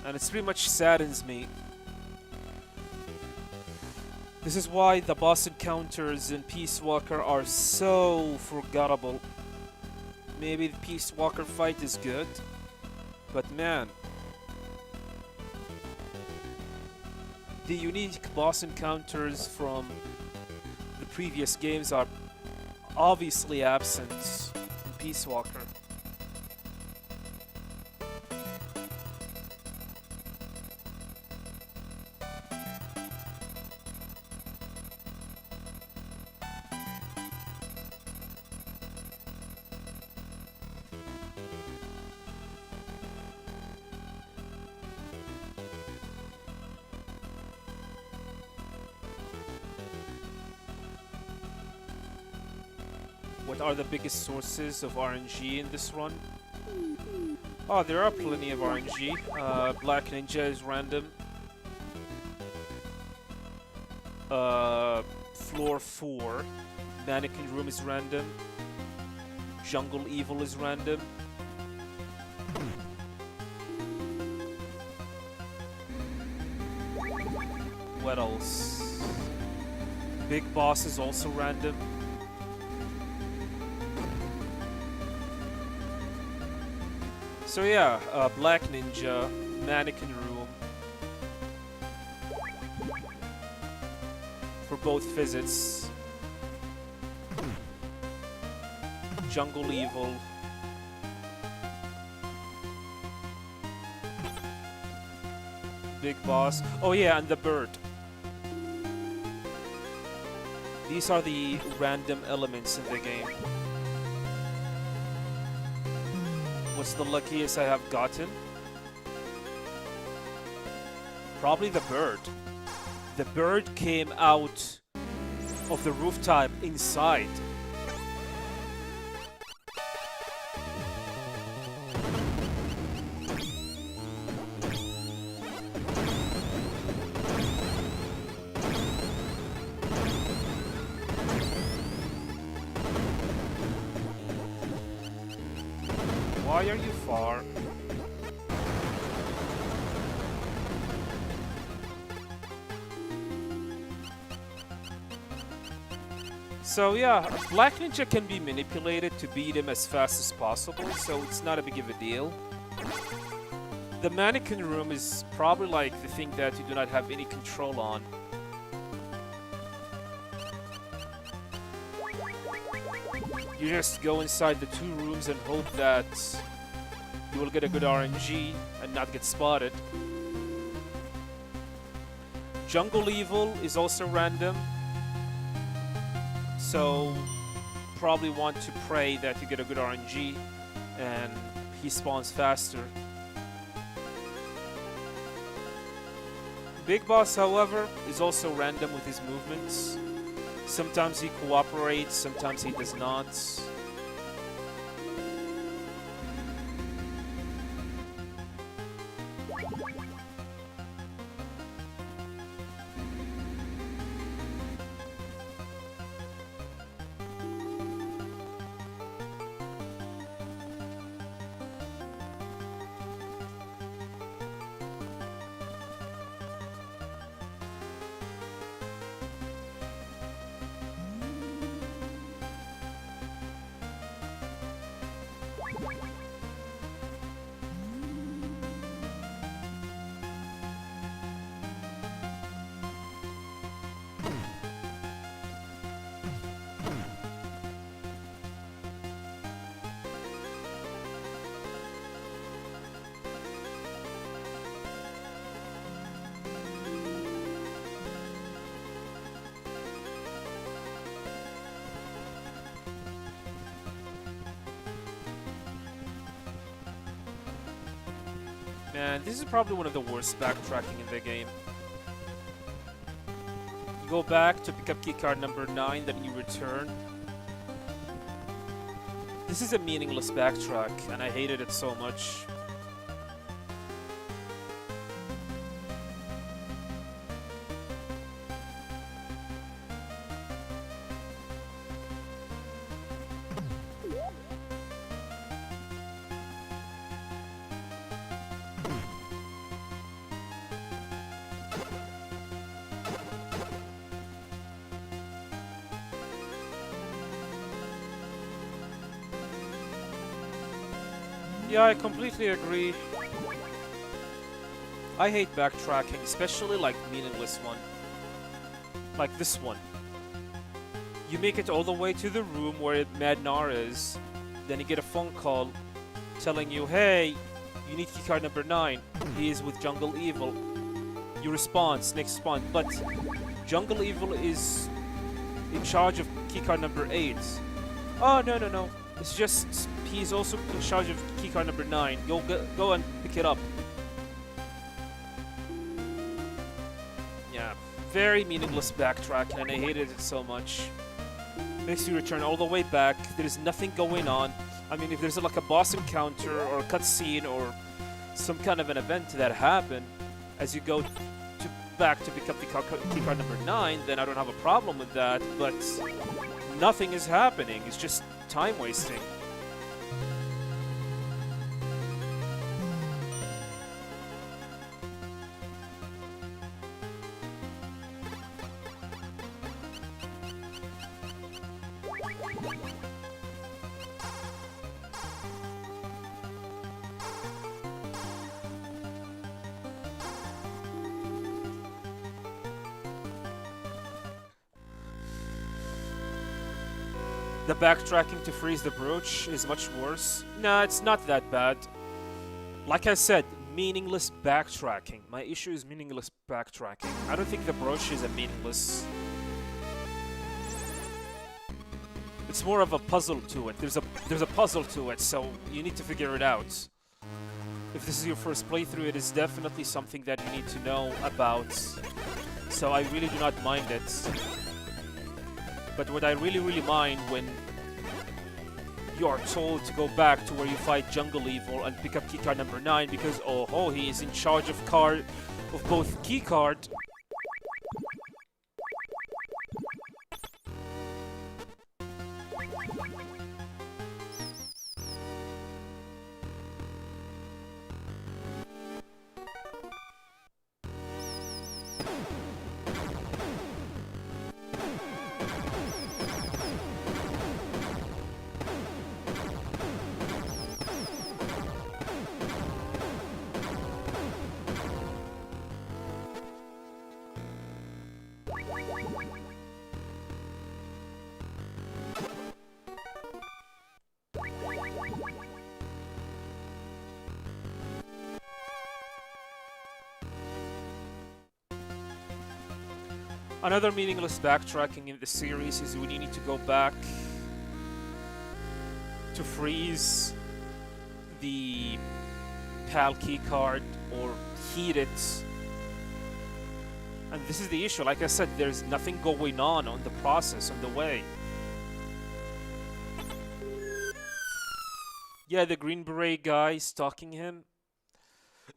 And it pretty much saddens me. This is why the boss encounters in Peace Walker are so forgettable. Maybe the Peace Walker fight is good, but man, the unique boss encounters from the previous games are obviously absent in Peace Walker. What are the biggest sources of RNG in this run? Oh, there are plenty of RNG. Black Ninja is random. Floor 4. Mannequin Room is random. Jungle Evil is random. What else? Big Boss is also random. So yeah, Black Ninja, Mannequin Room. For both visits. Jungle Evil. Big Boss. Oh yeah, and the bird. These are the random elements in the game. What's the luckiest I have gotten? Probably the bird. The bird came out of the rooftop inside. Why are you far? So yeah, Black Ninja can be manipulated to beat him as fast as possible, so it's not a big of a deal. The Mannequin Room is probably like the thing that you do not have any control on. You just go inside the 2 rooms and hope that you will get a good RNG and not get spotted. Jungle Evil is also random, so probably want to pray that you get a good RNG and he spawns faster. Big Boss, however, is also random with his movements. Sometimes he cooperates, sometimes he does not. Man, this is probably one of the worst backtracking in the game. You go back to pick up keycard number 9, then you return. This is a meaningless backtrack, and I hated it so much. Yeah, I completely agree. I hate backtracking, especially like meaningless one. Like this one. You make it all the way to the room where Madnar is, then you get a phone call telling you, hey, you need keycard number 9. He is with Jungle Evil. You respond, Snake spawn, but Jungle Evil is in charge of keycard number 8. Oh, no. It's just, he's also in charge of keycard number 9. Go and pick it up. Yeah, very meaningless backtrack, and I hated it so much. Makes you return all the way back. There's nothing going on. I mean, if there's like a boss encounter or a cutscene or some kind of an event that happened as you go back to pick up the keycard number 9, then I don't have a problem with that, but nothing is happening. It's just time wasting. The backtracking to freeze the brooch is much worse. Nah, it's not that bad. Like I said, meaningless backtracking. My issue is meaningless backtracking. I don't think the brooch is a meaningless... It's more of a puzzle to it. There's a puzzle to it, so you need to figure it out. If this is your first playthrough, it is definitely something that you need to know about. So I really do not mind it. But what I really mind when you are told to go back to where you fight Jungle Evil and pick up keycard number 9 because oh he is in charge of both keycard. Another meaningless backtracking in the series is when you need to go back to freeze the PAL keycard or heat it. And this is the issue. Like I said, there's nothing going on the process, on the way. Yeah, the Green Beret guy stalking him.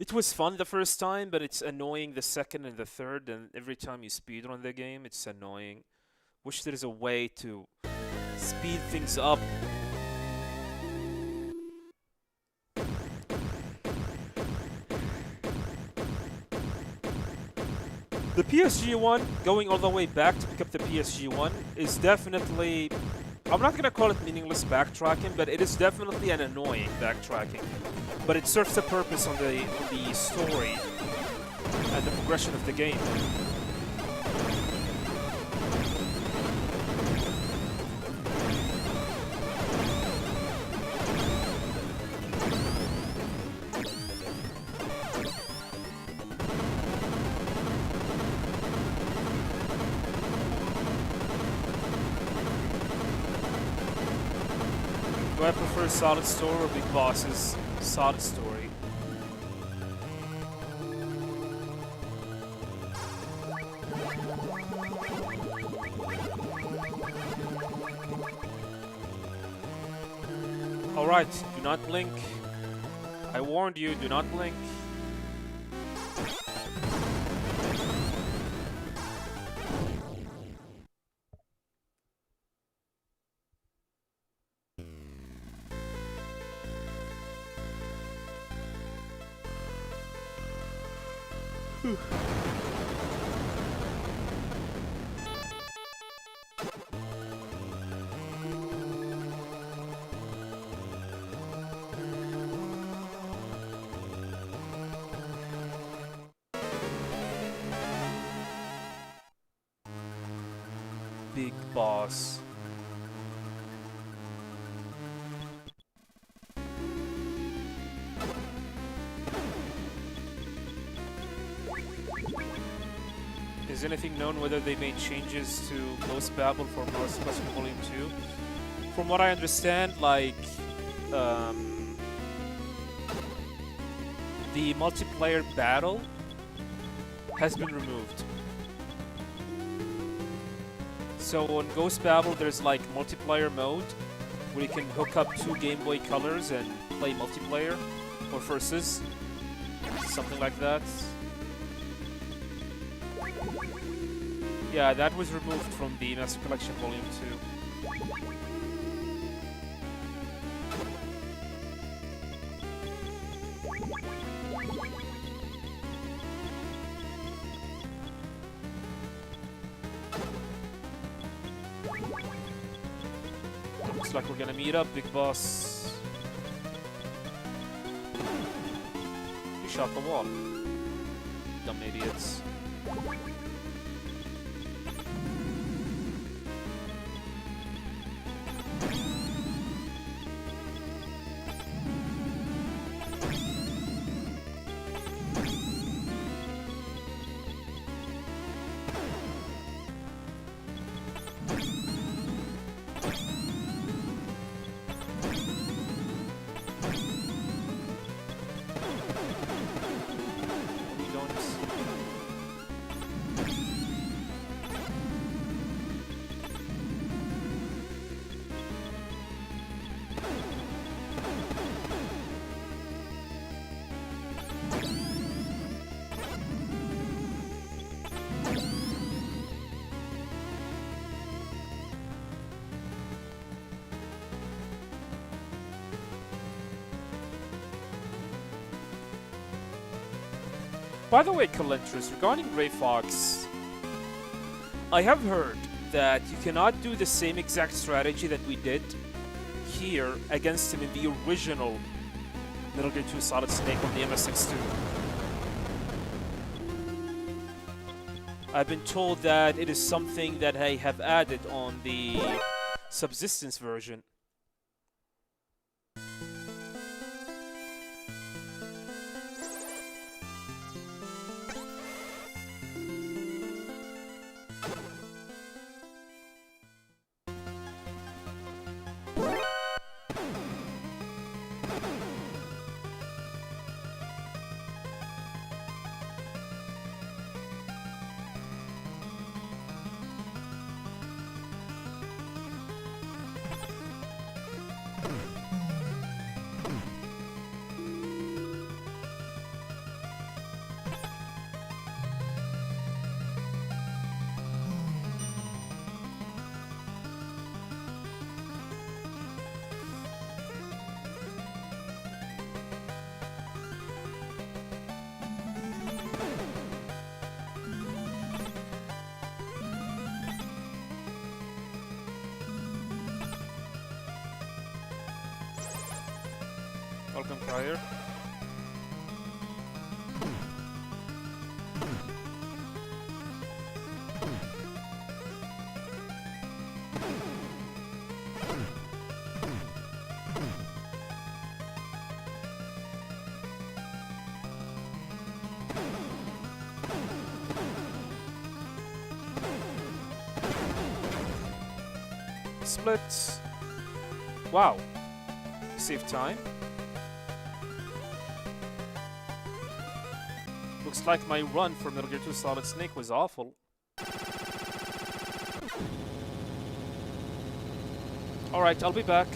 It was fun the first time, but it's annoying the second and the third, and every time you speedrun the game, it's annoying. Wish there is a way to speed things up. The PSG one, going all the way back to pick up the PSG one, is definitely... I'm not gonna call it meaningless backtracking, but it is definitely an annoying backtracking. But it serves a purpose on the story and the progression of the game. Do I prefer solid story or big bosses? Solid story. Alright, do not blink. I warned you, do not blink. Big boss. Is anything known whether they made changes to Ghost Babel for Most Custom Volume 2? From what I understand, like, the multiplayer battle has been removed. So on Ghost Babel, there's like multiplayer mode where you can hook up 2 Game Boy Colors and play multiplayer or versus, something like that. Yeah, that was removed from the Master Collection Volume 2. Looks like we're gonna meet up, Big Boss. You shot the wall. Dumb idiots. By the way, Calentris, regarding Grey Fox, I have heard that you cannot do the same exact strategy that we did here against him in the original Metal Gear 2 Solid Snake on the MSX2. I've been told that it is something that I have added on the Subsistence version. Welcome, Crier. Split. Wow. Save time. Looks like my run for Metal Gear 2 Solid Snake was awful. Alright, I'll be back.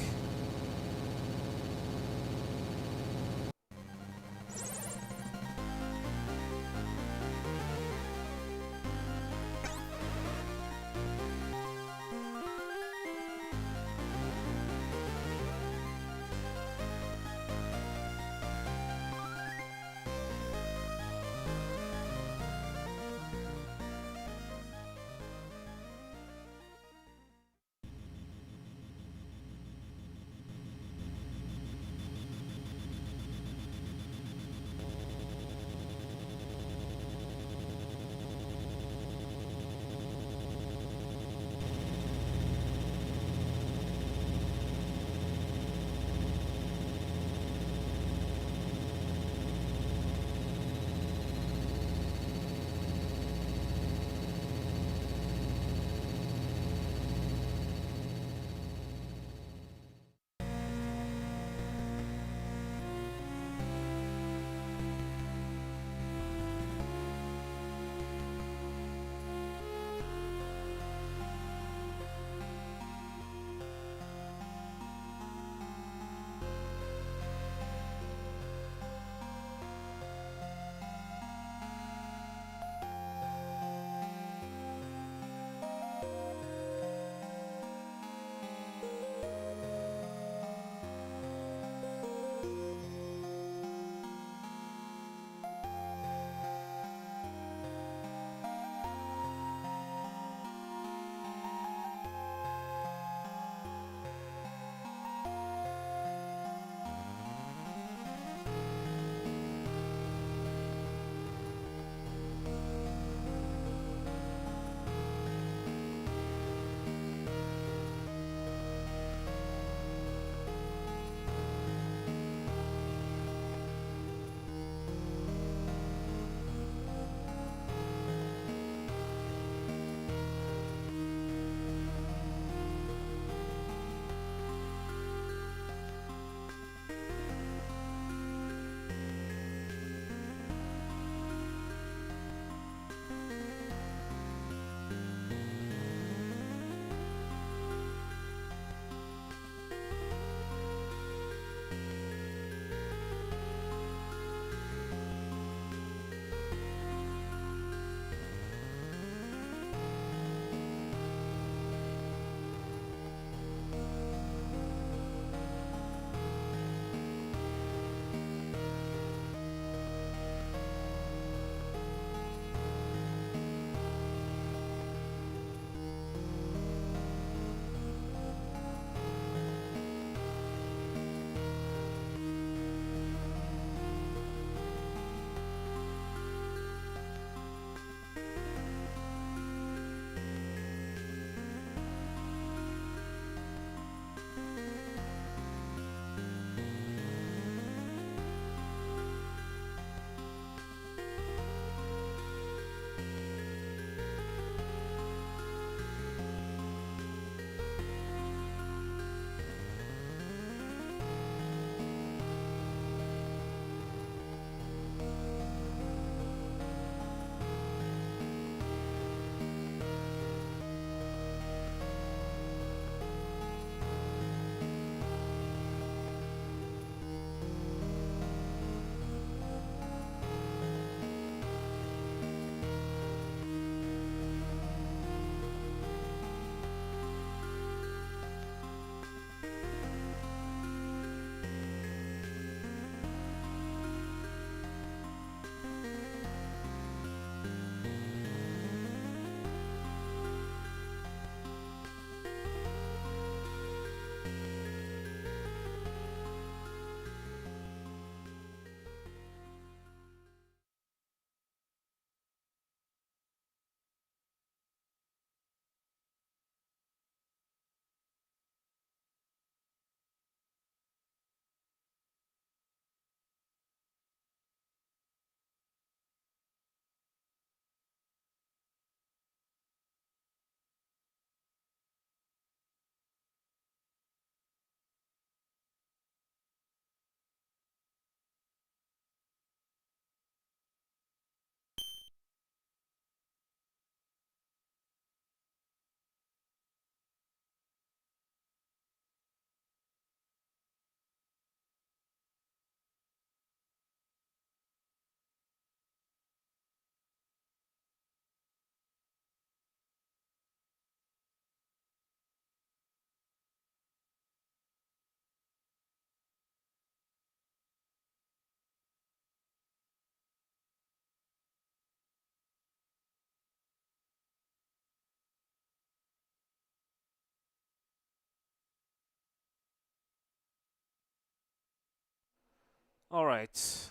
Alright.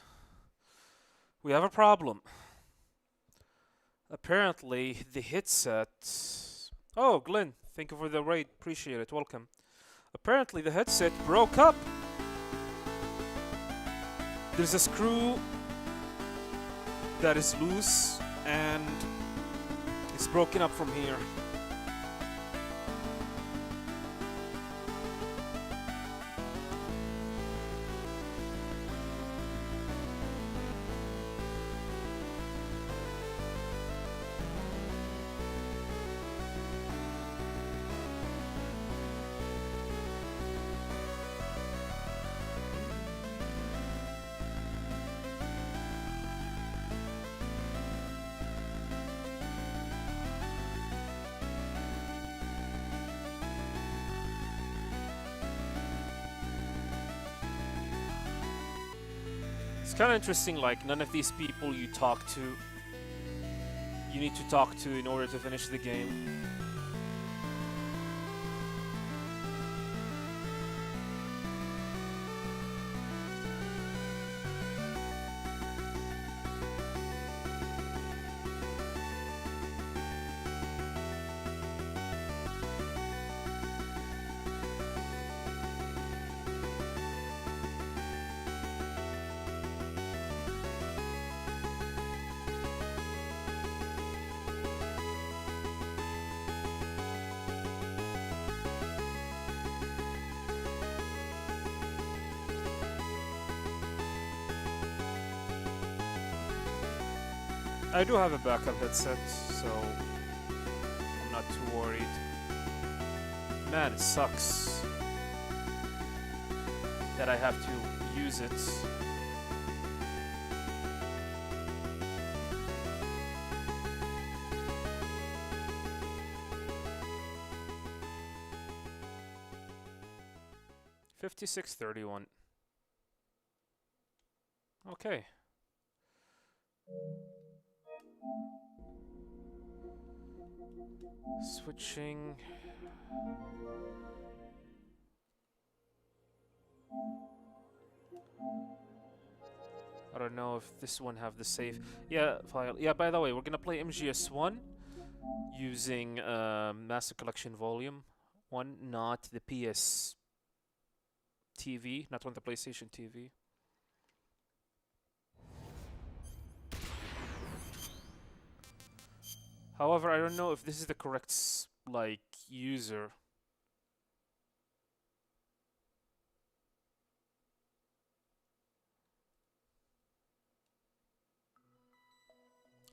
We have a problem. Apparently, the headset... Oh, Glenn, thank you for the raid. Appreciate it. Welcome. Apparently, the headset broke up. There's a screw that is loose and it's broken up from here. It's kind of interesting, like, none of these people you need to talk to in order to finish the game. I do have a backup headset, so I'm not too worried. Man, it sucks that I have to use it. $56.31. Okay. Switching. I don't know if this one have the save. Yeah, file. Yeah, by the way, we're gonna play MGS1 using Master Collection Volume 1, not the PS TV, not on the PlayStation TV. However, I don't know if this is the correct, like, user.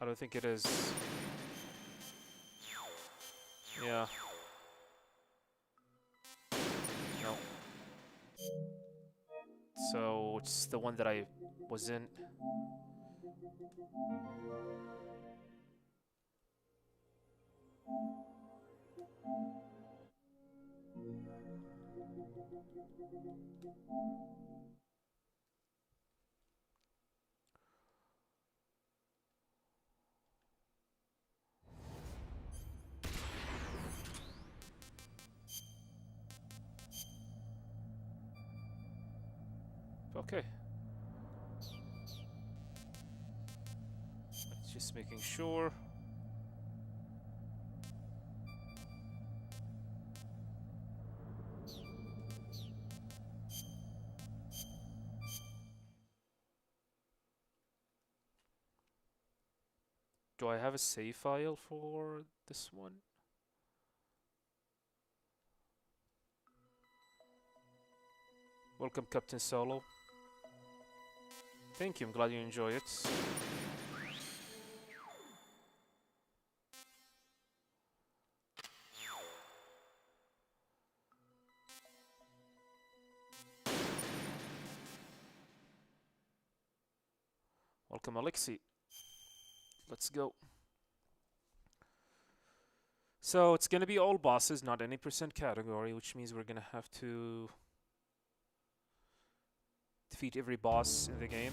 I don't think it is. Yeah. No. So, it's the one that I was in. Okay. Just making sure. Do I have a save file for this one? Welcome, Captain Solo. Thank you, I'm glad you enjoy it. Welcome, Alexi. Let's go. So it's gonna be all bosses, not any percent category, which means we're gonna have to defeat every boss in the game.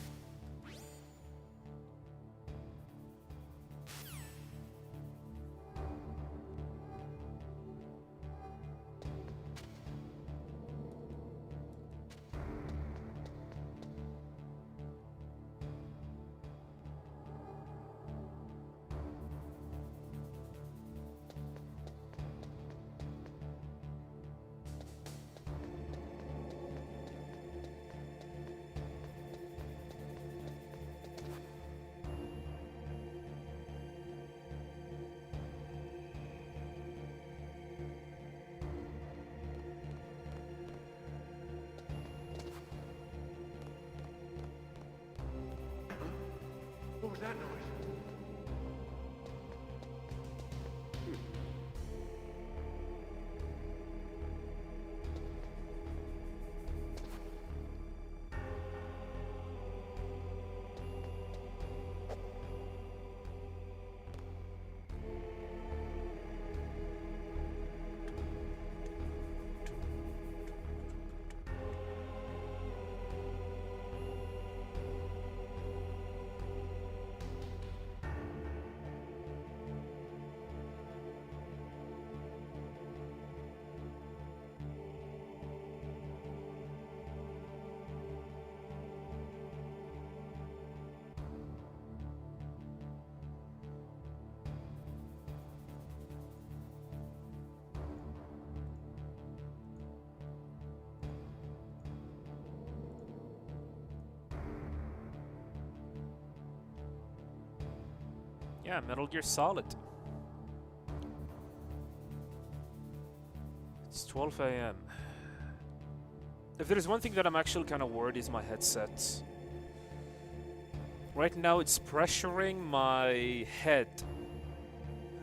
What was that noise? Yeah, Metal Gear Solid. It's 12 a.m. If there's one thing that I'm actually kind of worried is my headset. Right now it's pressuring my head.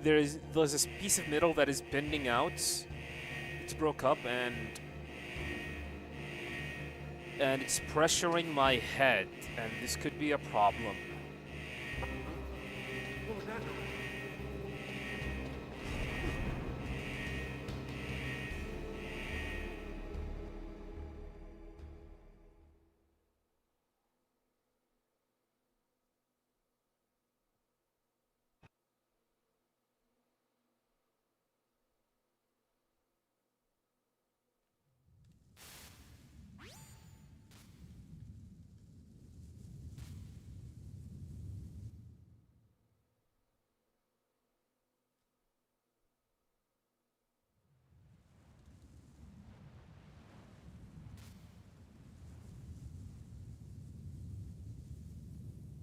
There's this piece of metal that is bending out. It's broke up and it's pressuring my head, and this could be a problem. What was that noise?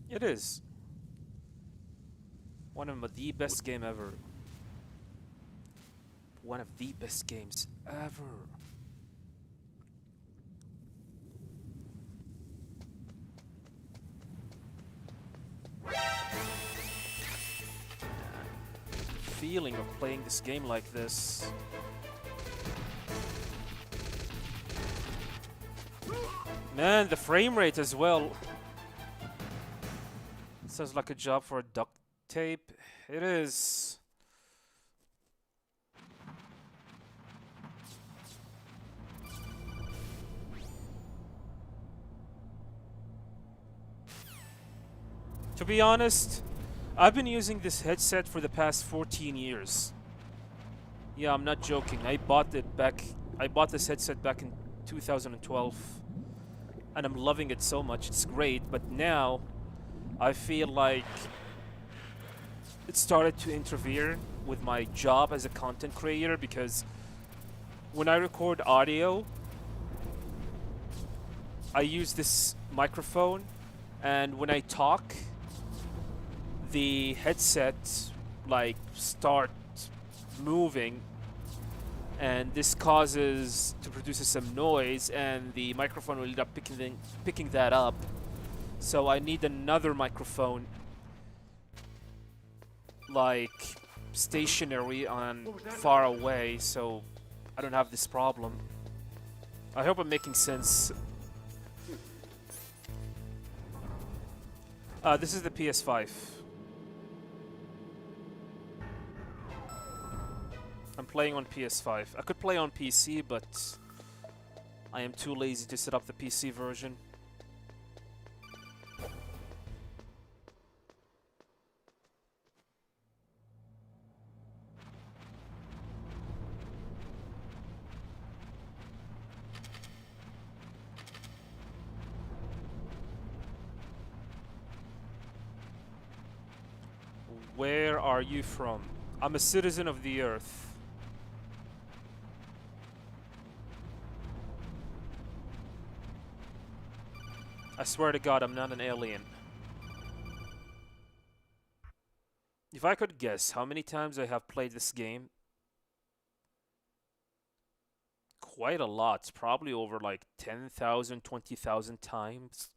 It is one of the best game ever. One of the best games ever. Feeling of playing this game like this. Man, the frame rate as well. Sounds like a job for duct tape. It is. To be honest, I've been using this headset for the past 14 years. Yeah, I'm not joking. I bought this headset back in 2012. And I'm loving it so much. It's great, but now I feel like it started to interfere with my job as a content creator, because when I record audio, I use this microphone, and when I talk, the headset like start moving, and this causes to produce some noise, and the microphone will end up picking that up. So I need another microphone, like stationary on far away, so I don't have this problem. I hope I'm making sense. This is the PS5. I'm playing on PS5. I could play on PC, but I am too lazy to set up the PC version. Where are you from? I'm a citizen of the Earth. I swear to God, I'm not an alien. If I could guess how many times I have played this game, quite a lot. Probably over like 10,000, 20,000 times.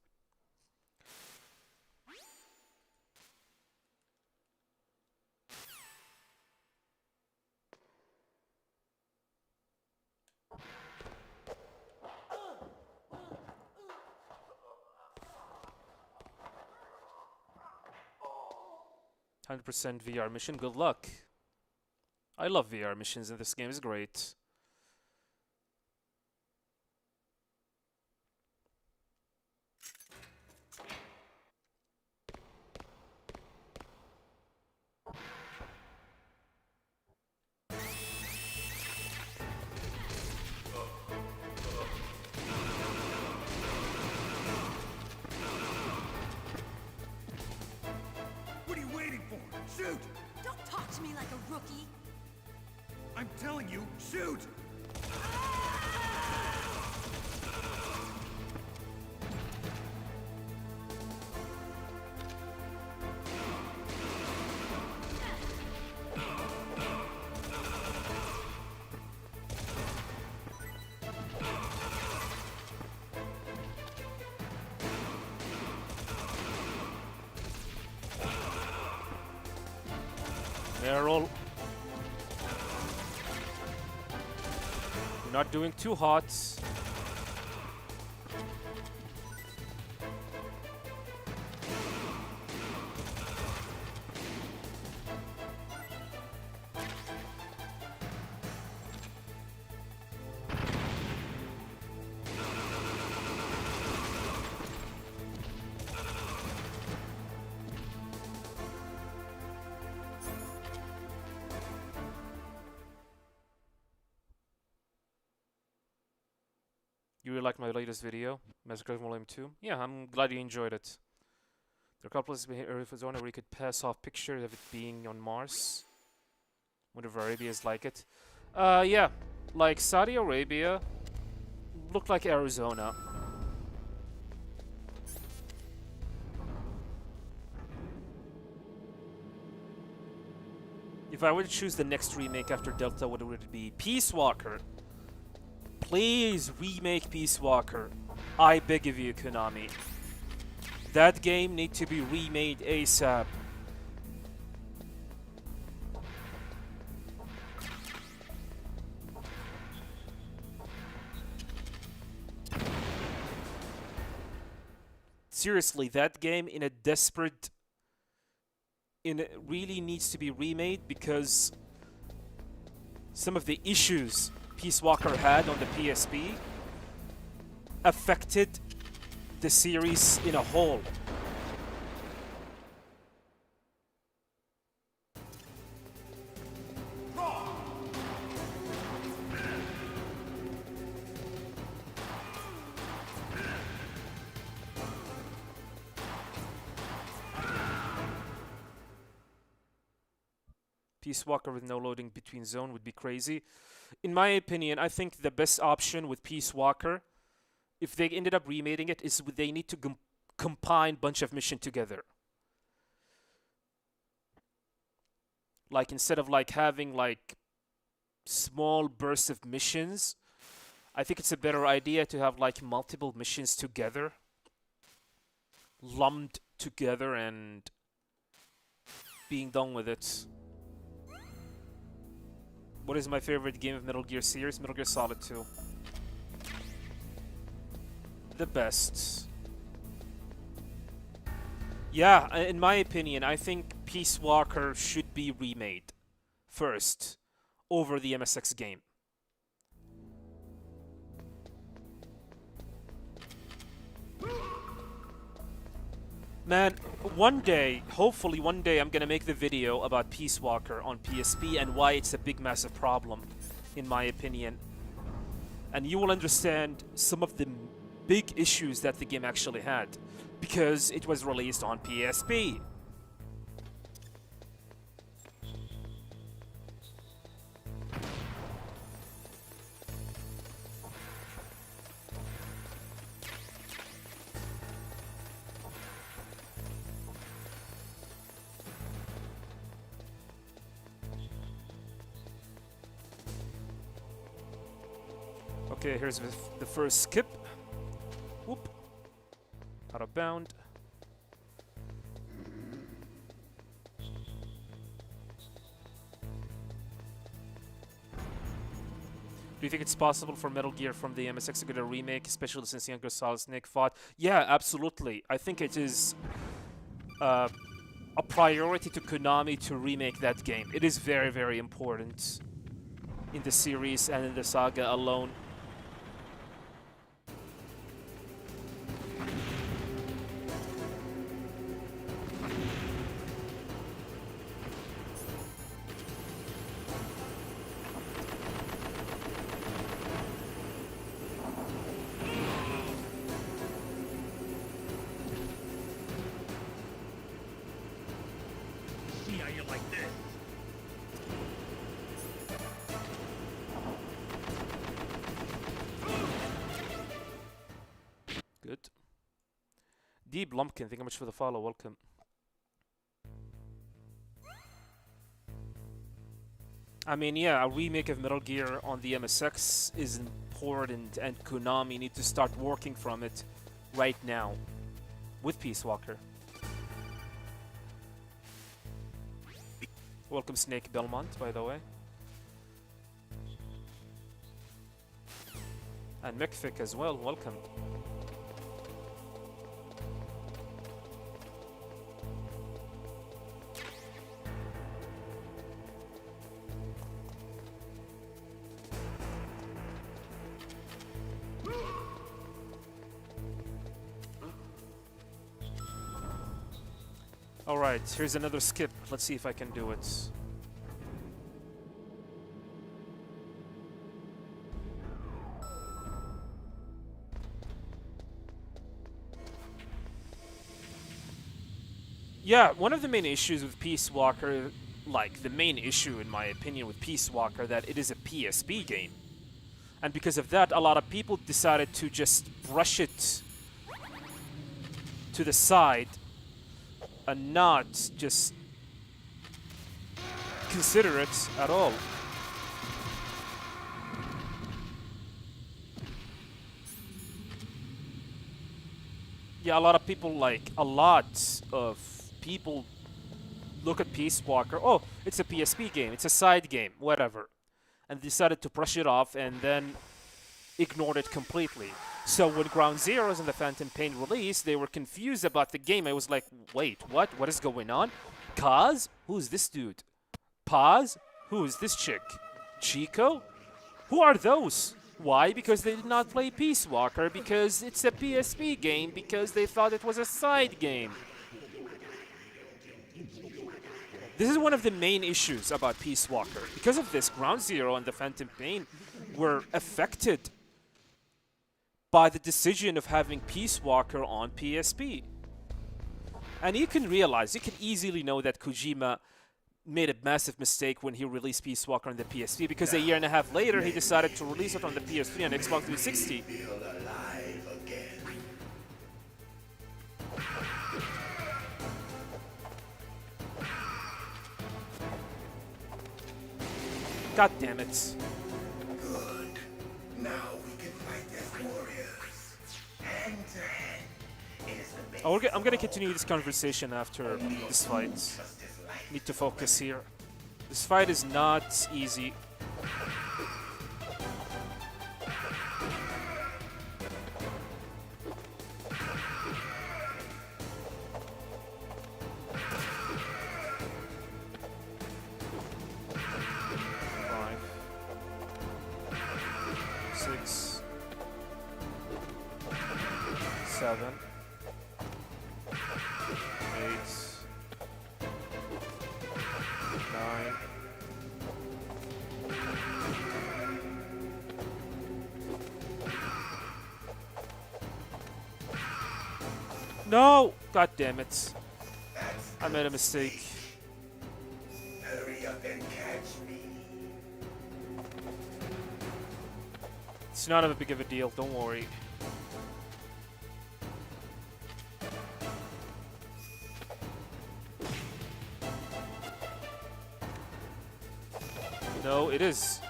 100% VR mission. Good luck. I love VR missions in this game. It's great. What are you waiting for? Shoot! Don't talk to me like a rookie. I'm telling you, shoot! Errol. You're not doing too hot. You really liked my latest video, Massacre Volume 2? Yeah, I'm glad you enjoyed it. There are a couple of areas where you could pass off pictures of it being on Mars. Whatever Arabia's like it. Yeah, like Saudi Arabia looked like Arizona. If I were to choose the next remake after Delta, what would it be? Peace Walker. Please remake Peace Walker. I beg of you, Konami. That game needs to be remade ASAP. Seriously, that game really needs to be remade because some of the issues Peace Walker had on the PSP affected the series in a whole. Peace Walker with no loading between zone would be crazy. In my opinion, I think the best option with Peace Walker, if they ended up remaking it, is they need to combine bunch of missions together. Like instead of like having like small bursts of missions, I think it's a better idea to have like multiple missions together, lumped together and being done with it. What is my favorite game of Metal Gear series? Metal Gear Solid 2. The best. Yeah, in my opinion, I think Peace Walker should be remade first over the MSX game. Man, one day, hopefully one day, I'm gonna make the video about Peace Walker on PSP and why it's a big, massive problem, in my opinion. And you will understand some of the big issues that the game actually had, because it was released on PSP. Okay, here's the first skip. Whoop. Out of bound. Do you think it's possible for Metal Gear from the MSX to get a remake, especially since Younger Solid Snake fought? Yeah, absolutely. I think it is a priority to Konami to remake that game. It is very, very important in the series and in the saga alone. See how you like this. Good. D. Blumpkin, thank you much for the follow. Welcome. I mean, yeah, a remake of Metal Gear on the MSX is important, and Konami need to start working from it right now with Peace Walker. Welcome, Snake Belmont, by the way. And Mekfik as well, welcome. Alright, here's another skip. Let's see if I can do it. Yeah, one of the main issues with Peace Walker, like the main issue in my opinion with Peace Walker, that it is a PSP game. And because of that, a lot of people decided to just brush it to the side and not just consider it at all. Yeah, a lot of people, like, a lot of people look at Peace Walker, oh, it's a PSP game, it's a side game, whatever. And decided to brush it off and then ignored it completely. So when Ground Zeroes and the Phantom Pain released, they were confused about the game. I was like, wait, what? What is going on? Kaz? Who's this dude? Paz? Who is this chick? Chico? Who are those? Why? Because they did not play Peace Walker, because it's a PSP game, because they thought it was a side game. This is one of the main issues about Peace Walker. Because of this, Ground Zero and the Phantom Pain were affected by the decision of having Peace Walker on PSP. And you can realize, you can easily know that Kojima made a massive mistake when he released Peace Walker on the PSP, because a year and a half later he decided to release it on the PS3 and Xbox 360. God damn it. Good. Now we can fight as warriors. Hand to hand. It is the base. Oh, I'm gonna continue this conversation after this fight. Need to focus here. This fight is not easy. Seven, 8, 9. No! God damn it. I made a mistake. Hurry up and catch me. It's not a big of a deal, don't worry. No, it is.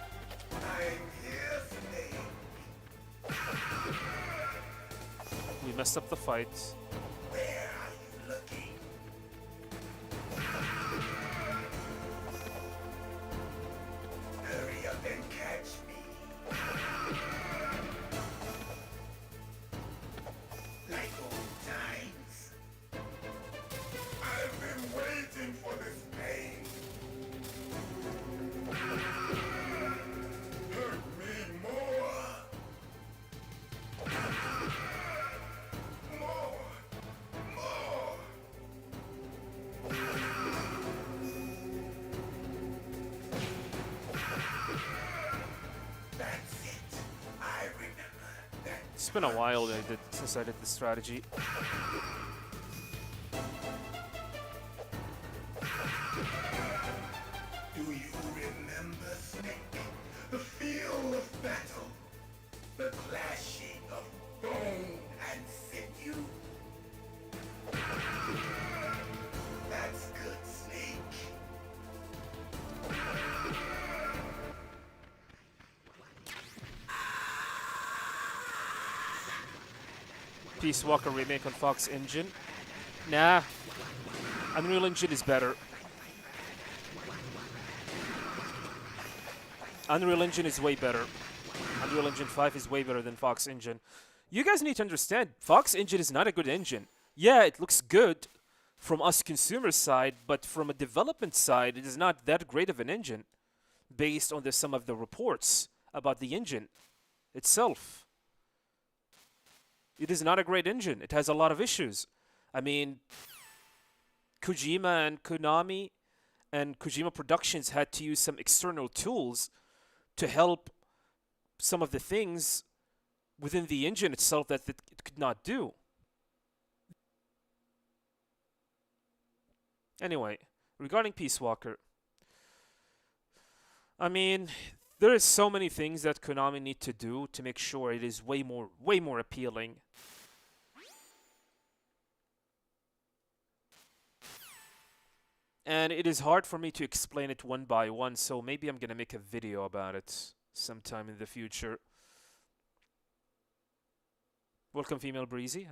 I'm here, Snake. We messed up the fight. Where are you looking? Hurry up and catch me. Like old times. I've been waiting. It's been a while since I did the strategy. Do you remember, Snake? The feel of battle. The clashing of bone and sinew. That's good, Snake. Peace Walker remake on Fox Engine. Nah. Unreal Engine is better. Unreal Engine is way better. Unreal Engine 5 is way better than Fox Engine. You guys need to understand, Fox Engine is not a good engine. Yeah, it looks good from us consumer side, but from a development side, it is not that great of an engine based on some of the reports about the engine itself. It is not a great engine. It has a lot of issues. I mean, Kojima and Konami and Kojima Productions had to use some external tools to help some of the things within the engine itself that it could not do. Anyway, regarding Peace Walker, I mean, there is so many things that Konami need to do to make sure it is way more appealing. And it is hard for me to explain it one by one, so maybe I'm gonna make a video about it sometime in the future. Welcome, Female Breezy.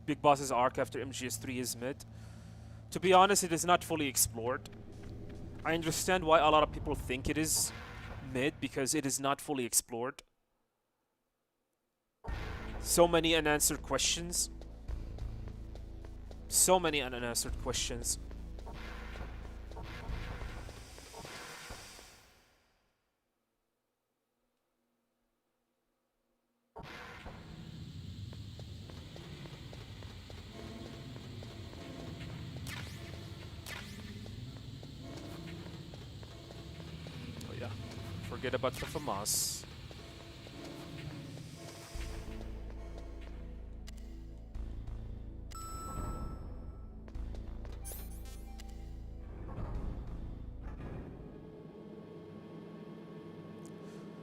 Big Boss's arc after MGS3 is mid. To be honest, it is not fully explored. I understand why a lot of people think it is mid, because it is not fully explored. So many unanswered questions. So many unanswered questions. Oh yeah, forget about the FAMAS.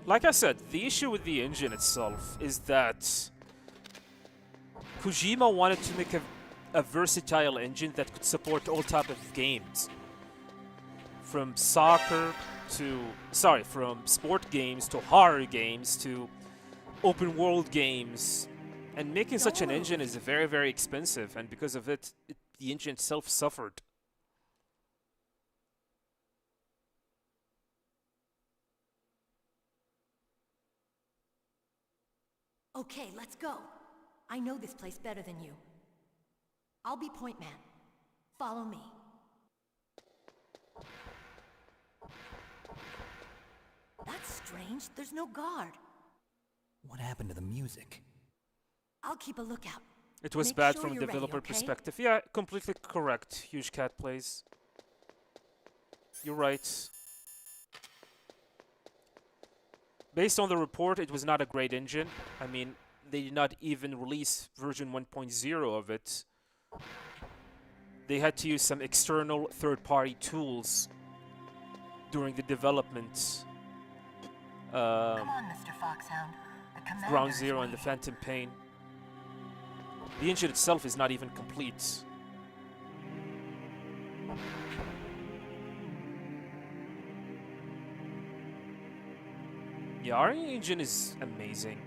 Like I said, the issue with the engine itself is that Kojima wanted to make a versatile engine that could support all type of games. From from sport games to horror games to open world games. And making such an engine is very, very expensive, and because of it, the engine itself suffered. Okay, let's go. I know this place better than you. I'll be point man. Follow me. That's strange. There's no guard. What happened to the music? I'll keep a lookout. It was Make bad sure from a you're ready, developer okay? perspective. Yeah, completely correct. Huge Cat plays. You're right. Based on the report, it was not a great engine. I mean, they did not even release version 1.0 of it. They had to use some external third-party tools during the development. Come on, Mr. Foxhound. The commander Ground is Zero and the waiting. Phantom Pain. The engine itself is not even complete. Yeah, our engine is amazing.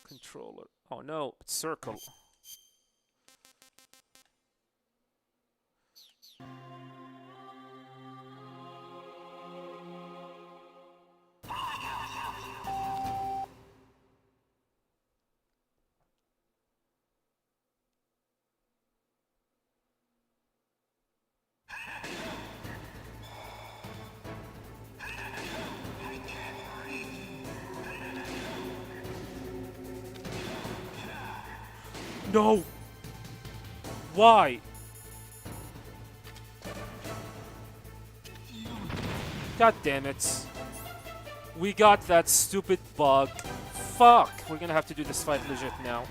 Controller. Oh no, it's circle. No! Why? God damn it. We got that stupid bug. Fuck! We're gonna have to do this fight legit now.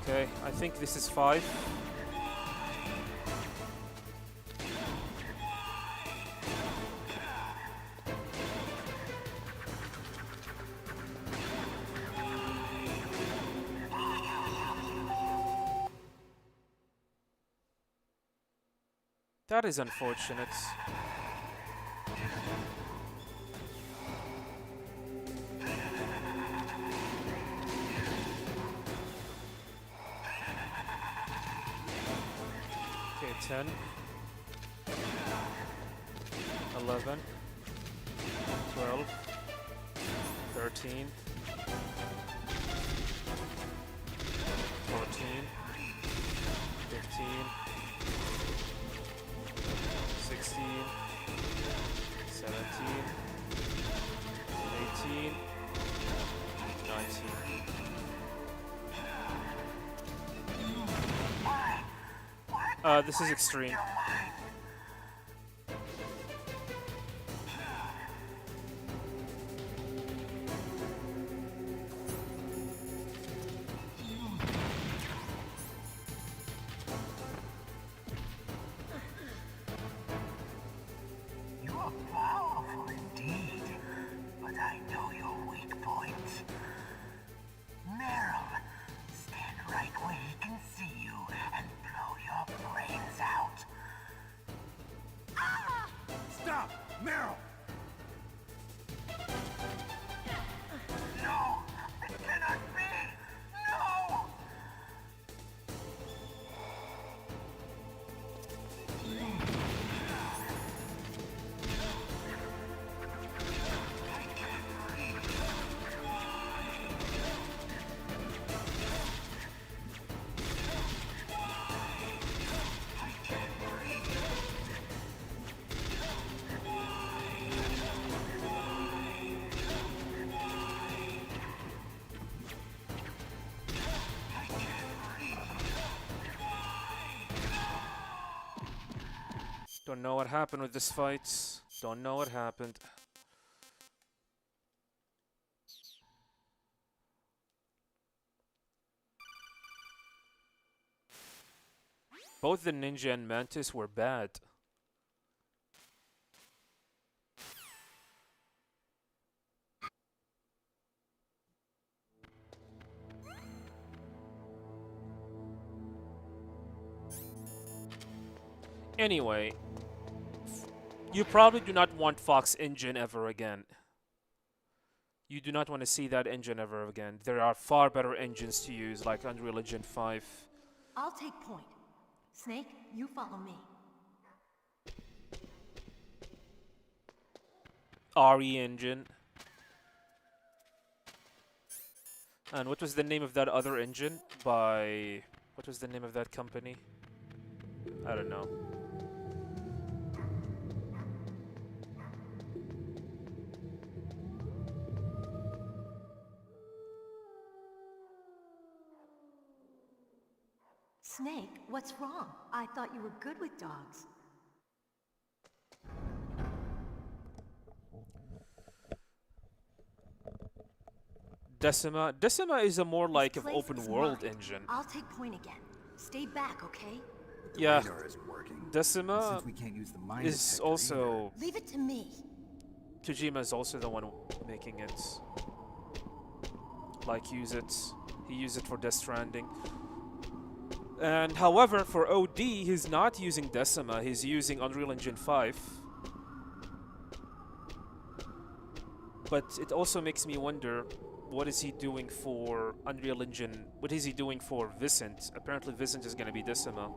Okay, I think this is 5. That is unfortunate. Okay, 10, 11, 12, 13, 14, 15, 16, 17, 18, 19. This is extreme. You're powerful indeed, but I know your weak points. Meryl, stand right where he can see you and blow your brains out. Stop! Meryl! No! It cannot be! No! Don't know what happened with this fight. Don't know what happened. Both the ninja and mantis were bad. Anyway, you probably do not want Fox engine ever again. You do not want to see that engine ever again. There are far better engines to use, like Unreal Engine 5. I'll take point. Snake, you follow me. RE engine. And what was the name of that other engine? What was the name of that company? I don't know. Snake, what's wrong? I thought you were good with dogs. Decima. Decima is a more like This of place open is world mine. engine. I'll take point again. Stay back, okay? Yeah, Radar isn't working. Decima Since we can't use the mine is detector also... Leave it to me. Kojima is also the one making it. Like, use it. He used it for Death Stranding. And however, for OD, he's not using Decima, he's using Unreal Engine 5. But it also makes me wonder, what is he doing for Unreal Engine? What is he doing for Vicent? Apparently Vicent is going to be Decima.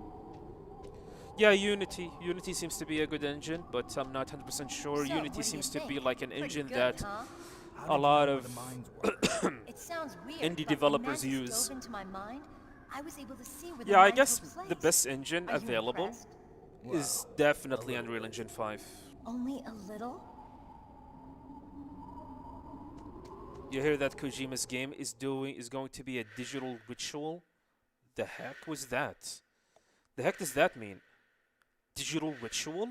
Yeah, Unity. Unity seems to be a good engine, but I'm not 100% sure. So, Unity what do you seems to be think? like an Pretty engine good, that huh? How a did you lot know of the mines work? It sounds weird, indie but developers when Mantis use. dove into my mind, I was able to see where the Yeah, I mines guess were the placed. best engine Are you available impressed? is Well, definitely a Unreal little. Engine 5. Only a little? You hear that Kojima's game is going to be a digital ritual? The heck was that? The heck does that mean? Digital ritual?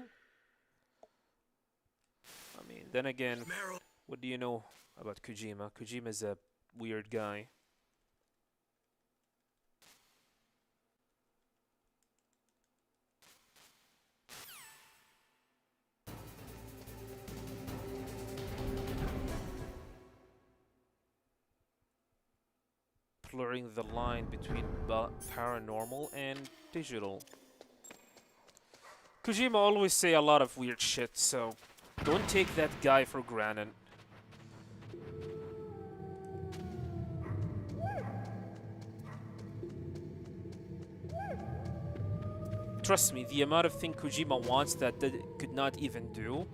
I mean, then again, Meryl. what do you know about Kojima? Kojima's a weird guy. Blurring the line between paranormal and digital. Kojima always say a lot of weird shit, so don't take that guy for granted. Trust me, the amount of thing Kojima wants that could not even do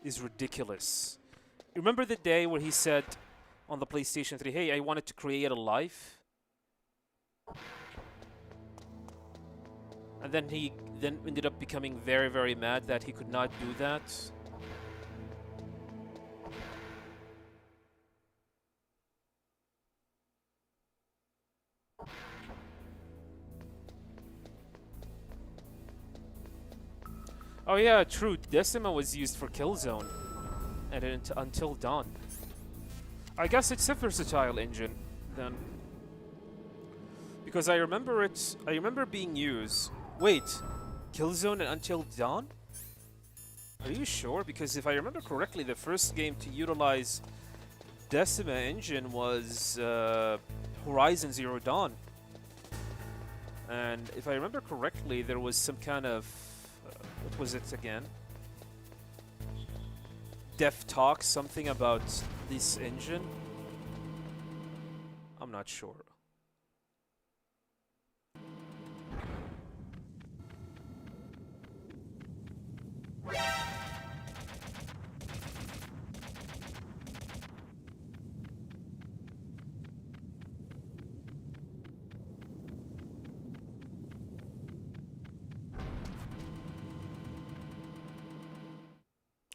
is ridiculous. Remember the day where he said on the PlayStation 3, hey, I wanted to create a life? And then he ended up becoming very, very mad that he could not do that. Oh yeah, true. Decima was used for Killzone, and until Dawn. I guess it's a versatile engine then, because I remember it. I remember being used. Wait, Killzone and Until Dawn? Are you sure? Because if I remember correctly, the first game to utilize Decima engine was Horizon Zero Dawn. And if I remember correctly, there was some kind of what was it again? Dev Talk, something about this engine. I'm not sure.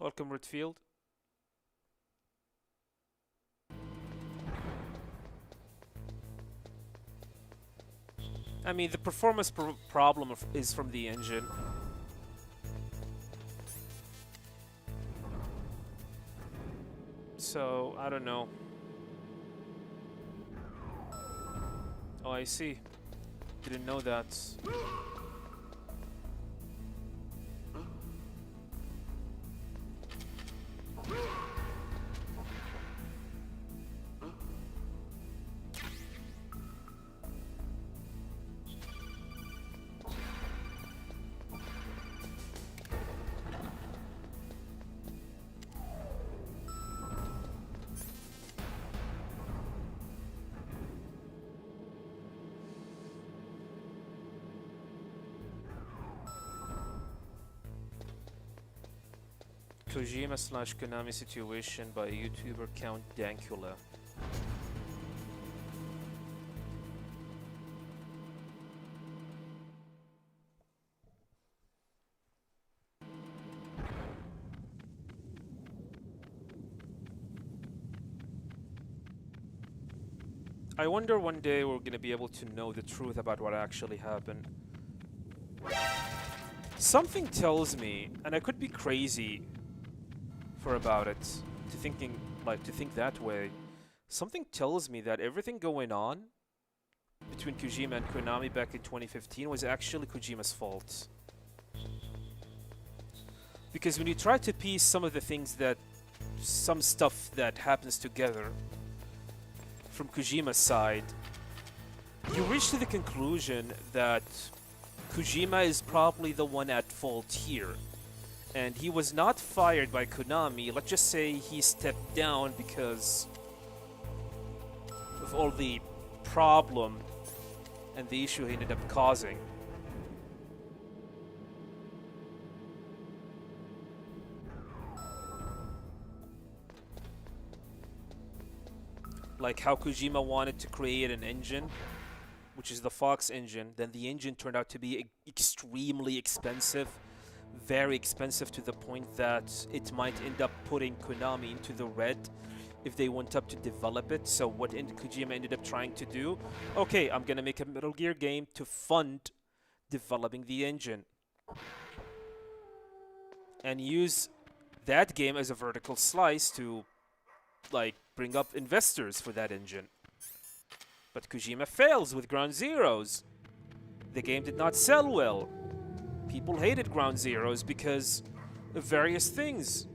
Welcome, Redfield. I mean, the performance problem is from the engine. So, I don't know. Oh, I see. Didn't know that. Kojima / Konami situation by YouTuber Count Dankula. I wonder one day we're gonna be able to know the truth about what actually happened. Something tells me, and I could be crazy for about it, to think that way. Something tells me that everything going on between Kojima and Konami back in 2015 was actually Kojima's fault. Because when you try to piece some stuff that happens together from Kojima's side, you reach to the conclusion that Kojima is probably the one at fault here. And he was not fired by Konami. Let's just say he stepped down because of all the problem and the issue he ended up causing. Like how Kojima wanted to create an engine, which is the Fox engine, then the engine turned out to be extremely expensive, very expensive to the point that it might end up putting Konami into the red if they went up to develop it. So what Kojima ended up trying to do, okay, I'm gonna make a Metal Gear game to fund developing the engine and use that game as a vertical slice to like bring up investors for that engine. But Kojima fails with Ground Zeroes. The game did not sell well. People hated Ground Zeroes because of various things.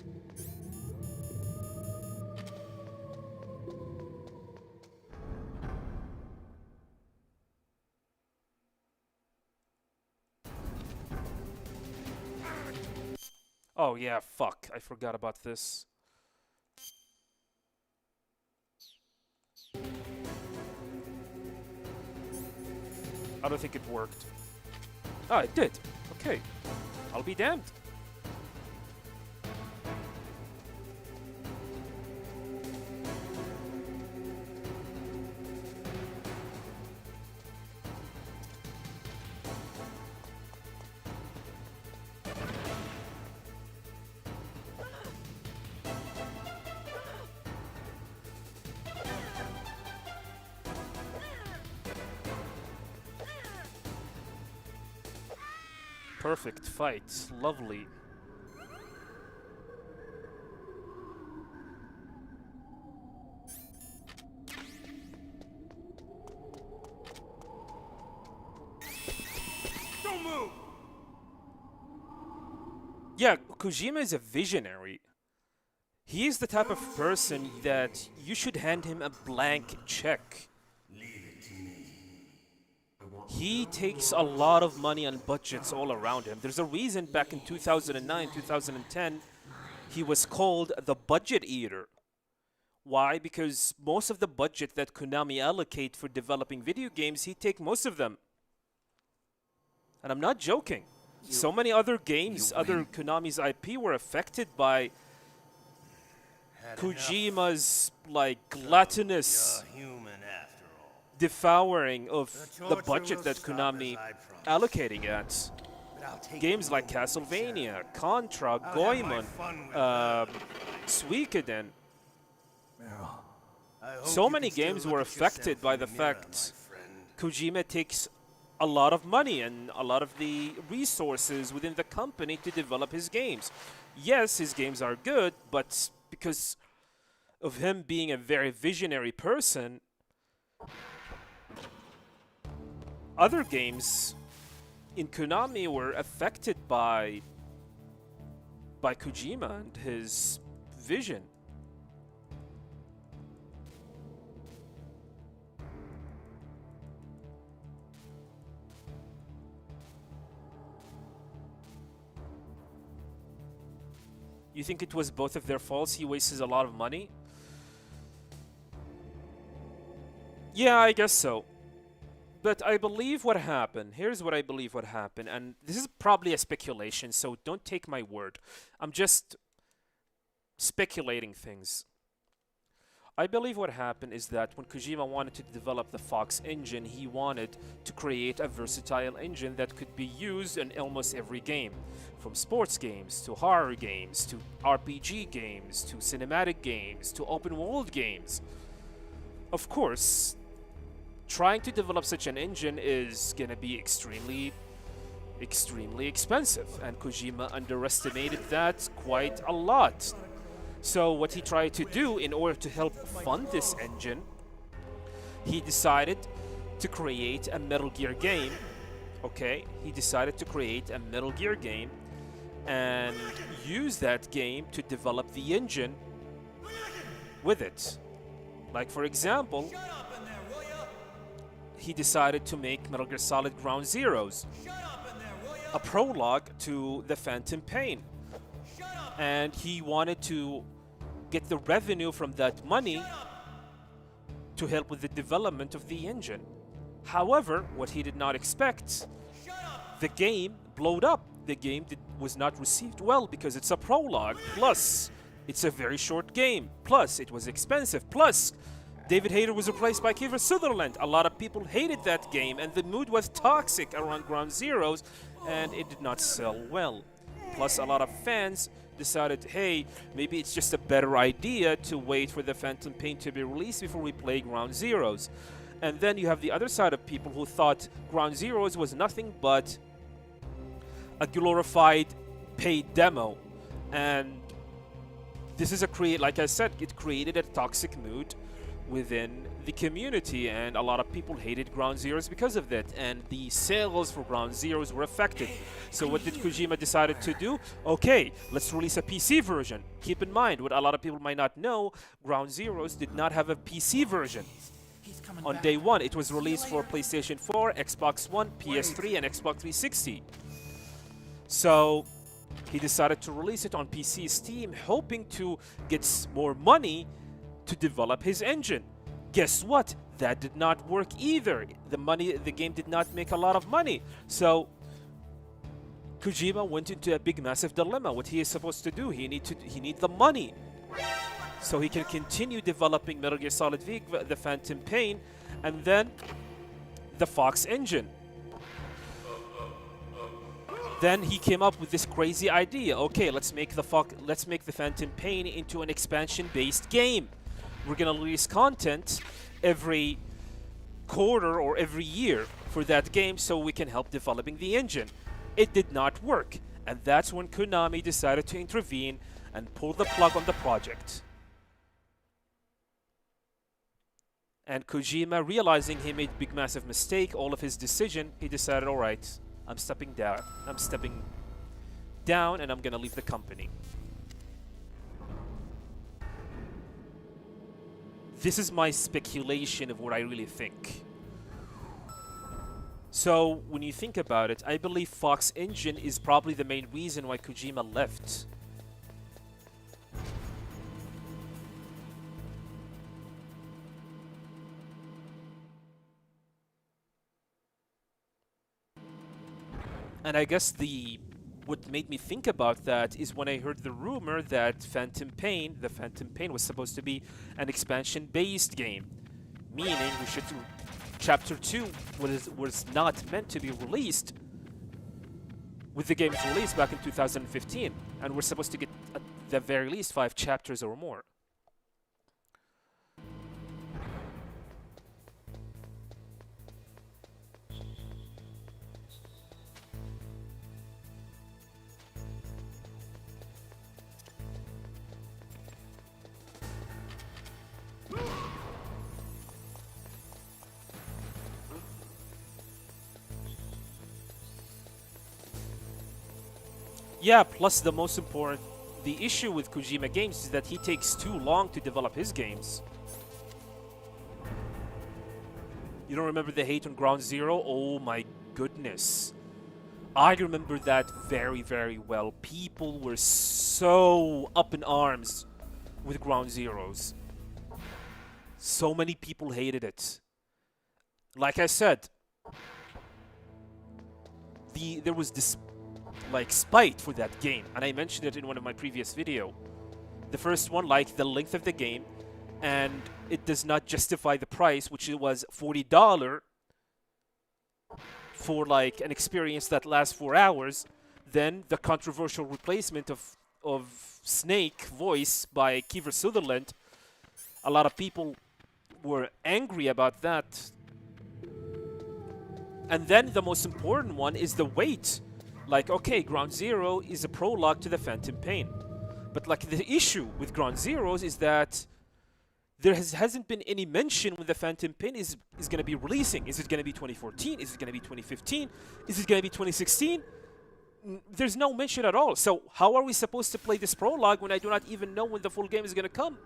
Oh yeah, fuck. I forgot about this. I don't think it worked. Ah, it did. Okay. I'll be damned. Perfect fight. Lovely. Don't move! Yeah, Kojima is a visionary. He is the type of person that you should hand him a blank check. He takes a lot of money on budgets all around him. There's a reason back in 2009, 2010, he was called the budget eater. Why? Because most of the budget that Konami allocate for developing video games, he take most of them. And I'm not joking. So many other games, other Konami's IP were affected by Kojima's like gluttonous devouring of the budget that Konami allocating at. Games like Castlevania, Contra, Goemon, Suikoden. So many games were affected by the fact Kojima takes a lot of money and a lot of the resources within the company to develop his games. Yes, his games are good, but because of him being a very visionary person, other games in Konami were affected by Kojima and his vision. You think it was both of their faults? He wastes a lot of money? Yeah, I guess so. But I believe what happened. Here's what I believe what happened. And this is probably a speculation, so don't take my word. I'm just speculating things. I believe what happened is that when Kojima wanted to develop the Fox engine, he wanted to create a versatile engine that could be used in almost every game. From sports games, to horror games, to RPG games, to cinematic games, to open world games. Of course, trying to develop such an engine is gonna be extremely expensive, and Kojima underestimated that quite a lot. So what he tried to do in order to help fund this engine, he decided to create a Metal Gear game. Okay, he decided to create a Metal Gear game and use that game to develop the engine with it. Like for example, he decided to make Metal Gear Solid Ground Zeroes, a prologue to the Phantom Pain. And he wanted to get the revenue from that money to help with the development of the engine. However, what he did not expect, the game blowed up. The game was not received well because it's a prologue, plus it's a very short game, plus it was expensive, plus David Hayter was replaced by Kiefer Sutherland. A lot of people hated that game, and the mood was toxic around Ground Zeroes, and it did not sell well. Plus, a lot of fans decided, hey, maybe it's just a better idea to wait for the Phantom Pain to be released before we play Ground Zeroes. And then you have the other side of people who thought Ground Zeroes was nothing but a glorified paid demo. And this is like I said, it created a toxic mood within the community, and a lot of people hated Ground Zeroes because of that, and the sales for Ground Zeroes were affected. So what did Kojima decided to do? Okay, let's release a PC version. Keep in mind, what a lot of people might not know, Ground Zeroes did not have a PC version. On day one, it was released for PlayStation 4, Xbox One, PS3, and Xbox 360. So he decided to release it on PC Steam, hoping to get more money to develop his engine. Guess what? That did not work either. The game did not make a lot of money. So Kojima went into a big, massive dilemma. What he is supposed to do? He needs the money, so he can continue developing Metal Gear Solid V, the Phantom Pain, and then the Fox engine. Then he came up with this crazy idea. Okay, let's make the Phantom Pain into an expansion-based game. We're gonna release content every quarter or every year for that game, so we can help developing the engine. It did not work, and that's when Konami decided to intervene and pull the plug on the project. And Kojima, realizing he made a big, massive mistake, all of his decision, he decided, all right, I'm stepping down. And I'm gonna leave the company. This is my speculation of what I really think. So, when you think about it, I believe Fox Engine is probably the main reason why Kojima left. And I guess what made me think about that is when I heard the rumor that the Phantom Pain was supposed to be an expansion-based game, meaning Chapter 2 was not meant to be released with the game's release back in 2015, and we're supposed to get at the very least 5 chapters or more. Yeah, plus the issue with Kojima games is that he takes too long to develop his games. You don't remember the hate on Ground Zero? Oh my goodness. I remember that very, very well. People were so up in arms with Ground Zeroes. So many people hated it. Like I said, there was this spite for that game, and I mentioned it in one of my previous video. The first one, the length of the game, and it does not justify the price, which it was $40 for an experience that lasts 4 hours. Then the controversial replacement of Snake voice by Kiefer Sutherland. A lot of people were angry about that. And then the most important one is the wait. Okay, Ground Zero is a prologue to the Phantom Pain. But the issue with Ground Zeroes is that there hasn't been any mention when the Phantom Pain is going to be releasing. Is it going to be 2014? Is it going to be 2015? Is it going to be 2016? There's no mention at all. So how are we supposed to play this prologue when I do not even know when the full game is going to come?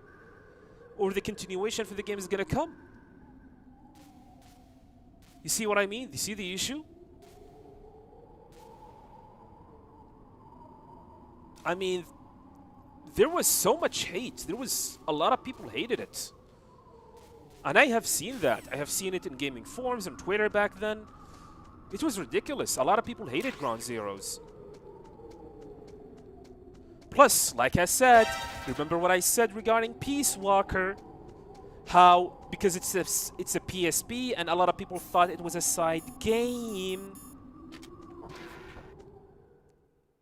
Or the continuation for the game is going to come? You see what I mean? You see the issue? I mean, there was so much hate. There was a lot of people hated it. And I have seen that. I have seen it in gaming forums and Twitter back then. It was ridiculous. A lot of people hated Ground Zeroes. Plus, like I said, remember what I said regarding Peace Walker? how, because it's a PSP and a lot of people thought it was a side game,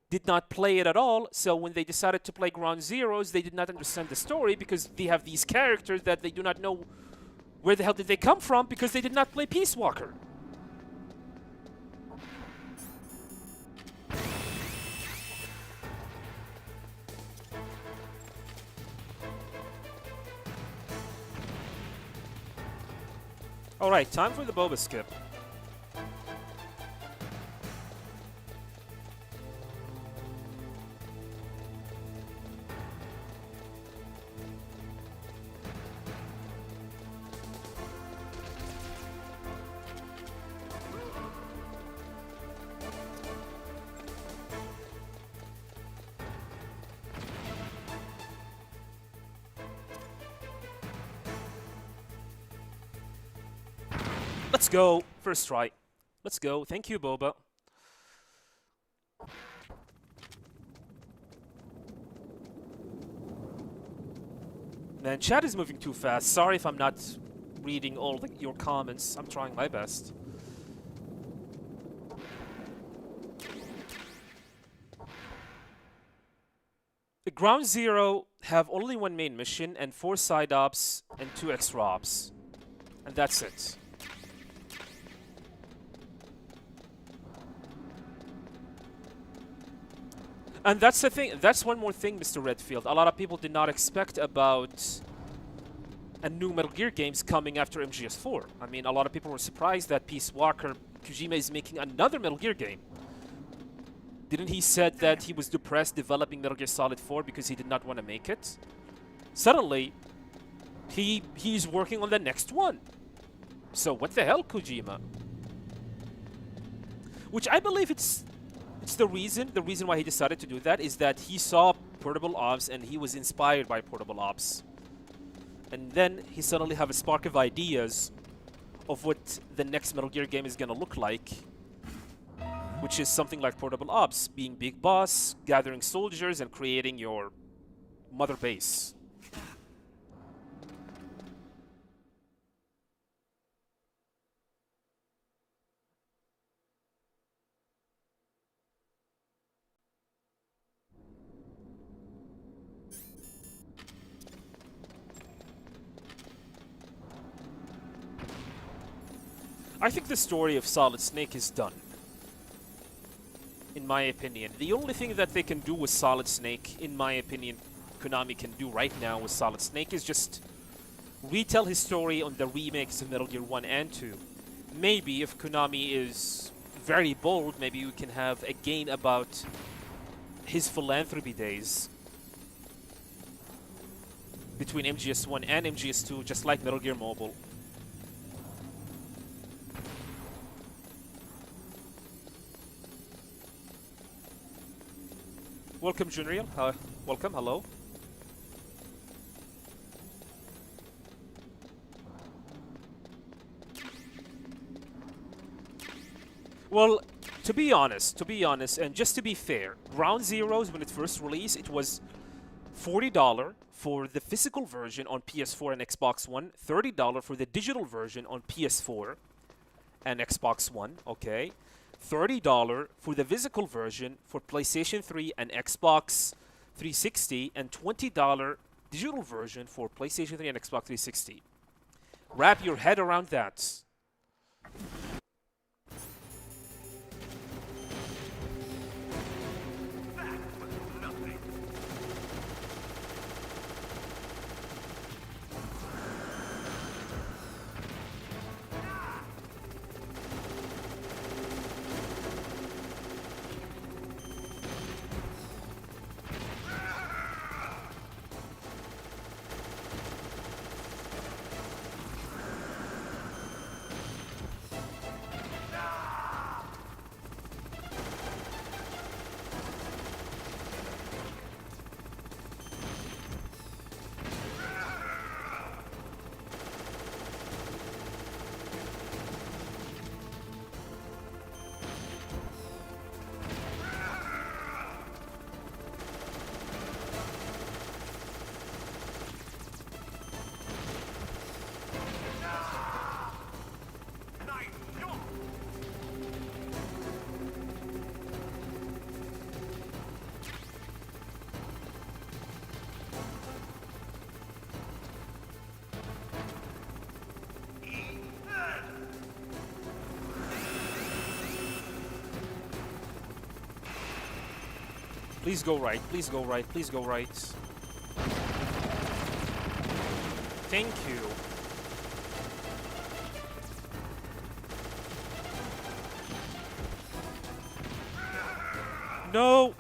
did not play it at all. So when they decided to play Ground Zeroes, they did not understand the story because they have these characters that they do not know where the hell did they come from because they did not play Peace Walker. Alright, time for the boba skip. Let's go. First try. Let's go. Thank you, Boba. Man, chat is moving too fast. Sorry if I'm not reading all your comments. I'm trying my best. The Ground Zero have only one main mission and 4 side ops and 2 extra ops. And that's it. And that's the thing. That's one more thing, Mr. Redfield. A lot of people did not expect about a new Metal Gear games coming after MGS4. I mean, a lot of people were surprised that Peace Walker Kojima is making another Metal Gear game. Didn't he said that he was depressed developing Metal Gear Solid 4 because he did not want to make it? Suddenly, he's working on the next one. So what the hell, Kojima? Which I believe it's the reason why he decided to do that is that he saw Portable Ops and he was inspired by Portable Ops. And then he suddenly have a spark of ideas of what the next Metal Gear game is gonna look like, which is something like Portable Ops, being big boss, gathering soldiers, and creating your mother base. I think the story of Solid Snake is done. In my opinion. The only thing that they can do with Solid Snake, in my opinion, Konami can do right now with Solid Snake is just retell his story on the remakes of Metal Gear 1 and 2. Maybe if Konami is very bold, maybe we can have a game about his philanthropy days between MGS1 and MGS2, just like Metal Gear Mobile. Welcome, Junriel. Welcome, hello. Well, to be honest, and just to be fair, Ground Zeroes, when it first released, it was $40 for the physical version on PS4 and Xbox One, $30 for the digital version on PS4 and Xbox One, okay? $30 for the physical version for PlayStation 3 and Xbox 360, and $20 digital version for PlayStation 3 and Xbox 360. Wrap your head around that. Please go right, please go right, please go right. Thank you. No!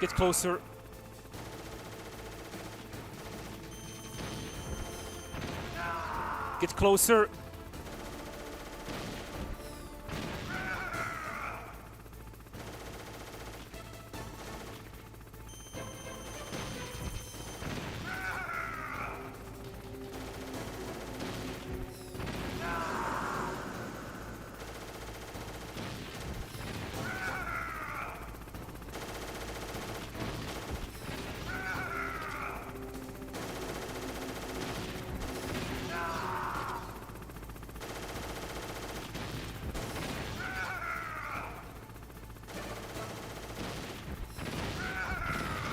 Get closer. Get closer.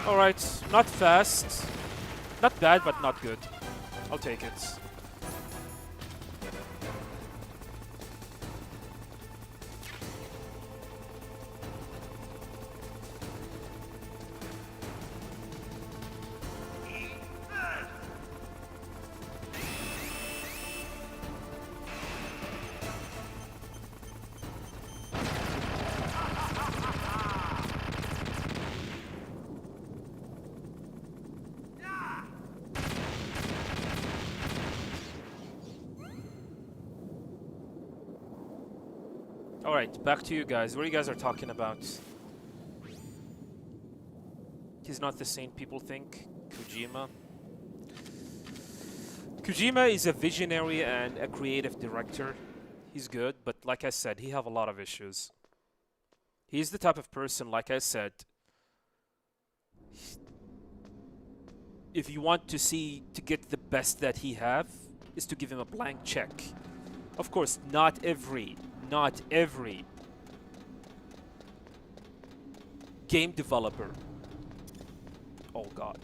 Alright, not fast. Not bad, but not good. I'll take it. Alright, back to you guys. What you guys are talking about? He's not the same people think. Kojima. Kojima is a visionary and a creative director. He's good, but like I said, he have a lot of issues. He's the type of person, like I said, if you want to get the best that he have, is to give him a blank check. Of course, not every game developer. Oh god.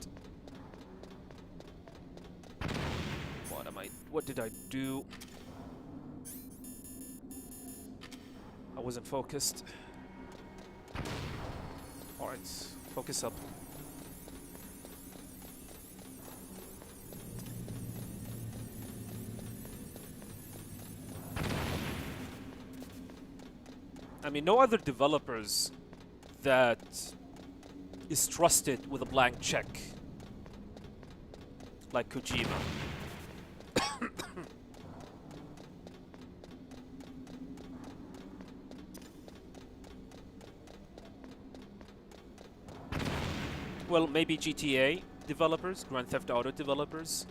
What did I do? I wasn't focused. Alright, focus up. I mean, no other developers that is trusted with a blank check like Kojima. Well, maybe GTA developers, Grand Theft Auto developers.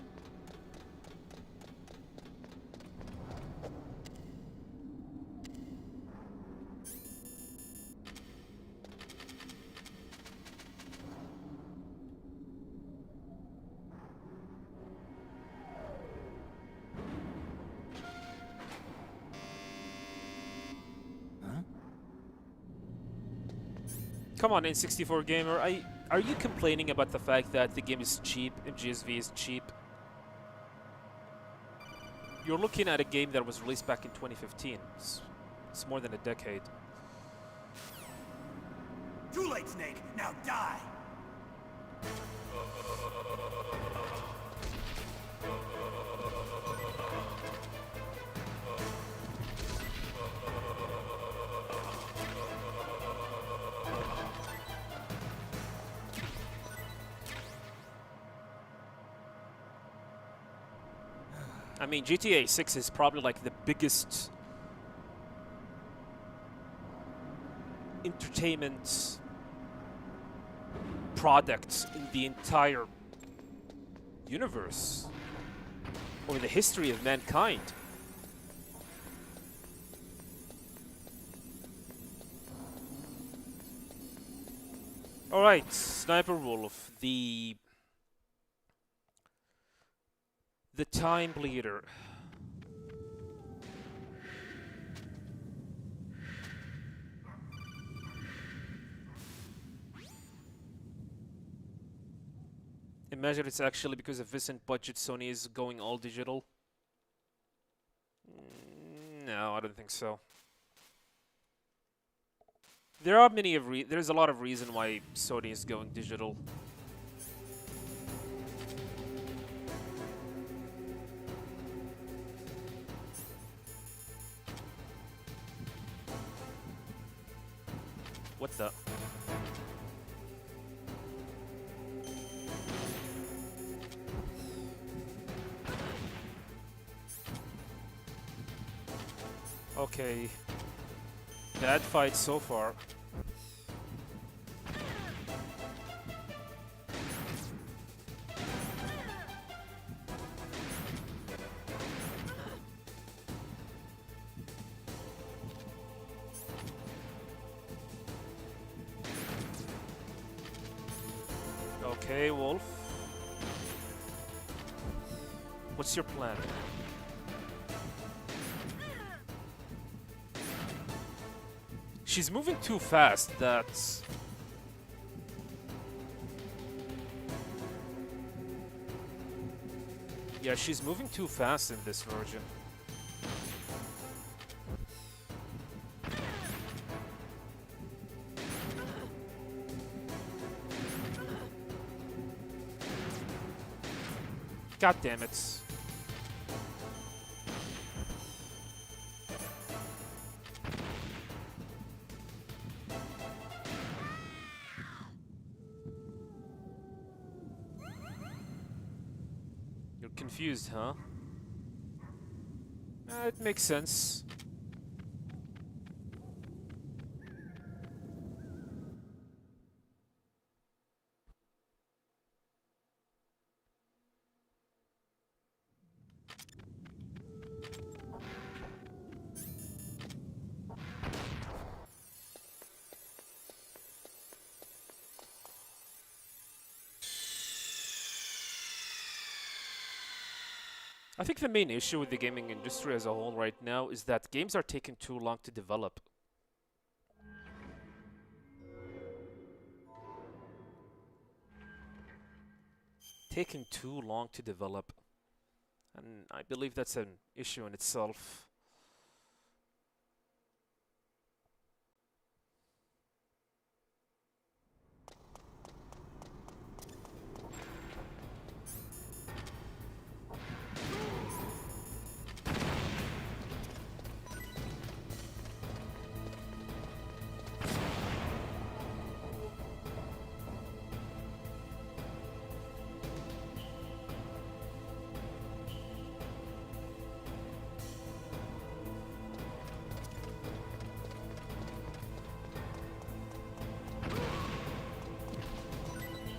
Come on, N64 gamer. Are you complaining about the fact that the game is cheap and GSV is cheap? You're looking at a game that was released back in 2015. It's more than a decade. Too late, Snake. Now die. I mean, GTA 6 is probably like the biggest entertainment product in the entire universe or the history of mankind. Alright, Sniper Wolf, the Time Bleeder. Imagine it's actually because of recent budget Sony is going all digital. No, I don't think so. there's a lot of reason why Sony is going digital. What the? Okay. Bad fight so far. Okay, Wolf. What's your plan? She's moving too fast, that's... Yeah, she's moving too fast in this version. God damn it. You're confused, huh? It makes sense. I think the main issue with the gaming industry as a whole right now is that games are taking too long to develop. Taking too long to develop. And I believe that's an issue in itself.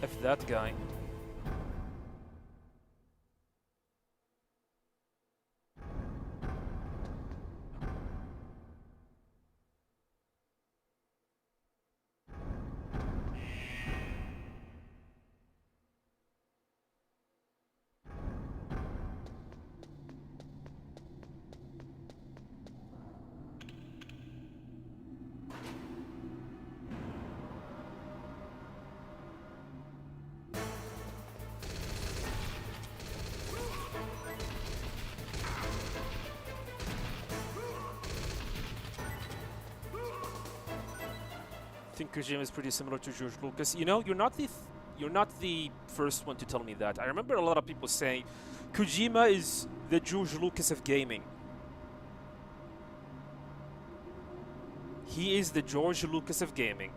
F that guy. I think Kojima is pretty similar to George Lucas. You know, you're not the first one to tell me that. I remember a lot of people saying Kojima is the George Lucas of gaming. He is the George Lucas of gaming.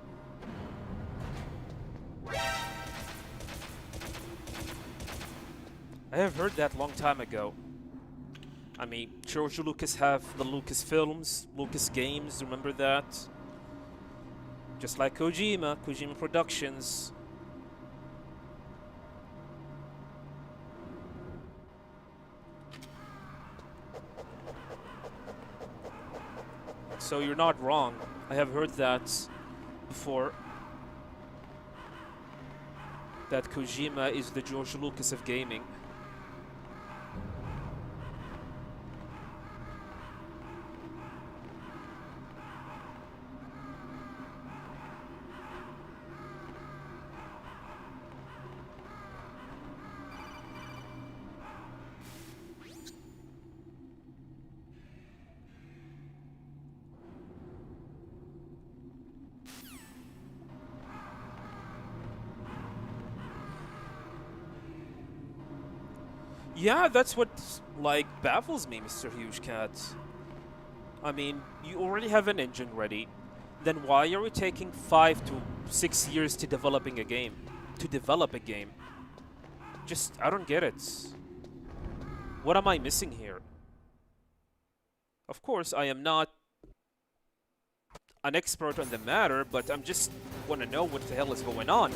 I have heard that long time ago. I mean, George Lucas have the Lucas films, Lucas games, remember that? Just like Kojima, Kojima Productions. So you're not wrong. I have heard that before. That Kojima is the George Lucas of gaming. Yeah, that's what, like, baffles me, Mr. Huge Cat. I mean, you already have an engine ready. Then why are we taking 5 to 6 years to developing a game? To develop a game? Just, I don't get it. What am I missing here? Of course, I am not an expert on the matter, but I'm just want to know what the hell is going on.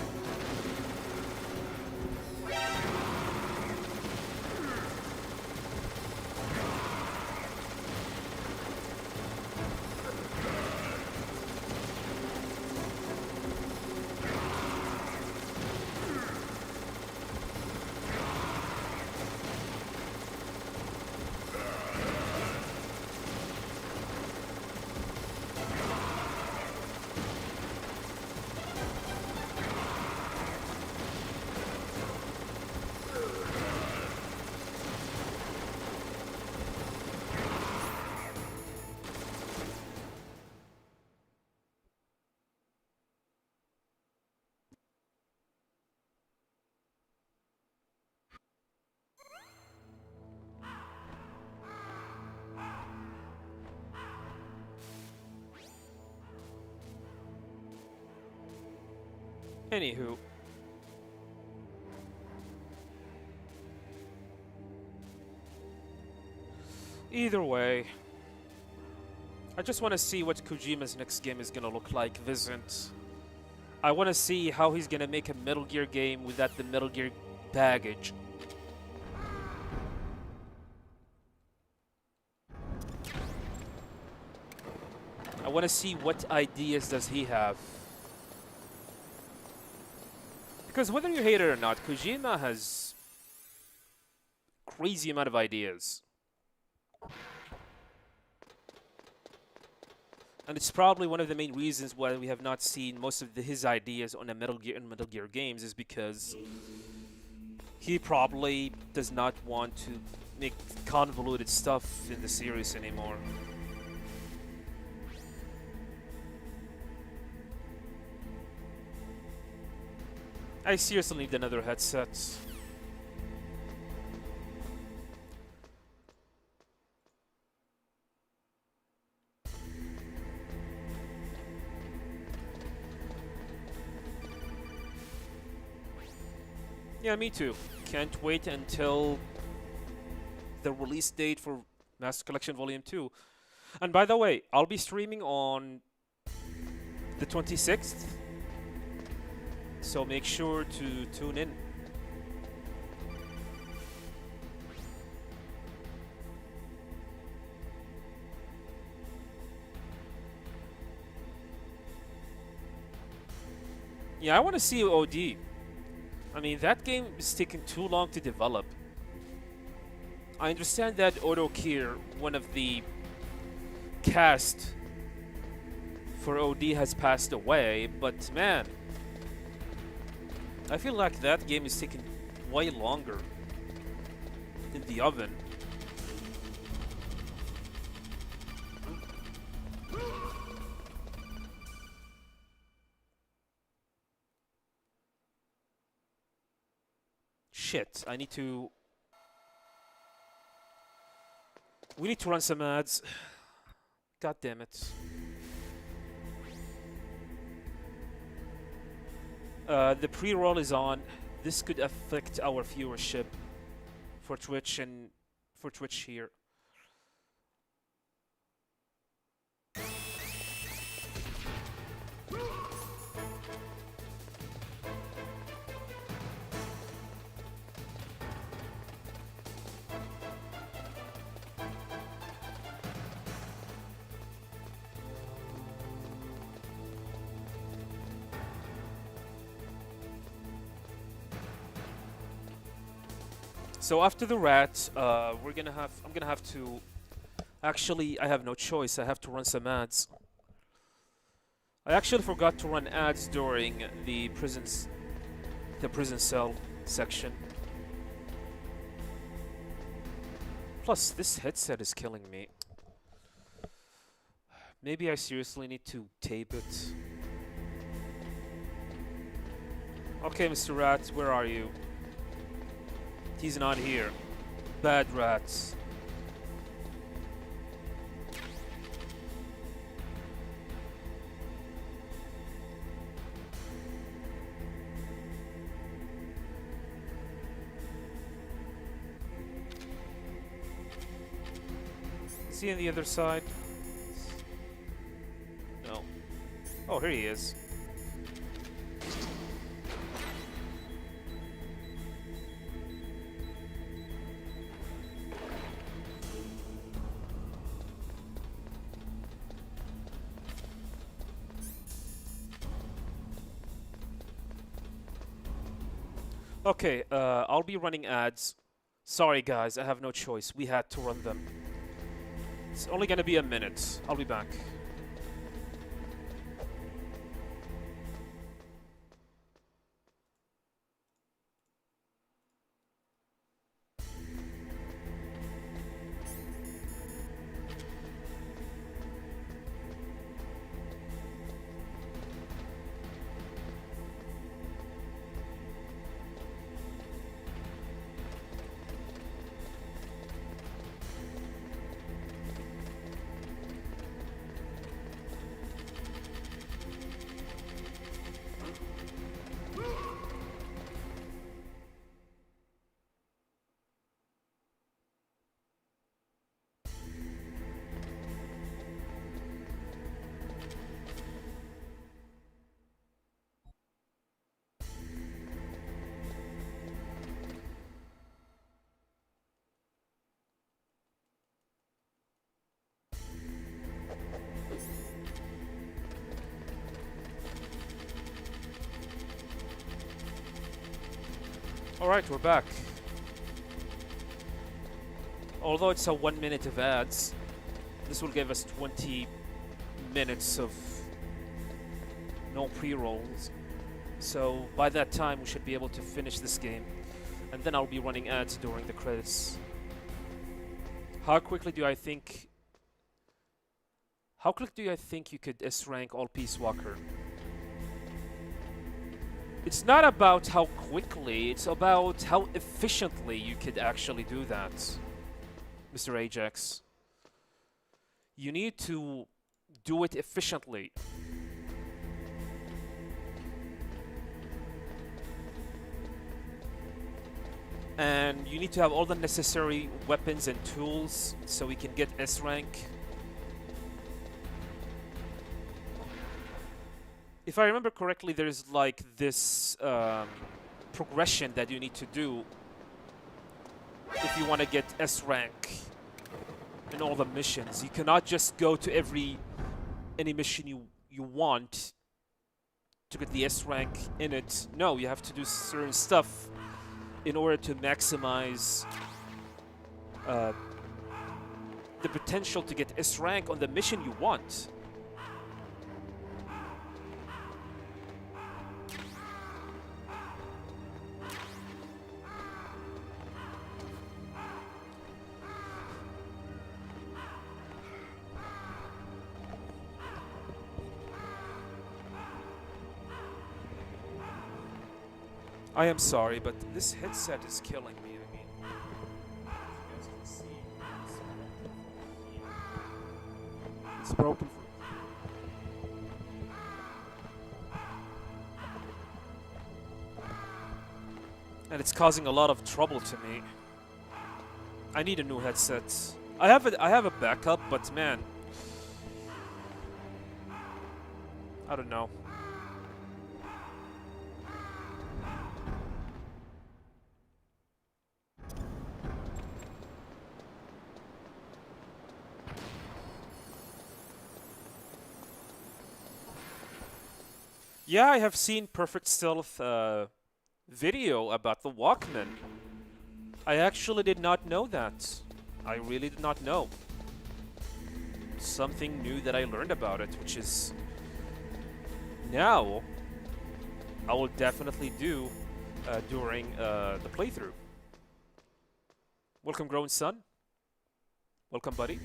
Anywho. Either way, I just want to see what Kojima's next game is gonna look like, Viscent. I want to see how he's gonna make a Metal Gear game without the Metal Gear baggage. I want to see what ideas does he have. Because whether you hate it or not, Kojima has crazy amount of ideas. And it's probably one of the main reasons why we have not seen most of his ideas on the Metal Gear games is because he probably does not want to make convoluted stuff in the series anymore. I seriously need another headset. Yeah, me too. Can't wait until the release date for Master Collection Volume 2. And by the way, I'll be streaming on the 26th. So make sure to tune in. Yeah, I want to see OD. I mean, that game is taking too long to develop. I understand that Odo Kier, one of the cast for OD, has passed away, but man, I feel like that game is taking way longer in the oven. Shit, I need to... We need to run some ads. God damn it. The pre-roll is on. This could affect our viewership for Twitch and for Twitch here. So after the rat, I'm gonna have to. Actually, I have no choice. I have to run some ads. I actually forgot to run ads during the prison cell section. Plus, this headset is killing me. Maybe I seriously need to tape it. Okay, Mr. Rat, where are you? He's not here. Bad rats. Is he on the other side? No. Oh, here he is. Okay, I'll be running ads. Sorry guys, I have no choice. We had to run them. It's only gonna be a minute. I'll be back. Alright, we're back. Although it's a 1 minute of ads, this will give us 20 minutes of no pre-rolls. So by that time we should be able to finish this game. And then I'll be running ads during the credits. How quickly do I think you could S-rank all Peace Walker? It's not about how quickly, it's about how efficiently you could actually do that, Mr. Ajax. You need to do it efficiently. And you need to have all the necessary weapons and tools so we can get S-rank. If I remember correctly, there's like this progression that you need to do if you want to get S-rank in all the missions. You cannot just go to any mission you want to get the S-rank in it. No, you have to do certain stuff in order to maximize the potential to get S-rank on the mission you want. I am sorry, but this headset is killing me. I mean, you guys can see it's broken. And it's causing a lot of trouble to me. I need a new headset. I have a backup, but man, I don't know. Yeah, I have seen Perfect Stealth video about the Walkman. I actually did not know that. I really did not know. Something new that I learned about it, which is now I will definitely do during the playthrough. Welcome, Grown Son. Welcome, buddy.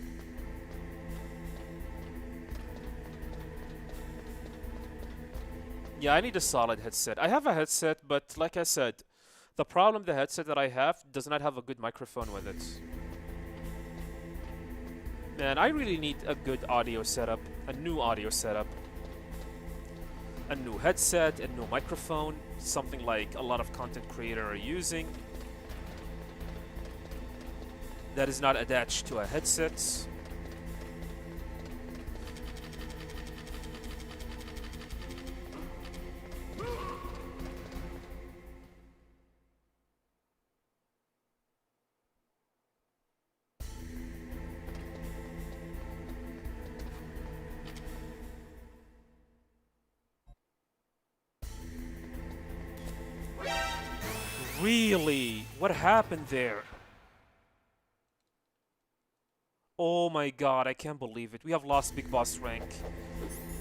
Yeah, I need a solid headset. I have a headset, but like I said, The problem, the headset that I have does not have a good microphone with it. Man, I really need a good audio setup, a new audio setup. A new headset, a new microphone, something like a lot of content creators are using. That is not attached to a headset. Really? What happened there? Oh my god, I can't believe it. We have lost Big Boss rank.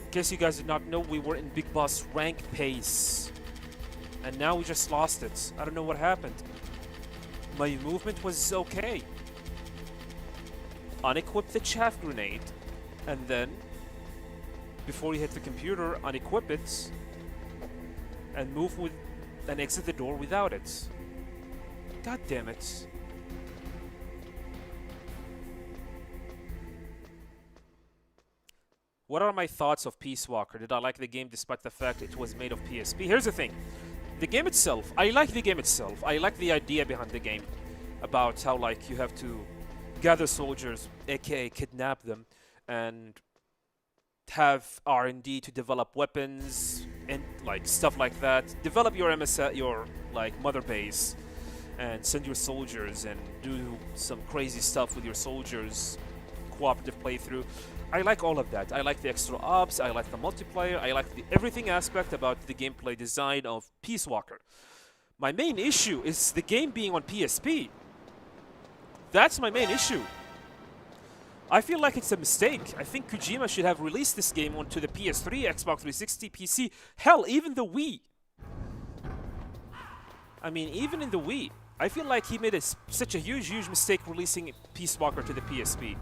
In case you guys did not know, we were in Big Boss rank pace. And now we just lost it. I don't know what happened. My movement was okay. Unequip the chaff grenade. And then, before you hit the computer, unequip it. And move with... and exit the door without it. God damn it. What are my thoughts of Peace Walker? Did I like the game despite the fact it was made of PSP? Here's the thing. The game itself, I like the game itself. I like the idea behind the game. About how, like, you have to gather soldiers, aka kidnap them, and have R&D to develop weapons and, like, stuff like that. Develop your your, like, mother base. And send your soldiers and do some crazy stuff with your soldiers. Cooperative playthrough. I like all of that. I like the extra ops, I like the multiplayer, I like everything aspect about the gameplay design of Peace Walker. My main issue is the game being on PSP. That's my main issue. I feel like it's a mistake. I think Kojima should have released this game onto the PS3, Xbox 360, PC, hell, even the Wii. I mean, even in the Wii. I feel like he made such a huge mistake releasing Peace Walker to the PSP.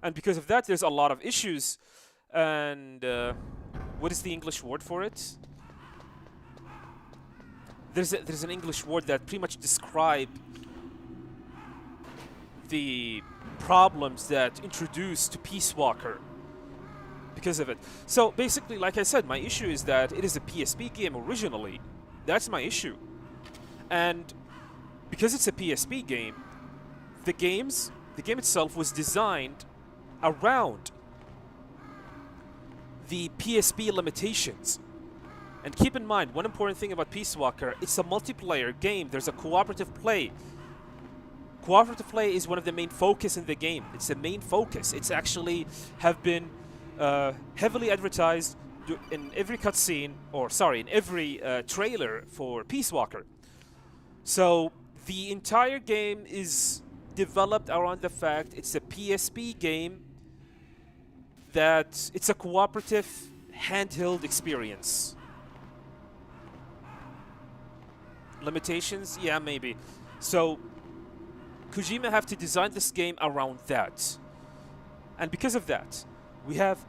And because of that, there's a lot of issues. And what is the English word for it? There's an English word that pretty much describe the problems that introduced to Peace Walker because of it. So basically, like I said, my issue is that it is a PSP game originally. That's my issue. And because it's a PSP game, the game itself was designed around the PSP limitations. And keep in mind, one important thing about Peace Walker, it's a multiplayer game. There's a cooperative play. Cooperative play is one of the main focus in the game. It's the main focus. It's actually have been heavily advertised in every cutscene, or sorry, in every trailer for Peace Walker. So the entire game is developed around the fact it's a PSP game, that it's a cooperative handheld experience. Limitations? Yeah, maybe. So Kojima have to design this game around that. And because of that, we have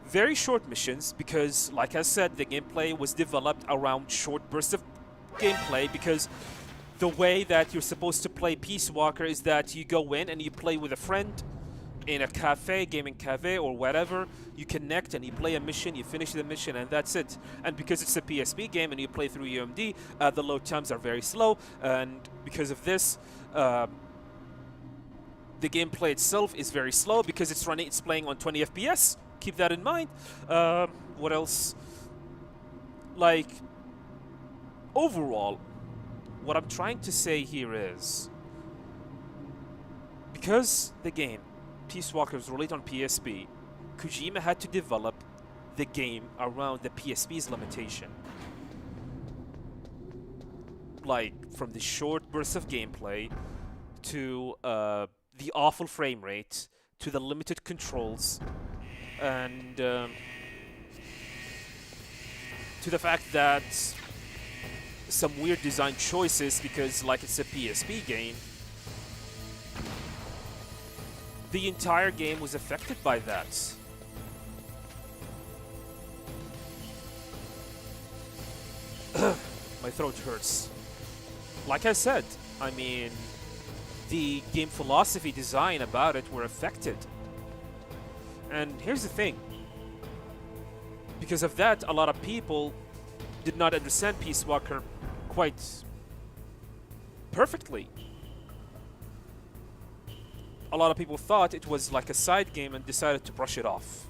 very short missions because, like I said, the gameplay was developed around short bursts of gameplay because the way that you're supposed to play Peace Walker is that you go in and you play with a friend in a cafe, gaming cafe or whatever. You connect and you play a mission, you finish the mission, and that's it. And because it's a PSP game and you play through UMD, the load times are very slow, and because of this, the gameplay itself is very slow because it's playing on 20 FPS. Keep that in mind. What else? Like, overall, what I'm trying to say here is, because the game Peace Walker was released on PSP, Kojima had to develop the game around the PSP's limitation. Like, from the short bursts of gameplay to the awful frame rate to the limited controls and to the fact that some weird design choices, because like it's a PSP game, the entire game was affected by that. My throat hurts. like I said, I mean, the game philosophy design about it were affected. And here's the thing. Because of that, a lot of people did not understand Peace Walker quite perfectly. A lot of people thought it was like a side game and decided to brush it off.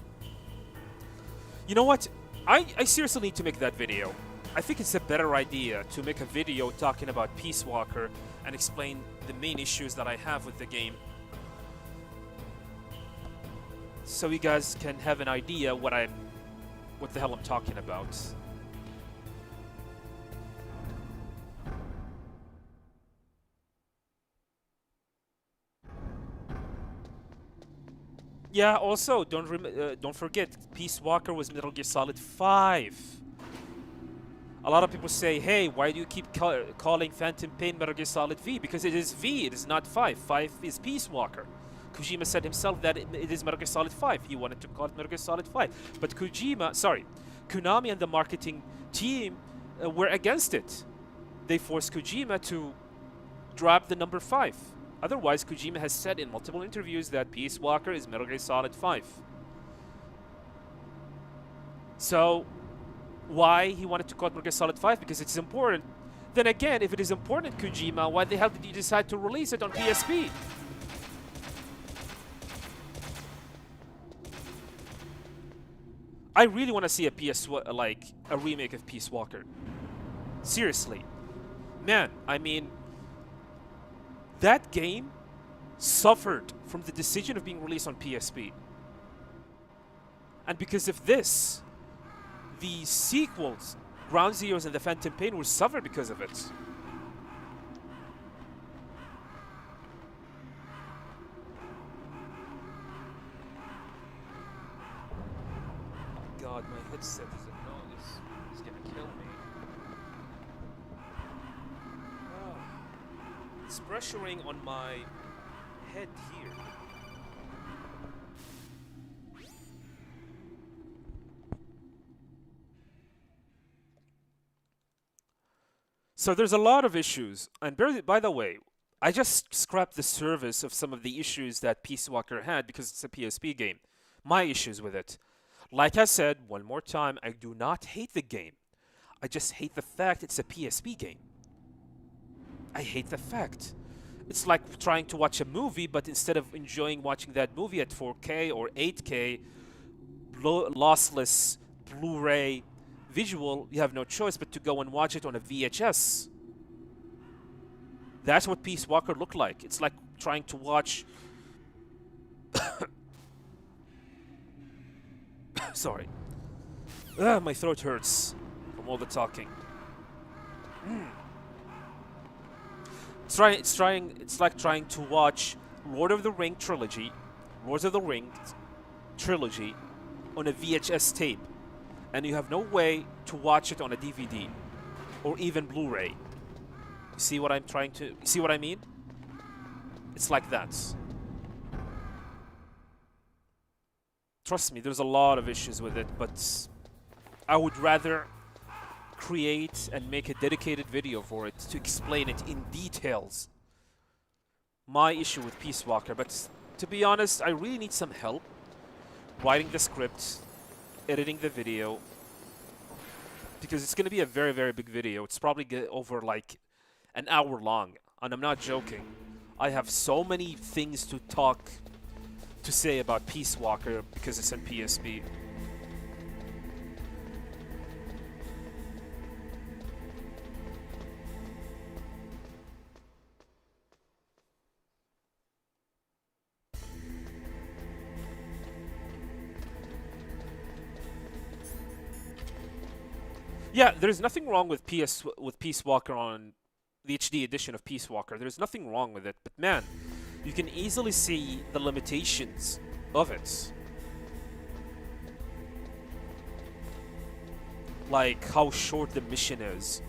You know what? I seriously need to make that video. I think it's a better idea to make a video talking about Peace Walker and explain the main issues that I have with the game, so you guys can have an idea what the hell I'm talking about. Yeah, also, don't forget, Peace Walker was Metal Gear Solid 5. A lot of people say, hey, why do you keep calling Phantom Pain Metal Gear Solid V? Because it is V, it is not 5. 5 is Peace Walker. Kojima said himself that it is Metal Gear Solid 5. He wanted to call it Metal Gear Solid 5. But Konami and the marketing team were against it. They forced Kojima to drop the number 5. Otherwise, Kojima has said in multiple interviews that Peace Walker is Metal Gear Solid 5. So, why he wanted to call it Metal Gear Solid 5? Because it's important. Then again, if it is important, Kojima, why the hell did you decide to release it on PSP? I really want to see a remake of Peace Walker. Seriously. Man, I mean, that game suffered from the decision of being released on PSP. And because of this, the sequels, Ground Zeroes and the Phantom Pain, will suffer because of it. God, my headset is gonna kill me. It's pressuring on my head here. So there's a lot of issues, and by the way, I just scrapped the service of some of the issues that Peace Walker had because it's a PSP game. My issues with it. Like I said, one more time, I do not hate the game. I just hate the fact it's a PSP game. I hate the fact. It's like trying to watch a movie, but instead of enjoying watching that movie at 4K or 8K, lossless Blu-ray visual, you have no choice but to go and watch it on a VHS. That's what Peace Walker looked like. It's like trying to watch... Sorry. My throat hurts from all the talking. It's like trying to watch Lord of the Rings trilogy on a VHS tape, and you have no way to watch it on a DVD or even Blu-ray. You see what see what I mean? It's like that. Trust me, there's a lot of issues with it, but I would rather create and make a dedicated video for it to explain it in details. My issue with Peace Walker, but to be honest, I really need some help writing the script, editing the video, because it's going to be a very, very big video. It's probably over like an hour long, and I'm not joking. I have so many things to say about Peace Walker because it's on PSP. Yeah, there's nothing wrong with Peace Walker on the HD edition of Peace Walker. There's nothing wrong with it, but man, you can easily see the limitations of it. Like how short the mission is.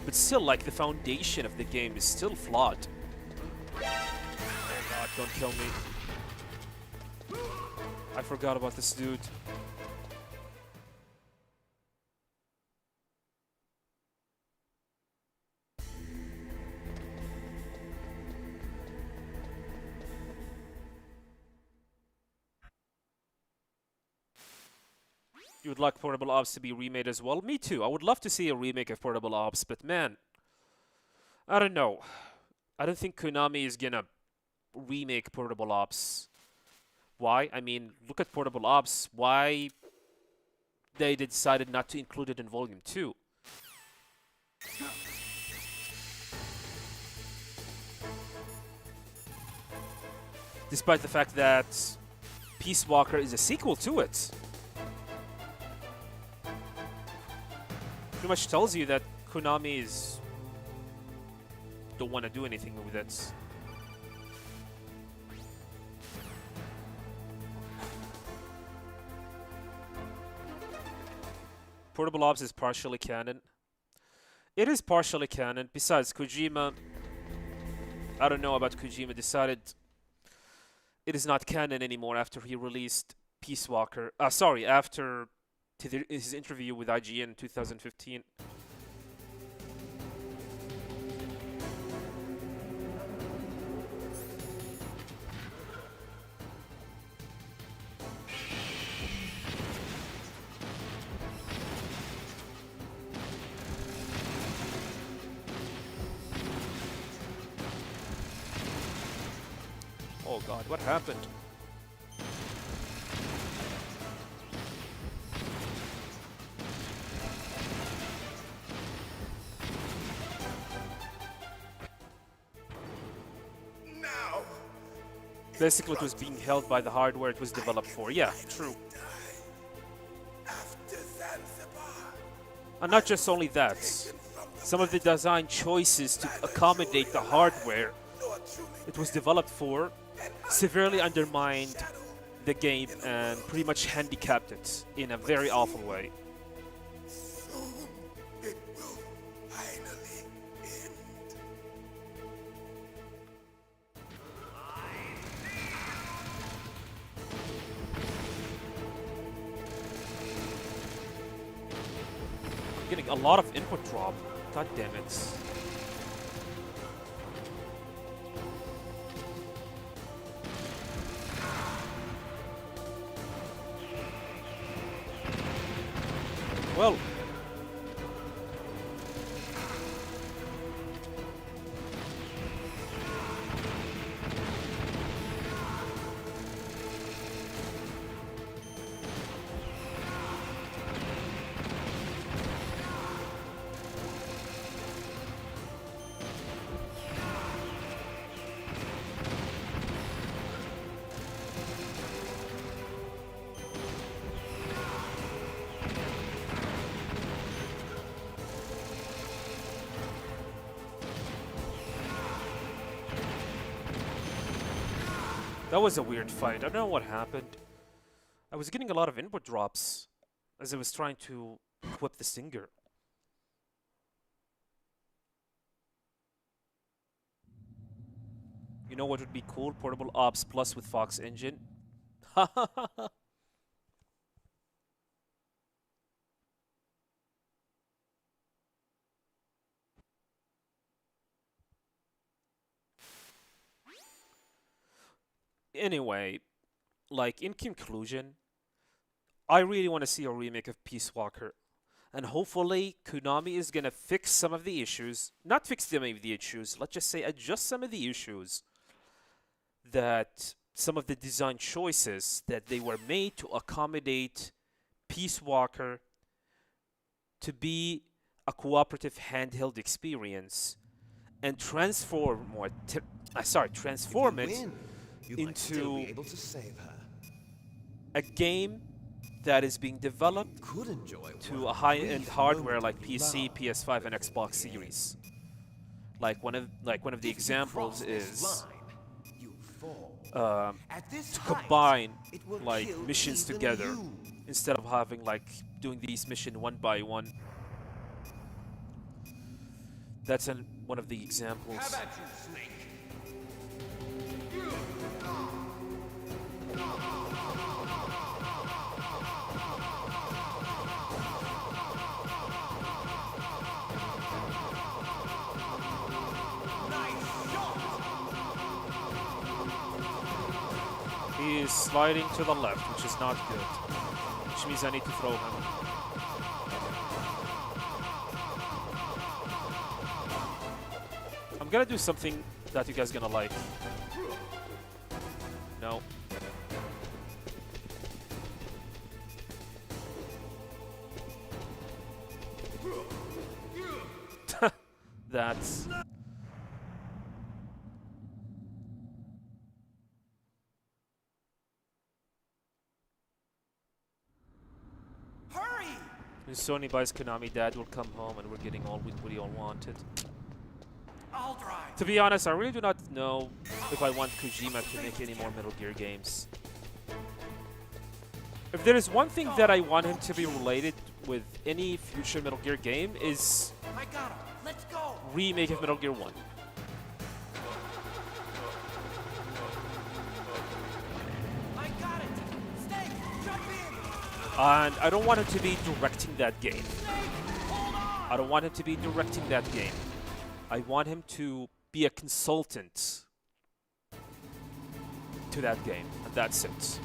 But still, like, the foundation of the game is still flawed. Oh god, don't kill me. I forgot about this dude. You would like Portable Ops to be remade as well? Me too. I would love to see a remake of Portable Ops, but man, I don't know. I don't think Konami is gonna remake Portable Ops. Why? I mean, look at Portable Ops. Why they decided not to include it in Volume 2? Despite the fact that Peace Walker is a sequel to it. Pretty much tells you that Konami is don't want to do anything with it. Portable Ops is partially canon. It is partially canon. Besides, Kojima, I don't know about Kojima, decided it is not canon anymore after he released Peace Walker. Sorry, after his interview with IGN in 2015. Oh god, what happened? Now, Basically, it was being held by the hardware it was developed for. Yeah, true. after Zanzibar, And not just only that, some of the design choices to accommodate the hardware it was developed for severely undermined the game and pretty much handicapped it in a very awful way. soon it will finally end. I'm getting a lot of input drop. God damn it. Well, that was a weird fight. I don't know what happened. I was getting a lot of input drops as I was trying to equip the Stinger. You know what would be cool? Portable Ops Plus with Fox Engine. Anyway, like in conclusion, I really want to see a remake of Peace Walker. And hopefully Konami is gonna fix some of the issues. Not fix some of the issues, let's just say adjust some of the issues that some of the design choices that they were made to accommodate Peace Walker to be a cooperative handheld experience and transform it into a game that is being developed to a high-end hardware like PC, PS5, and Xbox Series. Like one of the examples is to combine like missions together instead of having like doing these missions one by one. That's one of the examples. How about you, Snake? He is sliding to the left, which is not good. which means I need to throw him. I'm gonna do something that you guys gonna like. No. That's... Hurry! When Sony buys Konami, Dad will come home and we're getting all what we all wanted. I'll drive. To be honest, I really do not know if I want Kojima to make any more Metal Gear games. If there is one thing that I want him to be related with any future Metal Gear game is I got him. Let's go. remake of Metal Gear 1. I got it. Snake, jump in. And I don't want him to be directing that game. Snake, hold on. I don't want him to be directing that game. I want him to be a consultant to that game, and that's it.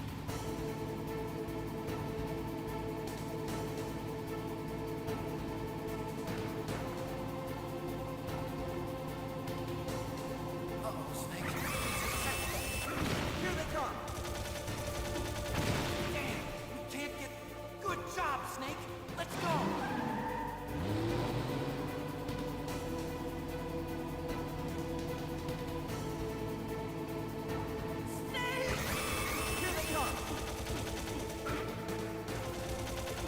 Uh-oh, Snake. Here they come. Damn, we can't get... Good job, Snake. Let's go. Snake! Here they come.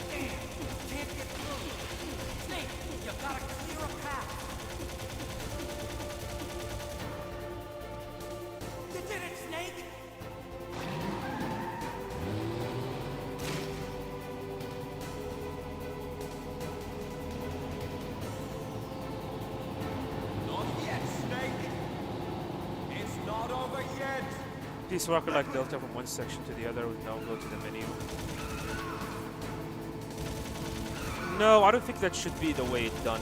Damn, we can't get through. Snake, you gotta clear a path. You did it, Snake! Not yet, Snake. It's not over yet. Peace Walker like Delta from one section to the other would now go to the menu. No, I don't think that should be the way it's done.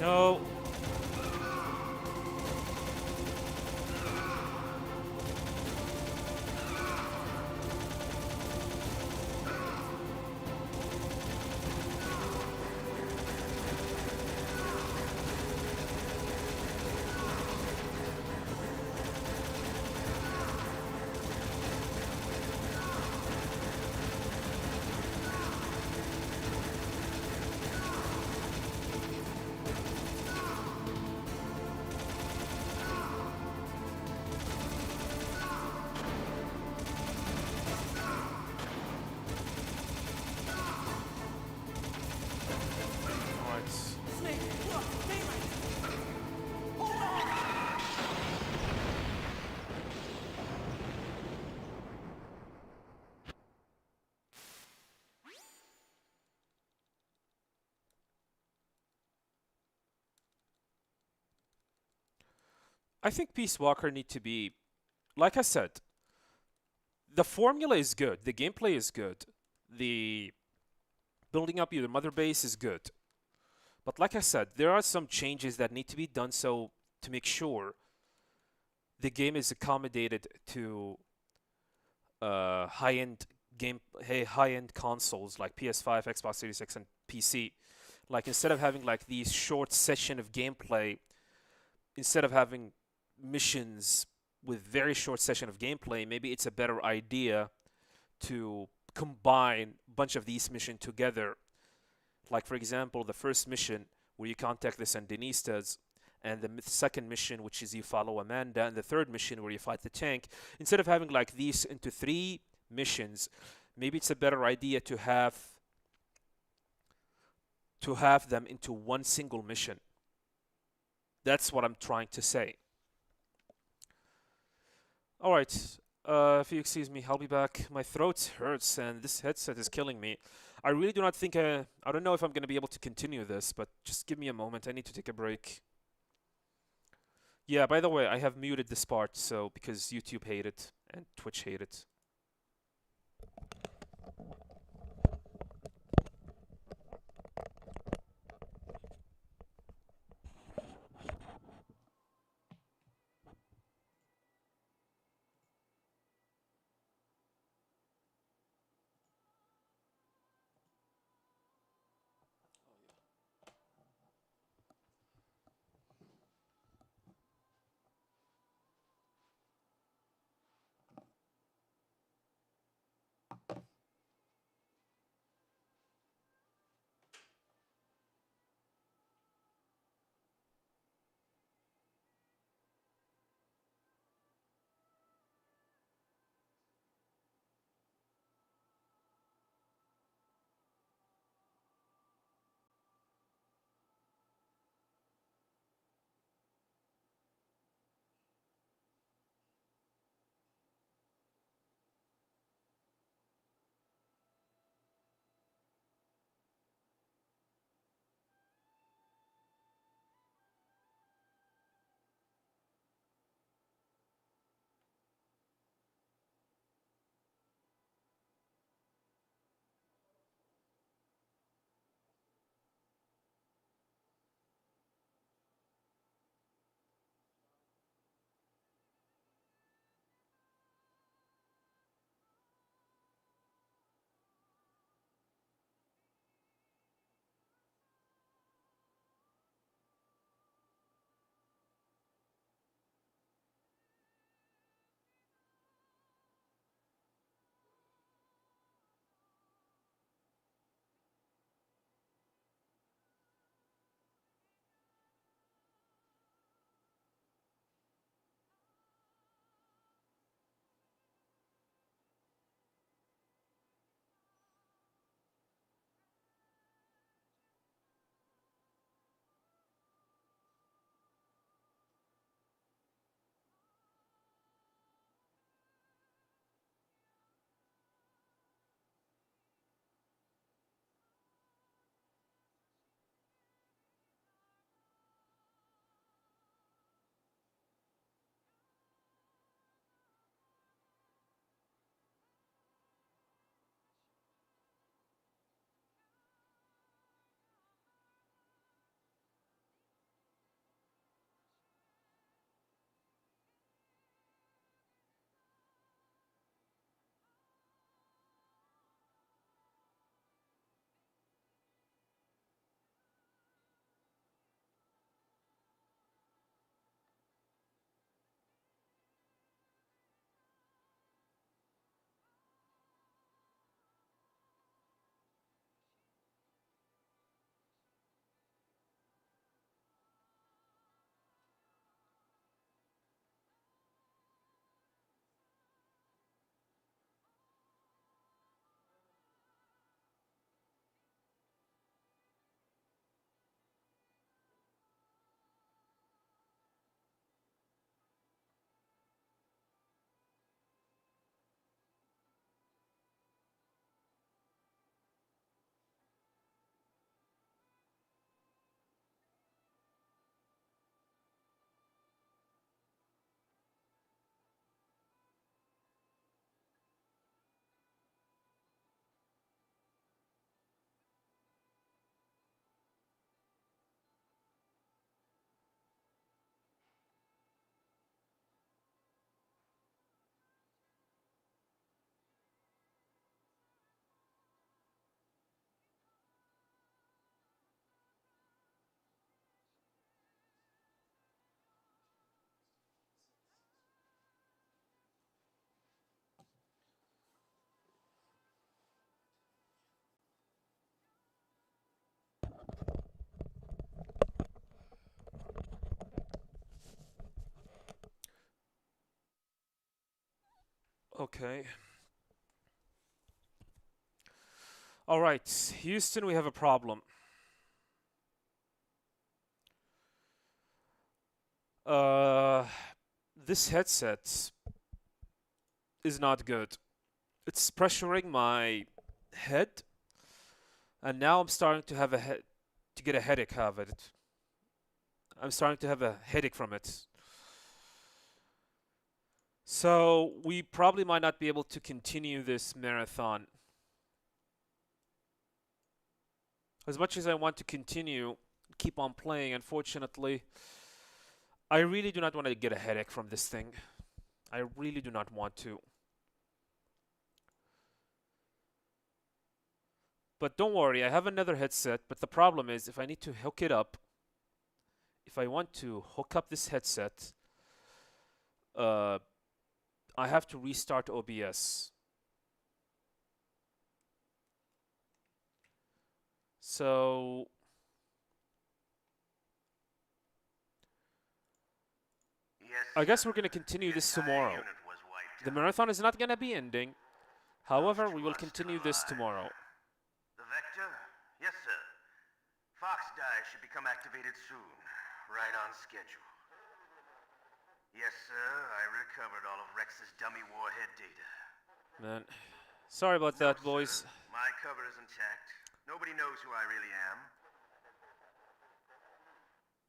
No. Alright. Snake, look, daylight! Hold on! I think Peace Walker need to be, like I said, the formula is good, the gameplay is good, the building up your mother base is good. But like I said, there are some changes that need to be done so to make sure the game is accommodated to high-end high-end consoles like PS5, Xbox Series X, and PC. Like instead of having like these short session of gameplay, instead of having missions with very short session of gameplay, maybe it's a better idea to combine a bunch of these missions together. Like for example, the first mission where you contact the Sandinistas, and the second mission which is you follow Amanda, and the third mission where you fight the tank. Instead of having like these into 3 missions, maybe it's a better idea to have to have them into one single mission. That's what I'm trying to say. Alright, if you excuse me, I'll be back. My throat hurts and this headset is killing me. I really do not think I don't know if I'm going to be able to continue this, but just give me a moment. I need to take a break. Yeah, by the way, I have muted this part, so because YouTube hate it and Twitch hate it. Okay. Alright, Houston, we have a problem. Uh, this headset is not good. It's pressuring my head, and now I'm starting to have to get a headache of it. I'm starting to have a headache from it. So we probably might not be able to continue this marathon. As much as I want to continue, keep on playing, unfortunately, I really do not want to get a headache from this thing. I really do not want to. But don't worry, I have another headset, but the problem is if I need to hook it up, if I want to hook up this headset, I have to restart OBS. So I guess we're going to continue this tomorrow. The marathon is not going to be ending. However, we will continue this tomorrow. The Vector? Yes, sir. Fox die should become activated soon. Right on schedule. Yes, sir. I recovered all of Rex's dummy warhead data. Man, sorry about that, No, boys. sir. My cover is intact. Nobody knows who I really am.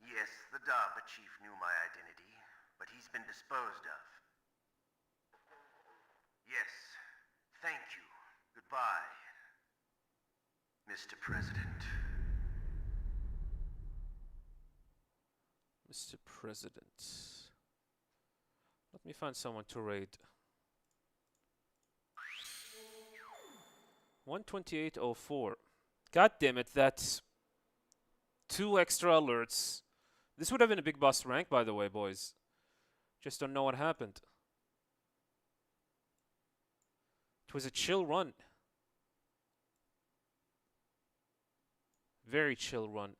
Yes, the DARPA chief knew my identity, but he's been disposed of. Yes. Thank you. Goodbye, Mr. President. Mr. President. Let me find someone to raid. 128.04. God damn it, that's 2 extra alerts. This would have been a big boss rank, by the way, boys. Just don't know what happened. It was a chill run. Very chill run.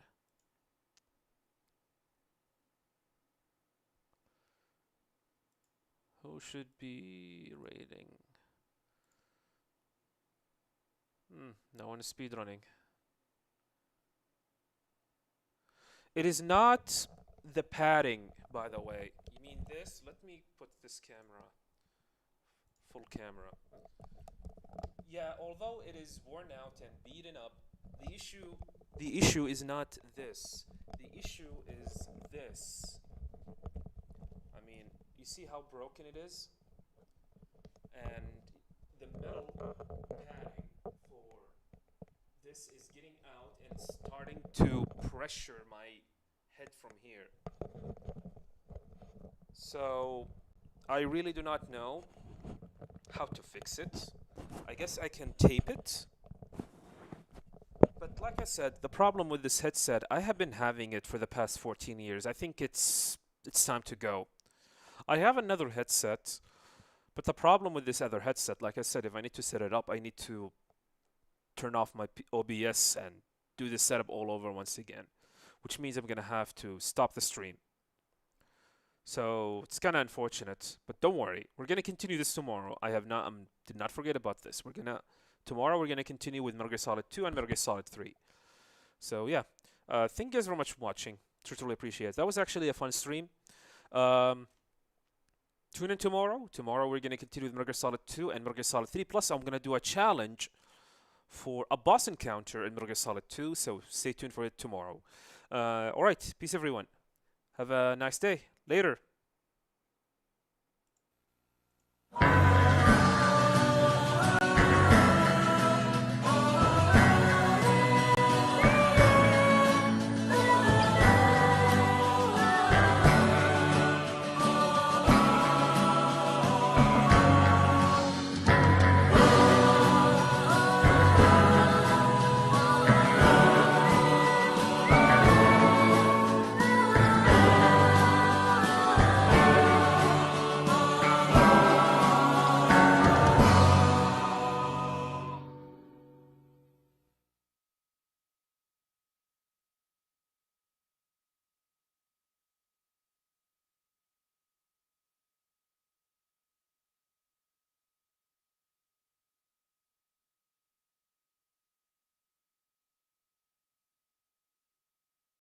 Who should be raiding? No one is speedrunning. It is not the padding, by the way. You mean this? Let me put this camera. Full camera. Yeah, although it is worn out and beaten up, the issue is not this. The issue is this. I mean, you see how broken it is? And the metal padding for this is getting out and starting to pressure my head from here. So I really do not know how to fix it. I guess I can tape it. But like I said, the problem with this headset, I have been having it for the past 14 years. I think it's time to go. I have another headset, but the problem with this other headset, like I said, if I need to set it up, I need to turn off my OBS and do the setup all over once again, which means I'm gonna have to stop the stream. So it's kind of unfortunate, but don't worry. We're gonna continue this tomorrow. Did not forget about this. Tomorrow we're gonna continue with Metal Gear Solid 2 and Metal Gear Solid 3. So yeah, thank you guys very much for watching. Truly appreciate it. That was actually a fun stream. Tune in tomorrow. Tomorrow we're gonna continue with Metal Gear Solid 2 and Metal Gear Solid 3. Plus, I'm gonna do a challenge for a boss encounter in Metal Gear Solid 2. So stay tuned for it tomorrow. All right, peace everyone. Have a nice day. Later.